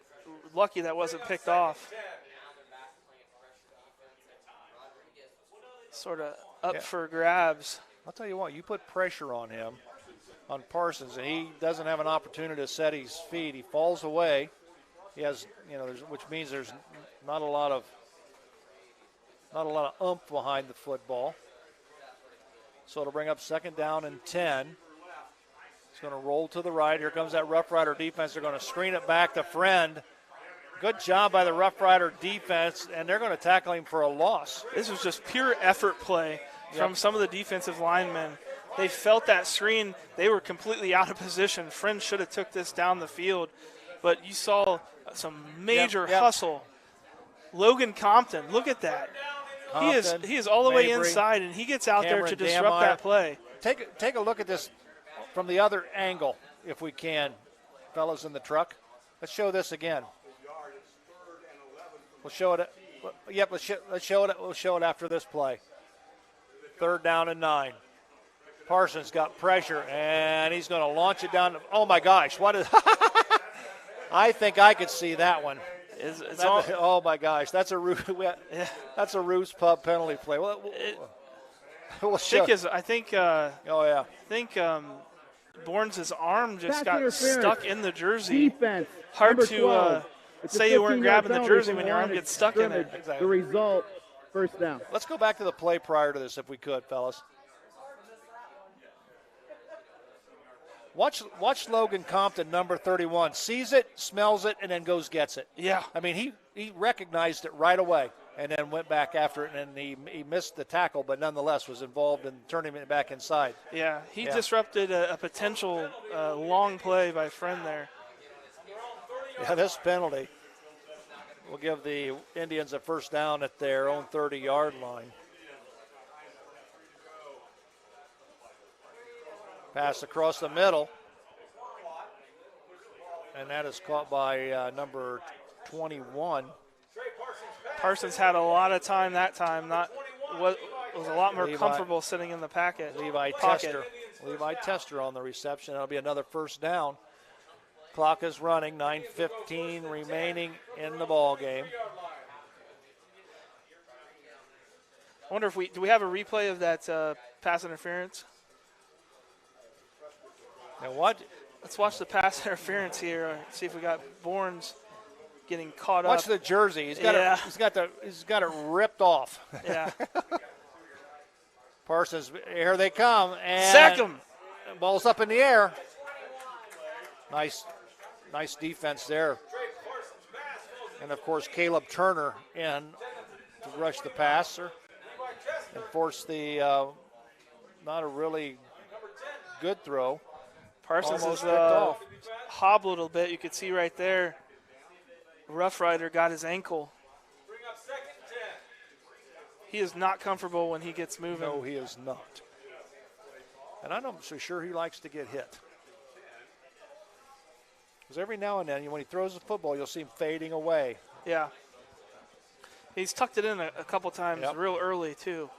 Lucky that wasn't picked off. Sort of up for grabs. I'll tell you what, you put pressure on him, on Parsons, and he doesn't have an opportunity to set his feet. He falls away. He has, which means there's not a lot of oomph behind the football. So it'll bring up 2nd down and 10. He's going to roll to the right. Here comes that Rough Rider defense. They're going to screen it back to Friend. Good job by the Rough Rider defense, and they're going to tackle him for a loss. This was just pure effort play from some of the defensive linemen. They felt that screen. They were completely out of position. Friend should have took this down the field, but you saw some major hustle. Logan Compton, look at that. Compton, he is all the way Mabry, inside, and he gets out Cameron there to disrupt Dameyer. that play. Take a look at this from the other angle, if we can, fellas in the truck. Let's show this again. We'll show it. Yep, let's show it. We'll show it after this play. 3rd down and 9. Parsons got pressure, and he's going to launch it down. Oh my gosh! What is? I think I could see that one. Oh my gosh! That's a Roos Pub penalty play. We'll show. I think. I think Bournes' arm just got stuck in the jersey. Defense. Hard to say you weren't grabbing the jersey when your arm gets stuck in it. Exactly. The result, 1st down. Let's go back to the play prior to this, if we could, fellas. Watch Logan Compton, number 31. Sees it, smells it, and then gets it. Yeah. I mean, he recognized it right away and then went back after it, and he missed the tackle, but nonetheless was involved in turning it back inside. Yeah, he disrupted a potential long play by Friend there. Yeah, this penalty will give the Indians a 1st down at their own 30-yard line. Pass across the middle. And that is caught by number 21. Parsons had a lot of time that time. Was a lot more comfortable sitting in the pocket. Levi Tester on the reception. That'll be another 1st down. Clock is running. 9:15 remaining in the ball game. I wonder if do we have a replay of that pass interference? Now what? Let's watch the pass interference here. See if we got Bournes getting caught up. Watch the jersey. He's got it ripped off. Yeah. Parsons, here they come, and sack him. Ball's up in the air. Nice defense there. And of course, Caleb Turner in to rush the passer and force the not a really good throw. Parsons Almost is hobbled a little bit. You could see right there. Rough Rider got his ankle. He is not comfortable when he gets moving. No, he is not. And I'm not so sure he likes to get hit. Because every now and then, when he throws the football, you'll see him fading away. Yeah. He's tucked it in a couple times real early, too.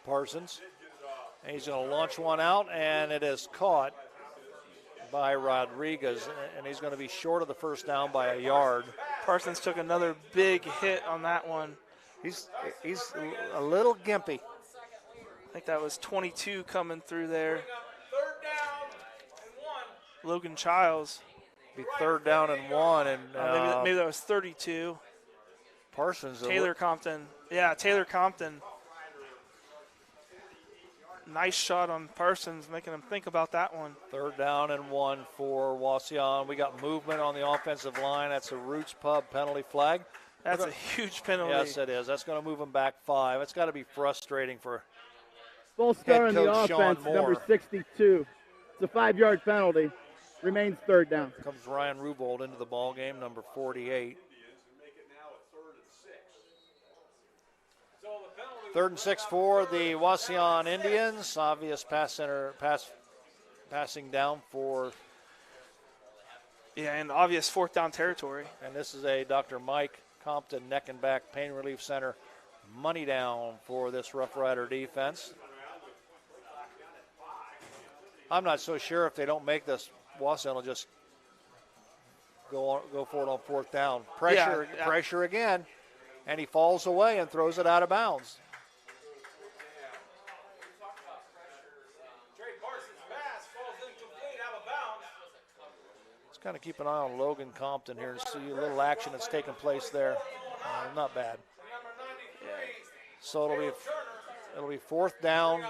Parsons. And he's going to launch one out, and it is caught by Rodriguez. And he's going to be short of the first down by a yard. Parsons took another big hit on that one. He's a little gimpy. I think that was 22 coming through there. Logan Childs. Be 3rd down and 1. And maybe that was 32. Parsons. Taylor Compton. Yeah, Taylor Compton. Nice shot on Parsons, making him think about that one. 3rd down and 1 for Wauseon. We got movement on the offensive line. That's a Roots Pub penalty flag. That's a huge penalty. Yes, it is. That's going to move them back 5. It's got to be frustrating for full star on the coach offense, number 62. It's a 5-yard penalty. Remains 3rd down. Comes Ryan Rubold into the ball game, number 48. 3rd and 6 for the Wauseon Indians. Obvious passing down for. Yeah, and obvious 4th down territory. And this is a Dr. Mike Compton neck and back pain relief center money down for this Rough Rider defense. I'm not so sure if they don't make this, Wauseon will just go for it on 4th down. Pressure again, and he falls away and throws it out of bounds. Kind of keep an eye on Logan Compton here and see a little action that's taking place there. Not bad. So it'll be 4th down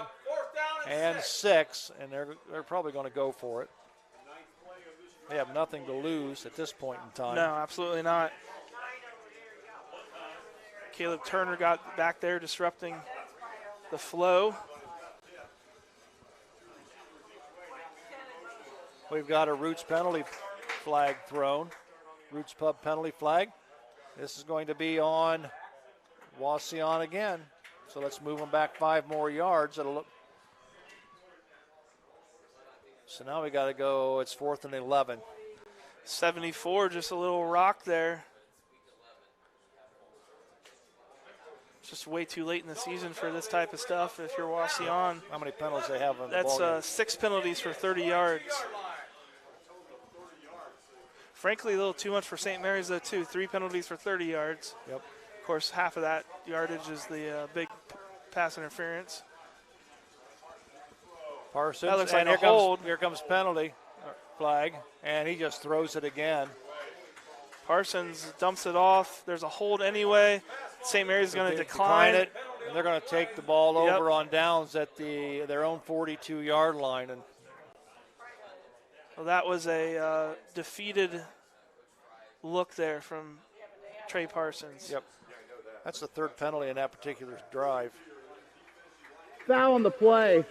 and 6, and they're probably going to go for it. They have nothing to lose at this point in time. No, absolutely not. Caleb Turner got back there disrupting the flow. We've got a Roots penalty flag thrown. Roots Pub penalty flag. This is going to be on Wauseon again. So let's move them back 5 more yards. So now we got to go. It's 4th and 11. 74, just a little rock there. Just way too late in the season for this type of stuff if you're Wauseon. How many penalties they have on the ball game? That's 6 penalties for 30 yards. Frankly, a little too much for St. Mary's, though, too. 3 penalties for 30 yards. Yep. Of course, half of that yardage is the big pass interference. Parsons, that looks and like a hold. Here comes penalty flag, and he just throws it again. Parsons dumps it off. There's a hold anyway. St. Mary's is going to decline it, and they're going to take the ball over on downs at their own 42-yard line. And well, that was a defeated look there from Trey Parsons. Yep. That's the 3rd penalty in that particular drive. Foul on the play.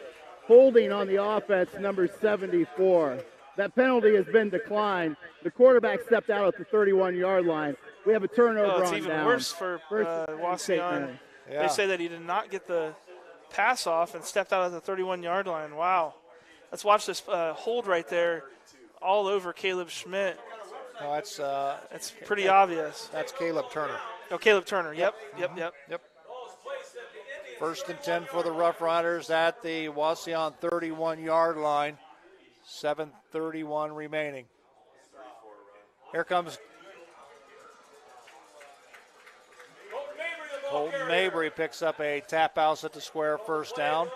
Holding on the offense, number 74. That penalty has been declined. The quarterback stepped out at the 31-yard line. We have a turnover on down. It's even worse for Wauseon. Yeah. They say that he did not get the pass off and stepped out at the 31-yard line. Wow. Let's watch this hold right there all over Caleb Schmidt. No, it's pretty obvious. That's Caleb Turner. Oh, Caleb Turner. Yep. 1st and 10 for the Rough Riders at the Wauseon 31-yard line. 7:31 remaining. Here comes Colton Mabry, picks up a tap house at the square, 1st down.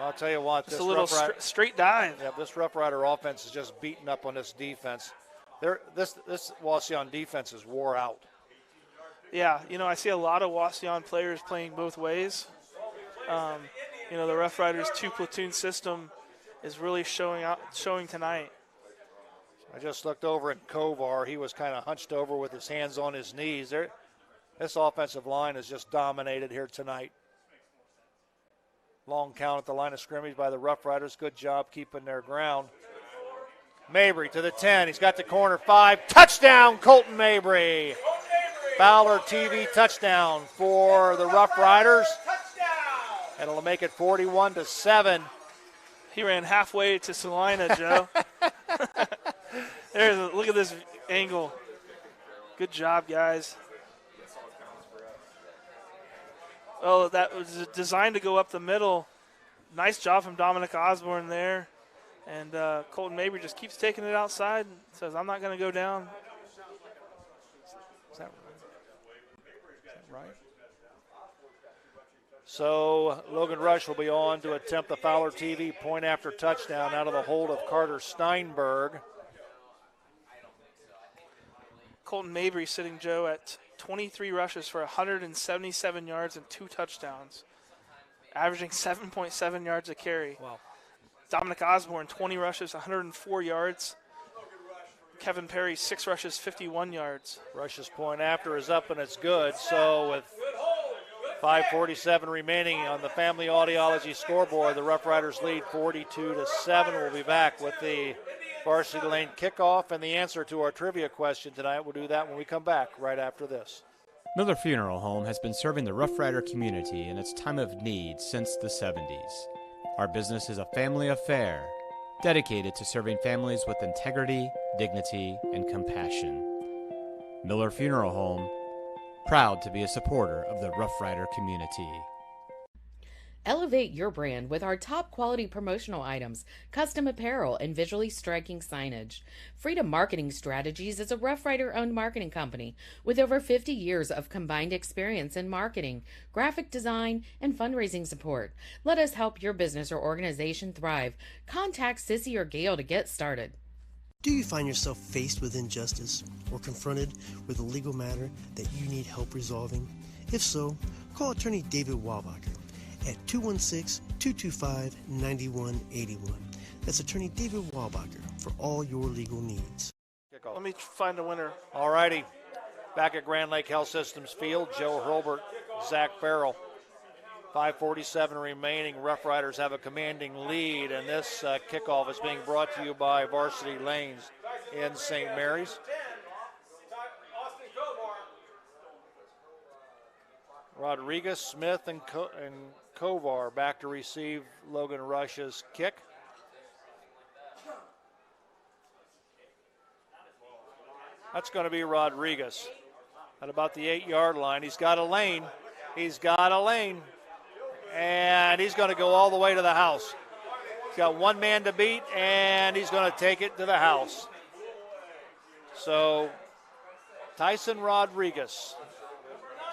I'll tell you what, this a little straight dive. Yeah, this Rough Rider offense is just beating up on this defense. This Wauseon defense is wore out. Yeah, I see a lot of Wauseon players playing both ways. The Rough Riders 2-platoon system is really showing tonight. I just looked over at Kovar. He was kind of hunched over with his hands on his knees. This offensive line is just dominated here tonight. Long count at the line of scrimmage by the Rough Riders. Good job keeping their ground. Mabry to the 10. He's got the corner 5. Touchdown, Colton Mabry. Fowler TV touchdown for the Rough Riders. And it'll make it 41-7. He ran halfway to Salina, Joe. Look at this angle. Good job, guys. Oh, that was designed to go up the middle. Nice job from Dominic Osborne there. And Colton Mabry just keeps taking it outside and says, I'm not going to go down. Is that right? So Logan Rush will be on to attempt the Fowler TV point after touchdown out of the hold of Carter Steinberg. Colton Mabry sitting, Joe, at 23 rushes for 177 yards and 2 touchdowns, averaging 7.7 yards a carry. Wow. Dominic Osborne, 20 rushes, 104 yards. Kevin Perry, 6 rushes, 51 yards. Rush's point after is up and it's good. So with 5:47 remaining on the Family Audiology scoreboard, the Rough Riders lead 42-7. We'll be back with the Varsity Lane kickoff and the answer to our trivia question tonight. We'll do that when we come back right after this. Miller Funeral Home has been serving the Rough Rider community in its time of need since the 70s. Our business is a family affair, dedicated to serving families with integrity, dignity, and compassion. Miller Funeral Home, proud to be a supporter of the Rough Rider community. Elevate your brand with our top quality promotional items, custom apparel, and visually striking signage. Freedom Marketing Strategies is a Rough Rider-owned marketing company with over 50 years of combined experience in marketing, graphic design, and fundraising support. Let us help your business or organization thrive. Contact Sissy or Gail to get started. Do you find yourself faced with injustice or confronted with a legal matter that you need help resolving? If so, call attorney David Walbacher at 216-225-9181. That's attorney David Walbacher for all your legal needs. Let me find a winner. All righty. Back at Grand Lake Health Systems Field, Joe Hurlbert, Zach Farrell. 5:47 remaining. Rough Riders have a commanding lead, and this kickoff is being brought to you by Varsity Lanes in St. Mary's. Rodriguez, Smith, and Kovar back to receive Logan Rush's kick. That's going to be Rodriguez at about the 8-yard line. He's got a lane. And he's going to go all the way to the house. He's got one man to beat, and he's going to take it to the house. So Tyson Rodriguez.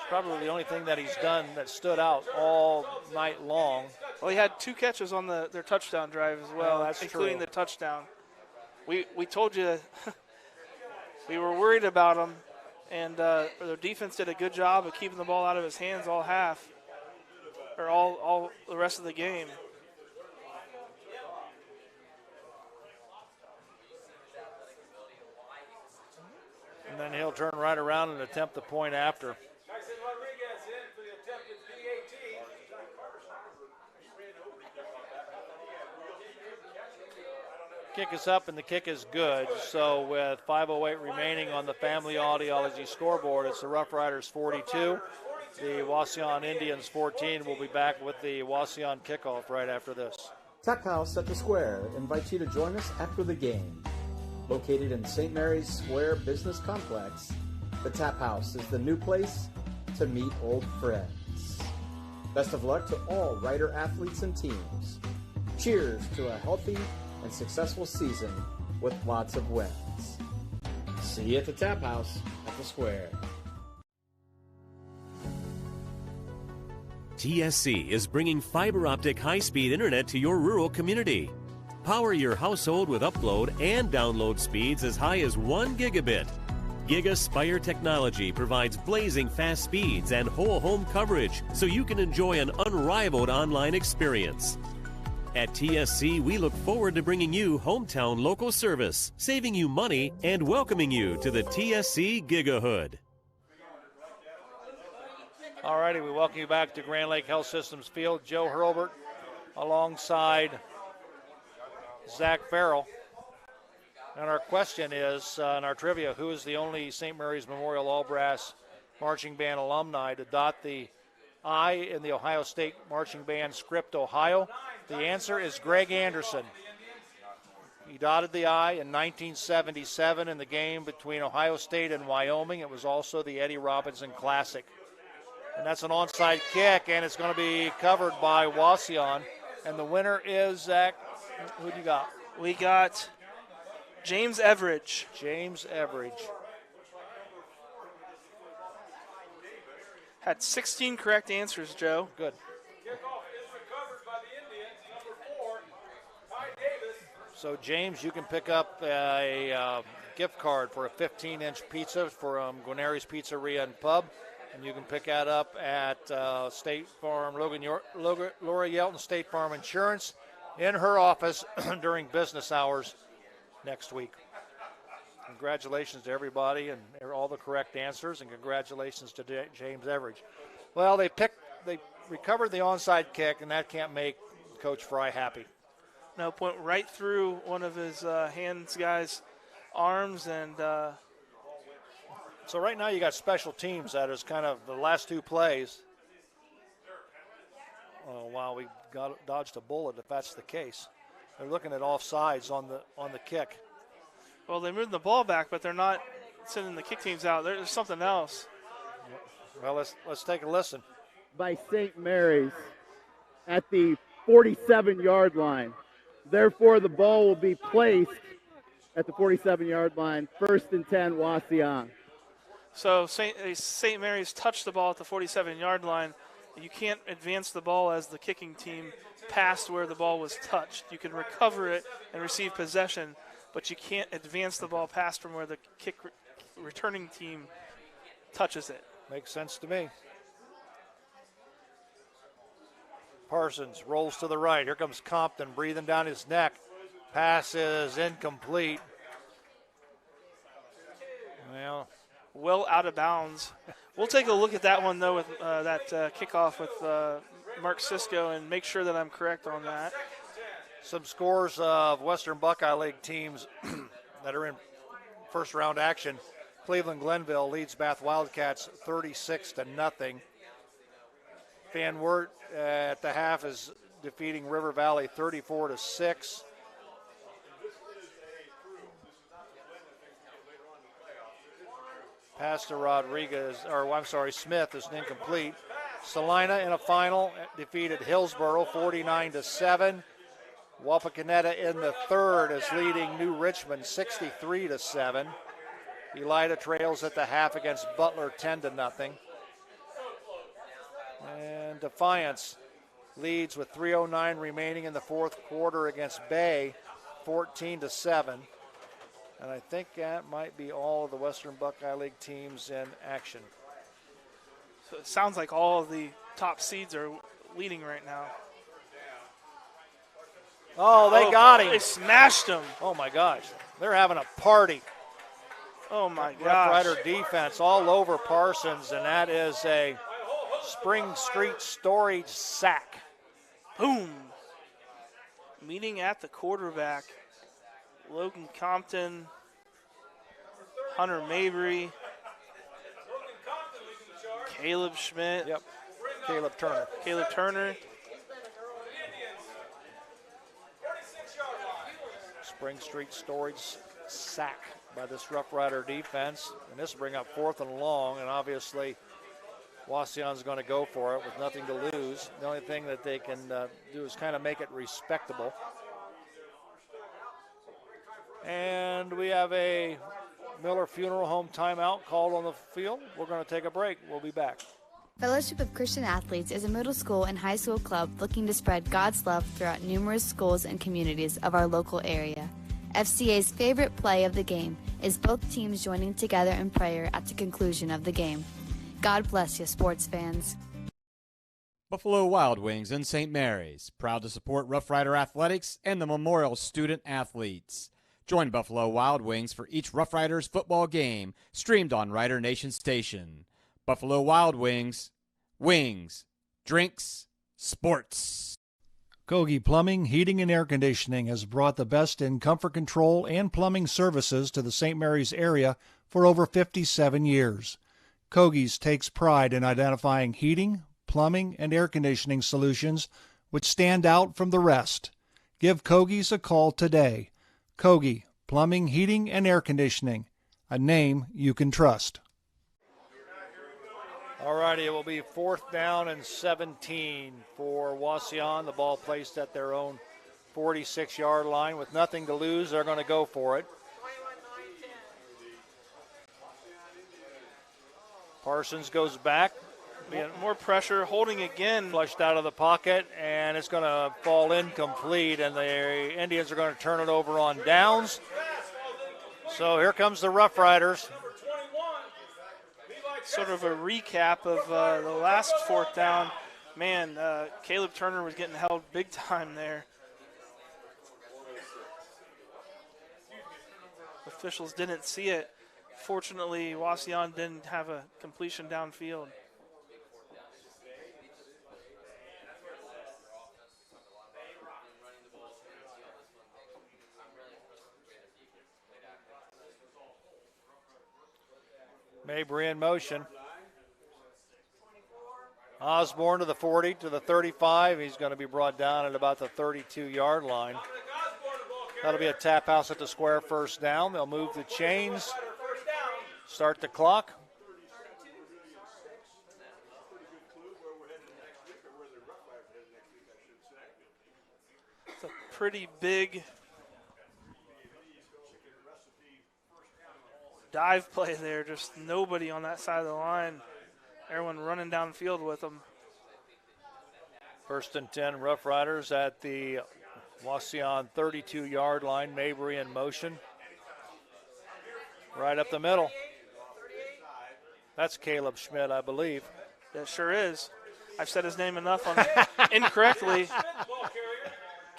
Probably the only thing that he's done that stood out all night long. Well, he had 2 catches on their touchdown drive as well, that's including true. the touchdown. We told you we were worried about him, and their defense did a good job of keeping the ball out of his hands all half, or all the rest of the game. And then he'll turn right around and attempt the point after. Kick is up and the kick is good. So with 5:08 remaining on the Family Audiology scoreboard, it's the Rough Riders 42, the Wauseon Indians 14. We'll be back with the Wauseon kickoff right after this. Tap House at the Square invites you to join us after the game. Located in St. Mary's Square Business Complex, the Tap House is the new place to meet old friends. Best of luck to all Rider athletes and teams. Cheers to a healthy and successful season with lots of wins. See you at the Tap House at the Square. TSC is bringing fiber optic high-speed internet to your rural community. Power your household with upload and download speeds as high as 1 gigabit. GigaSpire technology provides blazing fast speeds and whole home coverage so you can enjoy an unrivaled online experience. At TSC, we look forward to bringing you hometown local service, saving you money, and welcoming you to the TSC Gigahood. All righty, we welcome you back to Grand Lake Health Systems Field. Joe Hurlbert alongside Zach Farrell. And our question is, in our trivia, who is the only St. Mary's Memorial All-Brass marching band alumni to dot the I in the Ohio State marching band script, Ohio? The answer is Greg Anderson. He dotted the I in 1977 in the game between Ohio State and Wyoming. It was also the Eddie Robinson Classic. And that's an onside kick, and it's going to be covered by Wauseon. And the winner is, Zach, who do you got? We got James Everidge. James Everidge. Had 16 correct answers, Joe. Good. So, James, you can pick up a gift card for a 15-inch pizza from Guarneri's Pizzeria and Pub. And you can pick that up at State Farm, Laura Yelton State Farm Insurance in her office during business hours next week. Congratulations to everybody and all the correct answers, and congratulations to James Everidge. Well, they recovered the onside kick, and that can't make Coach Fry happy. No, went right through one of his hands guys' arms, and so right now you got special teams. That is kind of the last two plays. Oh, wow, we dodged a bullet if that's the case. They're looking at offsides on the kick. Well, they moved the ball back, but they're not sending the kick teams out. There's something else. Well, let's take a listen. By St. Mary's at the 47-yard line. Therefore, the ball will be placed at the 47-yard line. 1st and 10, Wauseon. So St. Mary's touched the ball at the 47-yard line. You can't advance the ball as the kicking team past where the ball was touched. You can recover it and receive possession, but you can't advance the ball past from where the kick returning team touches it. Makes sense to me. Parsons rolls to the right. Here comes Compton breathing down his neck. Pass is incomplete. Well out of bounds. We'll take a look at that one, though, with that kickoff with Mark Sisko and make sure that I'm correct on that. Some scores of Western Buckeye League teams that are in first round action. Cleveland Glenville leads Bath Wildcats 36-0. Van Wert at the half is defeating River Valley 34-6. Pass to Smith is incomplete. Salina in a final defeated Hillsboro 49-7. Wapakoneta in the third is leading New Richmond 63-7. Elida trails at the half against Butler 10-0. And Defiance leads with 3:09 remaining in the fourth quarter against Bay 14-7. And I think that might be all of the Western Buckeye League teams in action. So it sounds like all of the top seeds are leading right now. Oh, they got him. They smashed him. Oh, my gosh. They're having a party. Oh, my gosh. Rough Rider defense all over Parsons, and that is a Spring Street Storage sack. Boom. Meeting at the quarterback. Logan Compton, Hunter Mabry, Caleb Schmidt. Yep. Caleb Turner. Spring Street Storage sack by this Rough Rider defense. And this will bring up 4th and long, and obviously Wauseon's going to go for it with nothing to lose. The only thing that they can do is kind of make it respectable. And we have a Miller Funeral Home timeout called on the field. We're going to take a break. We'll be back. Fellowship of Christian Athletes is a middle school and high school club looking to spread God's love throughout numerous schools and communities of our local area. FCA's favorite play of the game is both teams joining together in prayer at the conclusion of the game. God bless you, sports fans. Buffalo Wild Wings in St. Mary's, proud to support Rough Rider Athletics and the Memorial Student Athletes. Join Buffalo Wild Wings for each Rough Riders football game, streamed on Rider Nation Station. Buffalo Wild Wings, wings, drinks, sports. Kogi Plumbing, Heating, and Air Conditioning has brought the best in comfort control and plumbing services to the St. Mary's area for over 57 years. Kogi's takes pride in identifying heating, plumbing, and air conditioning solutions which stand out from the rest. Give Kogi's a call today. Kogi, Plumbing, Heating, and Air Conditioning, a name you can trust. All righty, it will be 4th down and 17 for Wauseon. The ball placed at their own 46-yard line. With nothing to lose, they're going to go for it. Parsons goes back. More pressure, holding again. Flushed out of the pocket, and it's going to fall incomplete, and the Indians are going to turn it over on downs. So here comes the Rough Riders. Sort of a recap of the last 4th down. Man, Caleb Turner was getting held big time there. Officials didn't see it. Fortunately, Wauseon didn't have a completion downfield. Mabry in motion. Osborne to the 40, to the 35. He's going to be brought down at about the 32-yard line. That'll be a tap house at the square, 1st down. They'll move the chains, start the clock. It's a pretty big dive play there, just nobody on that side of the line. Everyone running downfield with them. 1st and 10, Rough Riders at the Wauseon 32-yard line. Mabry in motion. Right up the middle. That's Caleb Schmidt, I believe. That sure is. I've said his name enough on incorrectly.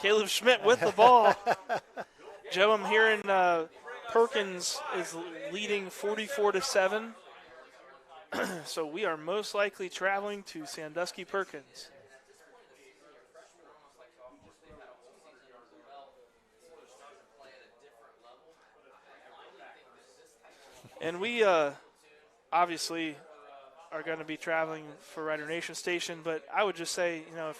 Caleb Schmidt with the ball. Joe, I'm hearing Perkins is leading 44-7. So we are most likely traveling to Sandusky Perkins. And we obviously are going to be traveling for Rider Nation Station, but I would just say, you know,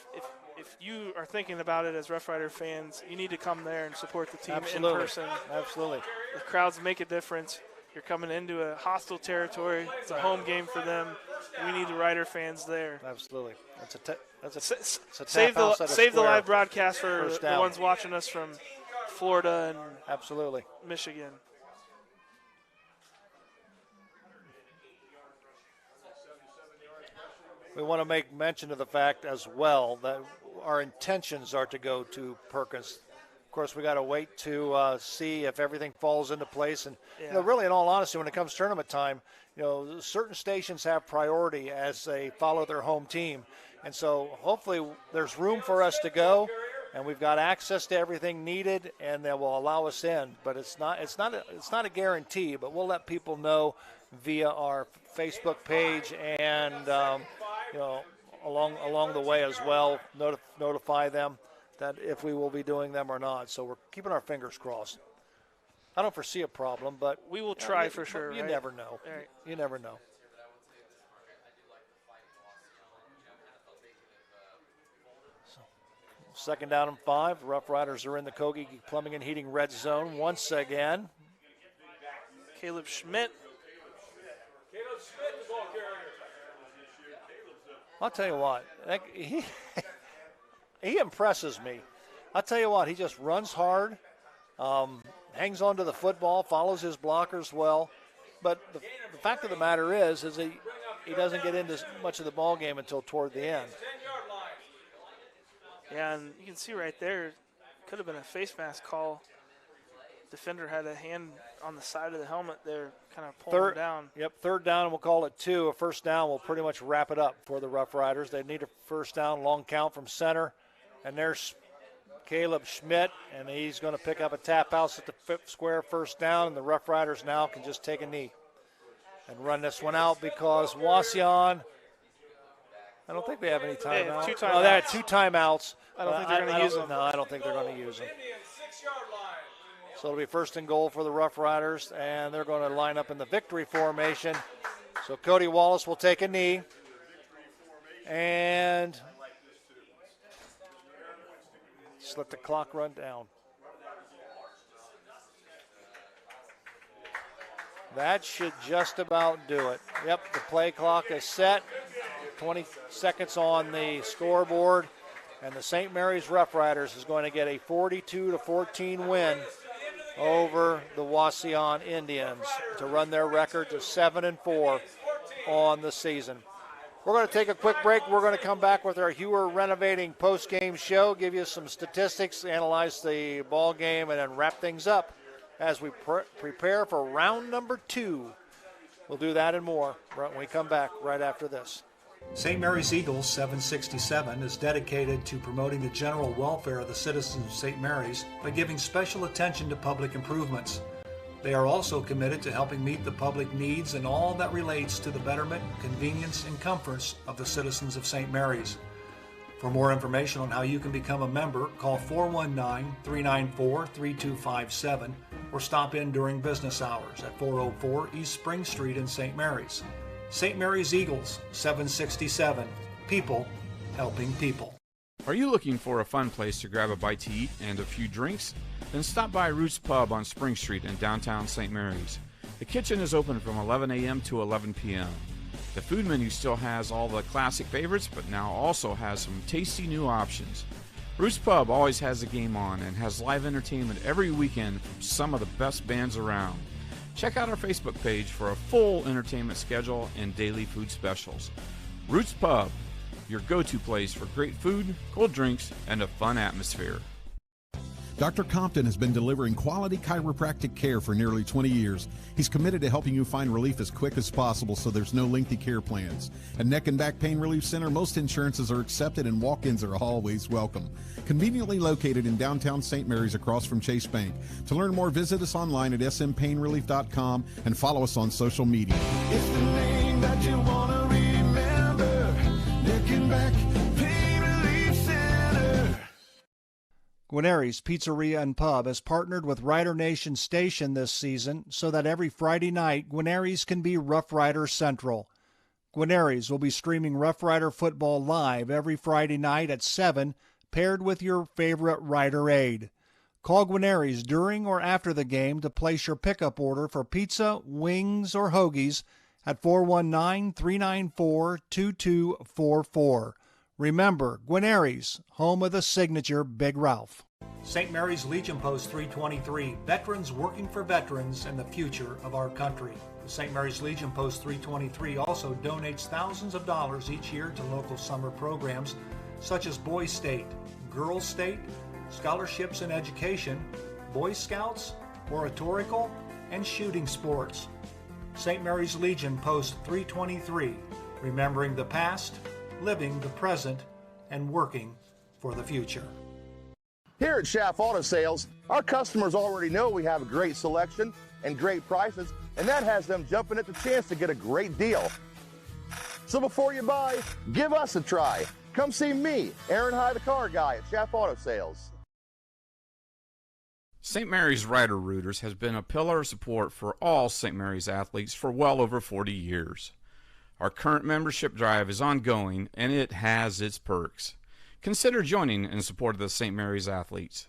if you are thinking about it as Rough Rider fans, you need to come there and support the team in person. Absolutely. The crowds make a difference. You're coming into a hostile territory. It's a home game for them. We need the Rider fans there. Absolutely. Save the live broadcast for the ones watching us from Florida and absolutely Michigan. We want to make mention of the fact as well that our intentions are to go to Perkins. Of course, we got to wait to see if everything falls into place. And you know, really, in all honesty, when it comes tournament time, you know, certain stations have priority as they follow their home team. And so hopefully there's room for us to go, and we've got access to everything needed, and they will allow us in. But it's not a guarantee. But we'll let people know via our Facebook page and you know, along the way as well, notify them that if we will be doing them or not. So we're keeping our fingers crossed. I don't foresee a problem, but we will try for sure. You never know. Right. You never know. So, 2nd down and 5. Rough Riders are in the Kogi Plumbing and Heating red zone once again. Caleb Schmidt. I'll tell you what, he impresses me. I'll tell you what, he just runs hard, hangs on to the football, follows his blockers well. But the fact of the matter is he doesn't get into much of the ball game until toward the end. Yeah, and you can see right there, could have been a face mask call. Defender had a hand on the side of the helmet there, kind of pulling him down. Yep, 3rd down, and we'll call it 2. A 1st down will pretty much wrap it up for the Rough Riders. They need a 1st down, long count from center. And there's Caleb Schmidt, and he's going to pick up a tap house at the square, 1st down, and the Rough Riders now can just take a knee and run this one out because Wauseon, I don't think they have any timeouts. They have 2 timeouts. Oh, they had 2 timeouts. I don't think they're going to use them. No, I don't think they're going to use them. So it'll be 1st and goal for the Rough Riders, and they're going to line up in the victory formation So Cody Wallace will take a knee. And just let the clock run down. That should just about do it. Yep, the play clock is set. 20 seconds on the scoreboard. And the St. Mary's Rough Riders is going to get a 42-14 win over the Wauseon Indians to run their record to 7-4 on the season. We're going to take a quick break. We're going to come back with our Hewer Renovating post-game show, give you some statistics, analyze the ball game, and then wrap things up as we prepare for round number 2. We'll do that and more when we come back right after this. St. Mary's Eagles 767 is dedicated to promoting the general welfare of the citizens of St. Mary's by giving special attention to public improvements. They are also committed to helping meet the public needs and all that relates to the betterment, convenience, and comforts of the citizens of St. Mary's. For more information on how you can become a member, call 419-394-3257 or stop in during business hours at 404 East Spring Street in St. Mary's. St. Mary's Eagles, 767. People helping people. Are you looking for a fun place to grab a bite to eat and a few drinks? Then stop by Roots Pub on Spring Street in downtown St. Mary's. The kitchen is open from 11 a.m. to 11 p.m. The food menu still has all the classic favorites, but now also has some tasty new options. Roots Pub always has a game on and has live entertainment every weekend from some of the best bands around. Check out our Facebook page for a full entertainment schedule and daily food specials. Roots Pub, your go-to place for great food, cold drinks, and a fun atmosphere. Dr. Compton has been delivering quality chiropractic care for nearly 20 years. He's committed to helping you find relief as quick as possible so there's no lengthy care plans. At Neck and Back Pain Relief Center, most insurances are accepted and walk-ins are always welcome. Conveniently located in downtown St. Mary's across from Chase Bank. To learn more, visit us online at smpainrelief.com and follow us on social media. It's the name that you want to remember. Neck and Back Pain Relief Center. Guarneri's Pizzeria and Pub has partnered with Rider Nation Station this season so that every Friday night, Guarneri's can be Rough Rider Central. Guarneri's will be streaming Rough Rider football live every Friday night at 7, paired with your favorite Rider aid. Call Guarneri's during or after the game to place your pickup order for pizza, wings, or hoagies at 419-394-2244. Remember, Guarneri's, home of the signature Big Ralph. St. Mary's Legion Post 323, veterans working for veterans and the future of our country. The St. Mary's Legion Post 323 also donates thousands of dollars each year to local summer programs such as Boys State, Girls State, scholarships in education, Boy Scouts, oratorical, and shooting sports. St. Mary's Legion Post 323, remembering the past, living the present, and working for the future. Here at Schaff Auto Sales, our customers already know we have a great selection and great prices, and that has them jumping at the chance to get a great deal. So before you buy, give us a try. Come see me, Aaron High, the car guy at Schaff Auto Sales. St. Mary's Rider Rooters has been a pillar of support for all St. Mary's athletes for well over 40 years. Our current membership drive is ongoing, and it has its perks. Consider joining in support of the St. Mary's athletes.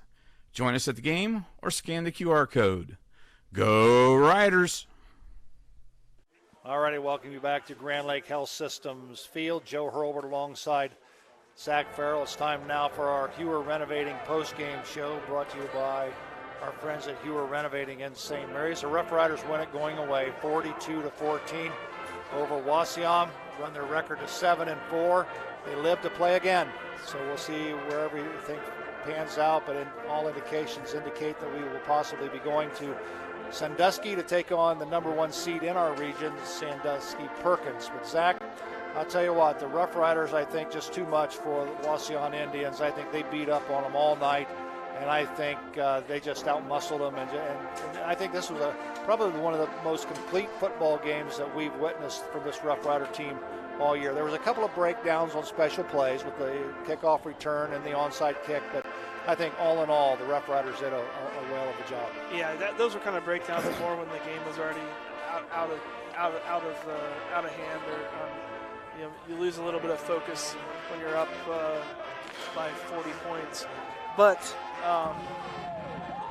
Join us at the game or scan the QR code. Go Riders! All righty, welcome you back to Grand Lake Health Systems Field. Joe Hurlbert alongside Zach Farrell. It's time now for our Hewer Renovating postgame show brought to you by our friends at Hewer Renovating in St. Mary's. The Rough Riders win it going away 42-14. Over Wauseon, run their record to 7-4. They live to play again, so we'll see where everything pans out, but all indications indicate that we will possibly be going to Sandusky to take on the number 1 seed in our region, Sandusky Perkins. But Zach, I'll tell you what, the Rough Riders, I think, just too much for the Wauseon Indians. I think they beat up on them all night, and I think they just outmuscled them. And I think this was probably one of the most complete football games that we've witnessed from this Rough Rider team all year. There was a couple of breakdowns on special plays with the kickoff return and the onside kick, but I think all in all, the Rough Riders did a whale of a job. Yeah, those were kind of breakdowns more when the game was already out of hand, or you lose a little bit of focus when you're up by 40 points. But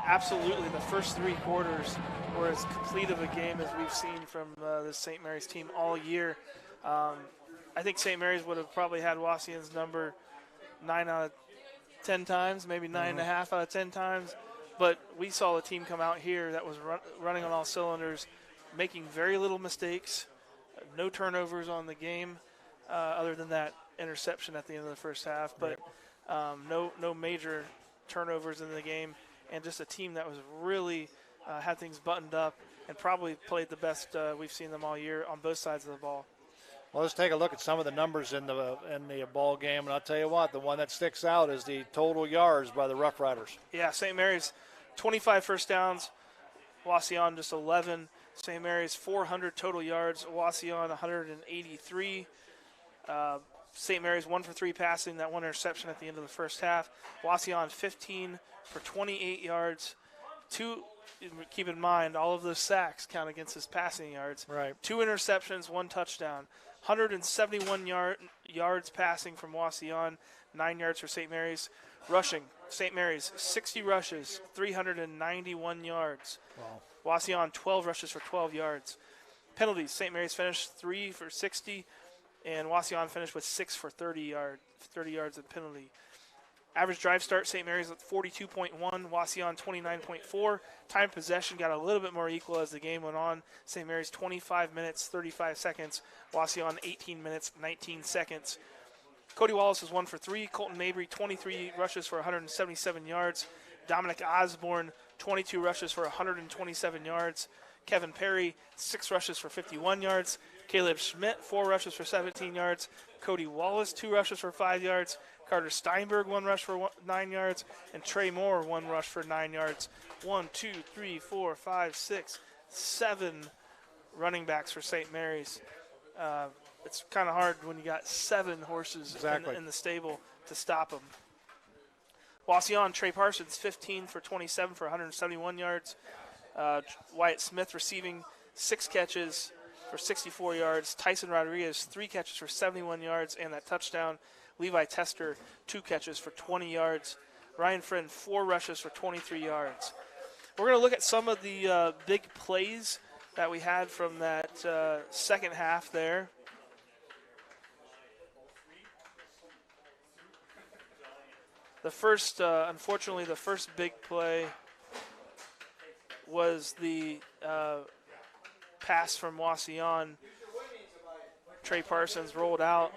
absolutely, the first 3 quarters were as complete of a game as we've seen from the St. Mary's team all year. I think St. Mary's would have probably had Wauseon's number 9 out of 10 times, maybe 9.5 out of 10 times. But we saw a team come out here that was running on all cylinders, making very little mistakes, no turnovers on the game, other than that interception at the end of the first half. But no major turnovers in the game, and just a team that was really had things buttoned up and probably played the best we've seen them all year on both sides of the ball. Well, let's take a look at some of the numbers in the ball game, and I'll tell you what, the one that sticks out is the total yards by the Rough Riders. Yeah, St. Mary's 25 first downs, Wauseon just 11. St. Mary's 400 total yards, Wauseon 183. St. Mary's 1 for 3 passing, that one interception at the end of the first half. Wauseon 15 for 28 yards. Keep in mind, all of those sacks count against his passing yards. Right. 2 interceptions, 1 touchdown. 171 yards passing from Wauseon, 9 yards for St. Mary's. Rushing, St. Mary's 60 rushes, 391 yards. Wow. Wauseon 12 rushes for 12 yards. Penalties, St. Mary's finished 3 for 60, and Wauseon finished with 6 for 30 yards of penalty. Average drive start, St. Mary's at 42.1, Wauseon 29.4. Time of possession got a little bit more equal as the game went on. St. Mary's 25 minutes, 35 seconds. Wauseon 18 minutes, 19 seconds. Cody Wallace was 1 for 3. Colton Mabry, 23 rushes for 177 yards. Dominic Osborne, 22 rushes for 127 yards. Kevin Perry, 6 rushes for 51 yards. Caleb Schmidt, 4 rushes for 17 yards. Cody Wallace, 2 rushes for 5 yards. Carter Steinberg, 1 rush for 9 yards. And Trey Moore, 1 rush for 9 yards. 1, 2, 3, 4, 5, 6, 7 running backs for St. Mary's. It's kind of hard when you got 7 horses in the stable to stop them. Wauseon, Trey Parsons, 15 for 27 for 171 yards. Wyatt Smith receiving 6 catches for 64 yards. Tyson Rodriguez, 3 catches for 71 yards and that touchdown. Levi Tester, 2 catches for 20 yards. Ryan Friend, 4 rushes for 23 yards. We're going to look at some of the big plays that we had from that second half there. The first, unfortunately, the first big play was the pass from Wauseon. Trey Parsons rolled out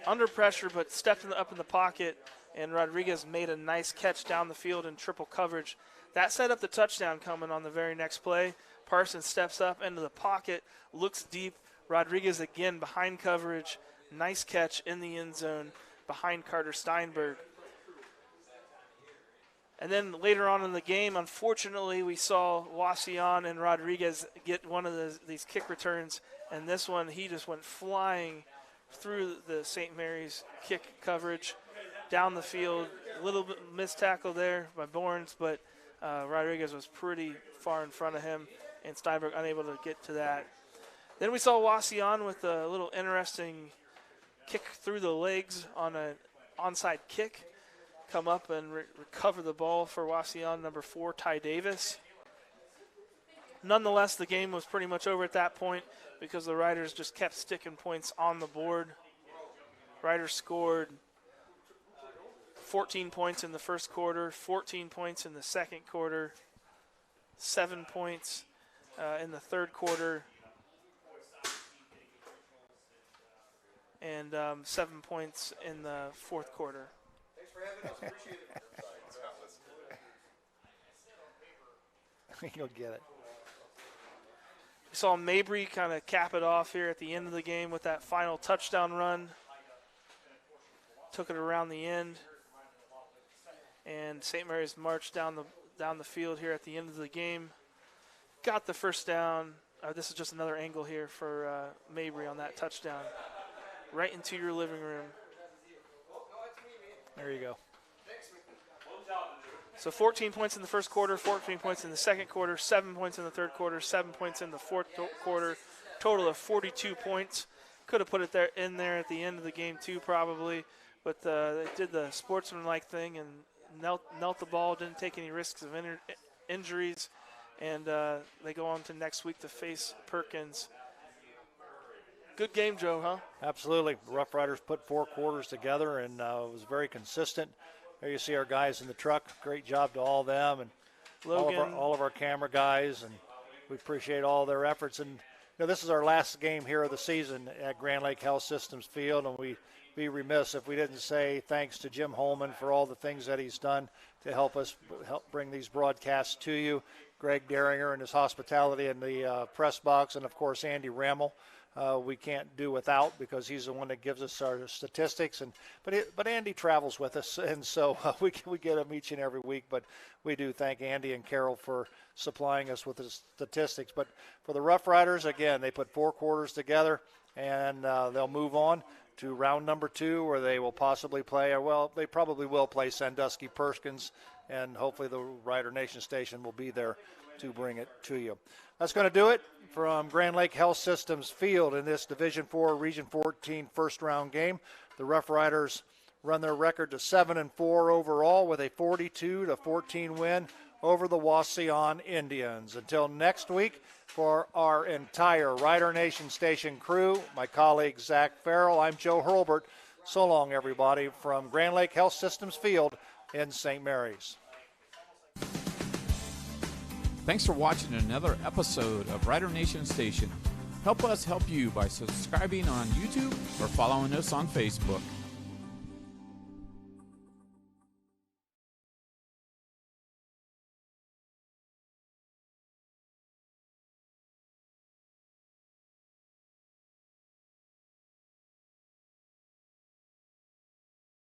under pressure, but stepped up in the pocket, and Rodriguez made a nice catch down the field in triple coverage. That set up the touchdown coming on the very next play. Parsons steps up into the pocket, looks deep. Rodriguez again behind coverage. Nice catch in the end zone behind Carter Steinberg. And then later on in the game, unfortunately, we saw Wauseon and Rodriguez get one of these kick returns, and this one he just went flying through the St. Mary's kick coverage down the field. A little bit missed tackle there by Bournes, but Rodriguez was pretty far in front of him, and Steinberg unable to get to that. Then we saw Wauseon with a little interesting kick through the legs on an onside kick. Come up and recover the ball for Wauseon, number 4, Ty Davis. Nonetheless, the game was pretty much over at that point because the Riders just kept sticking points on the board. Riders scored 14 points in the first quarter, 14 points in the second quarter, 7 points in the third quarter, and 7 points in the fourth quarter. You'll get it. We saw Mabry kind of cap it off here at the end of the game with that final touchdown run. Took it around the end. And St. Mary's marched down the field here at the end of the game. Got the first down. This is just another angle here for Mabry on that touchdown. Right into your living room. There you go. So 14 points in the first quarter, 14 points in the second quarter, 7 points in the third quarter, 7 points in the fourth quarter, total of 42 points. Could have put it in there at the end of the game too, probably, but they did the sportsmanlike thing and knelt the ball, didn't take any risks of injuries, and they go on to next week to face Perkins. Good game, Joe, huh? Absolutely. Rough Riders put 4 quarters together, and it was very consistent. There you see our guys in the truck. Great job to all of them, and all of our camera guys, and we appreciate all their efforts. And this is our last game here of the season at Grand Lake Health Systems Field, and we'd be remiss if we didn't say thanks to Jim Holman for all the things that he's done to help bring these broadcasts to you. Greg Deringer and his hospitality in the press box, and of course Andy Rammel. We can't do without, because he's the one that gives us our statistics. But Andy travels with us, and so we get him each and every week. But we do thank Andy and Carol for supplying us with the statistics. But for the Rough Riders, again, they put 4 quarters together, and they'll move on to round number 2, where they will possibly play, they probably will play Sandusky Perkins, and hopefully the Rider Nation station will be there to bring it to you. That's going to do it from Grand Lake Health Systems Field in this Division 4 Region 14 first round game. The Rough Riders run their record to 7-4 overall with a 42-14 win over the Wauseon Indians. Until next week, for our entire Rider Nation station crew, my colleague Zach Farrell, I'm Joe Hurlbert. So long, everybody, from Grand Lake Health Systems Field in St. Mary's. Thanks for watching another episode of Rider Nation Station. Help us help you by subscribing on YouTube or following us on Facebook.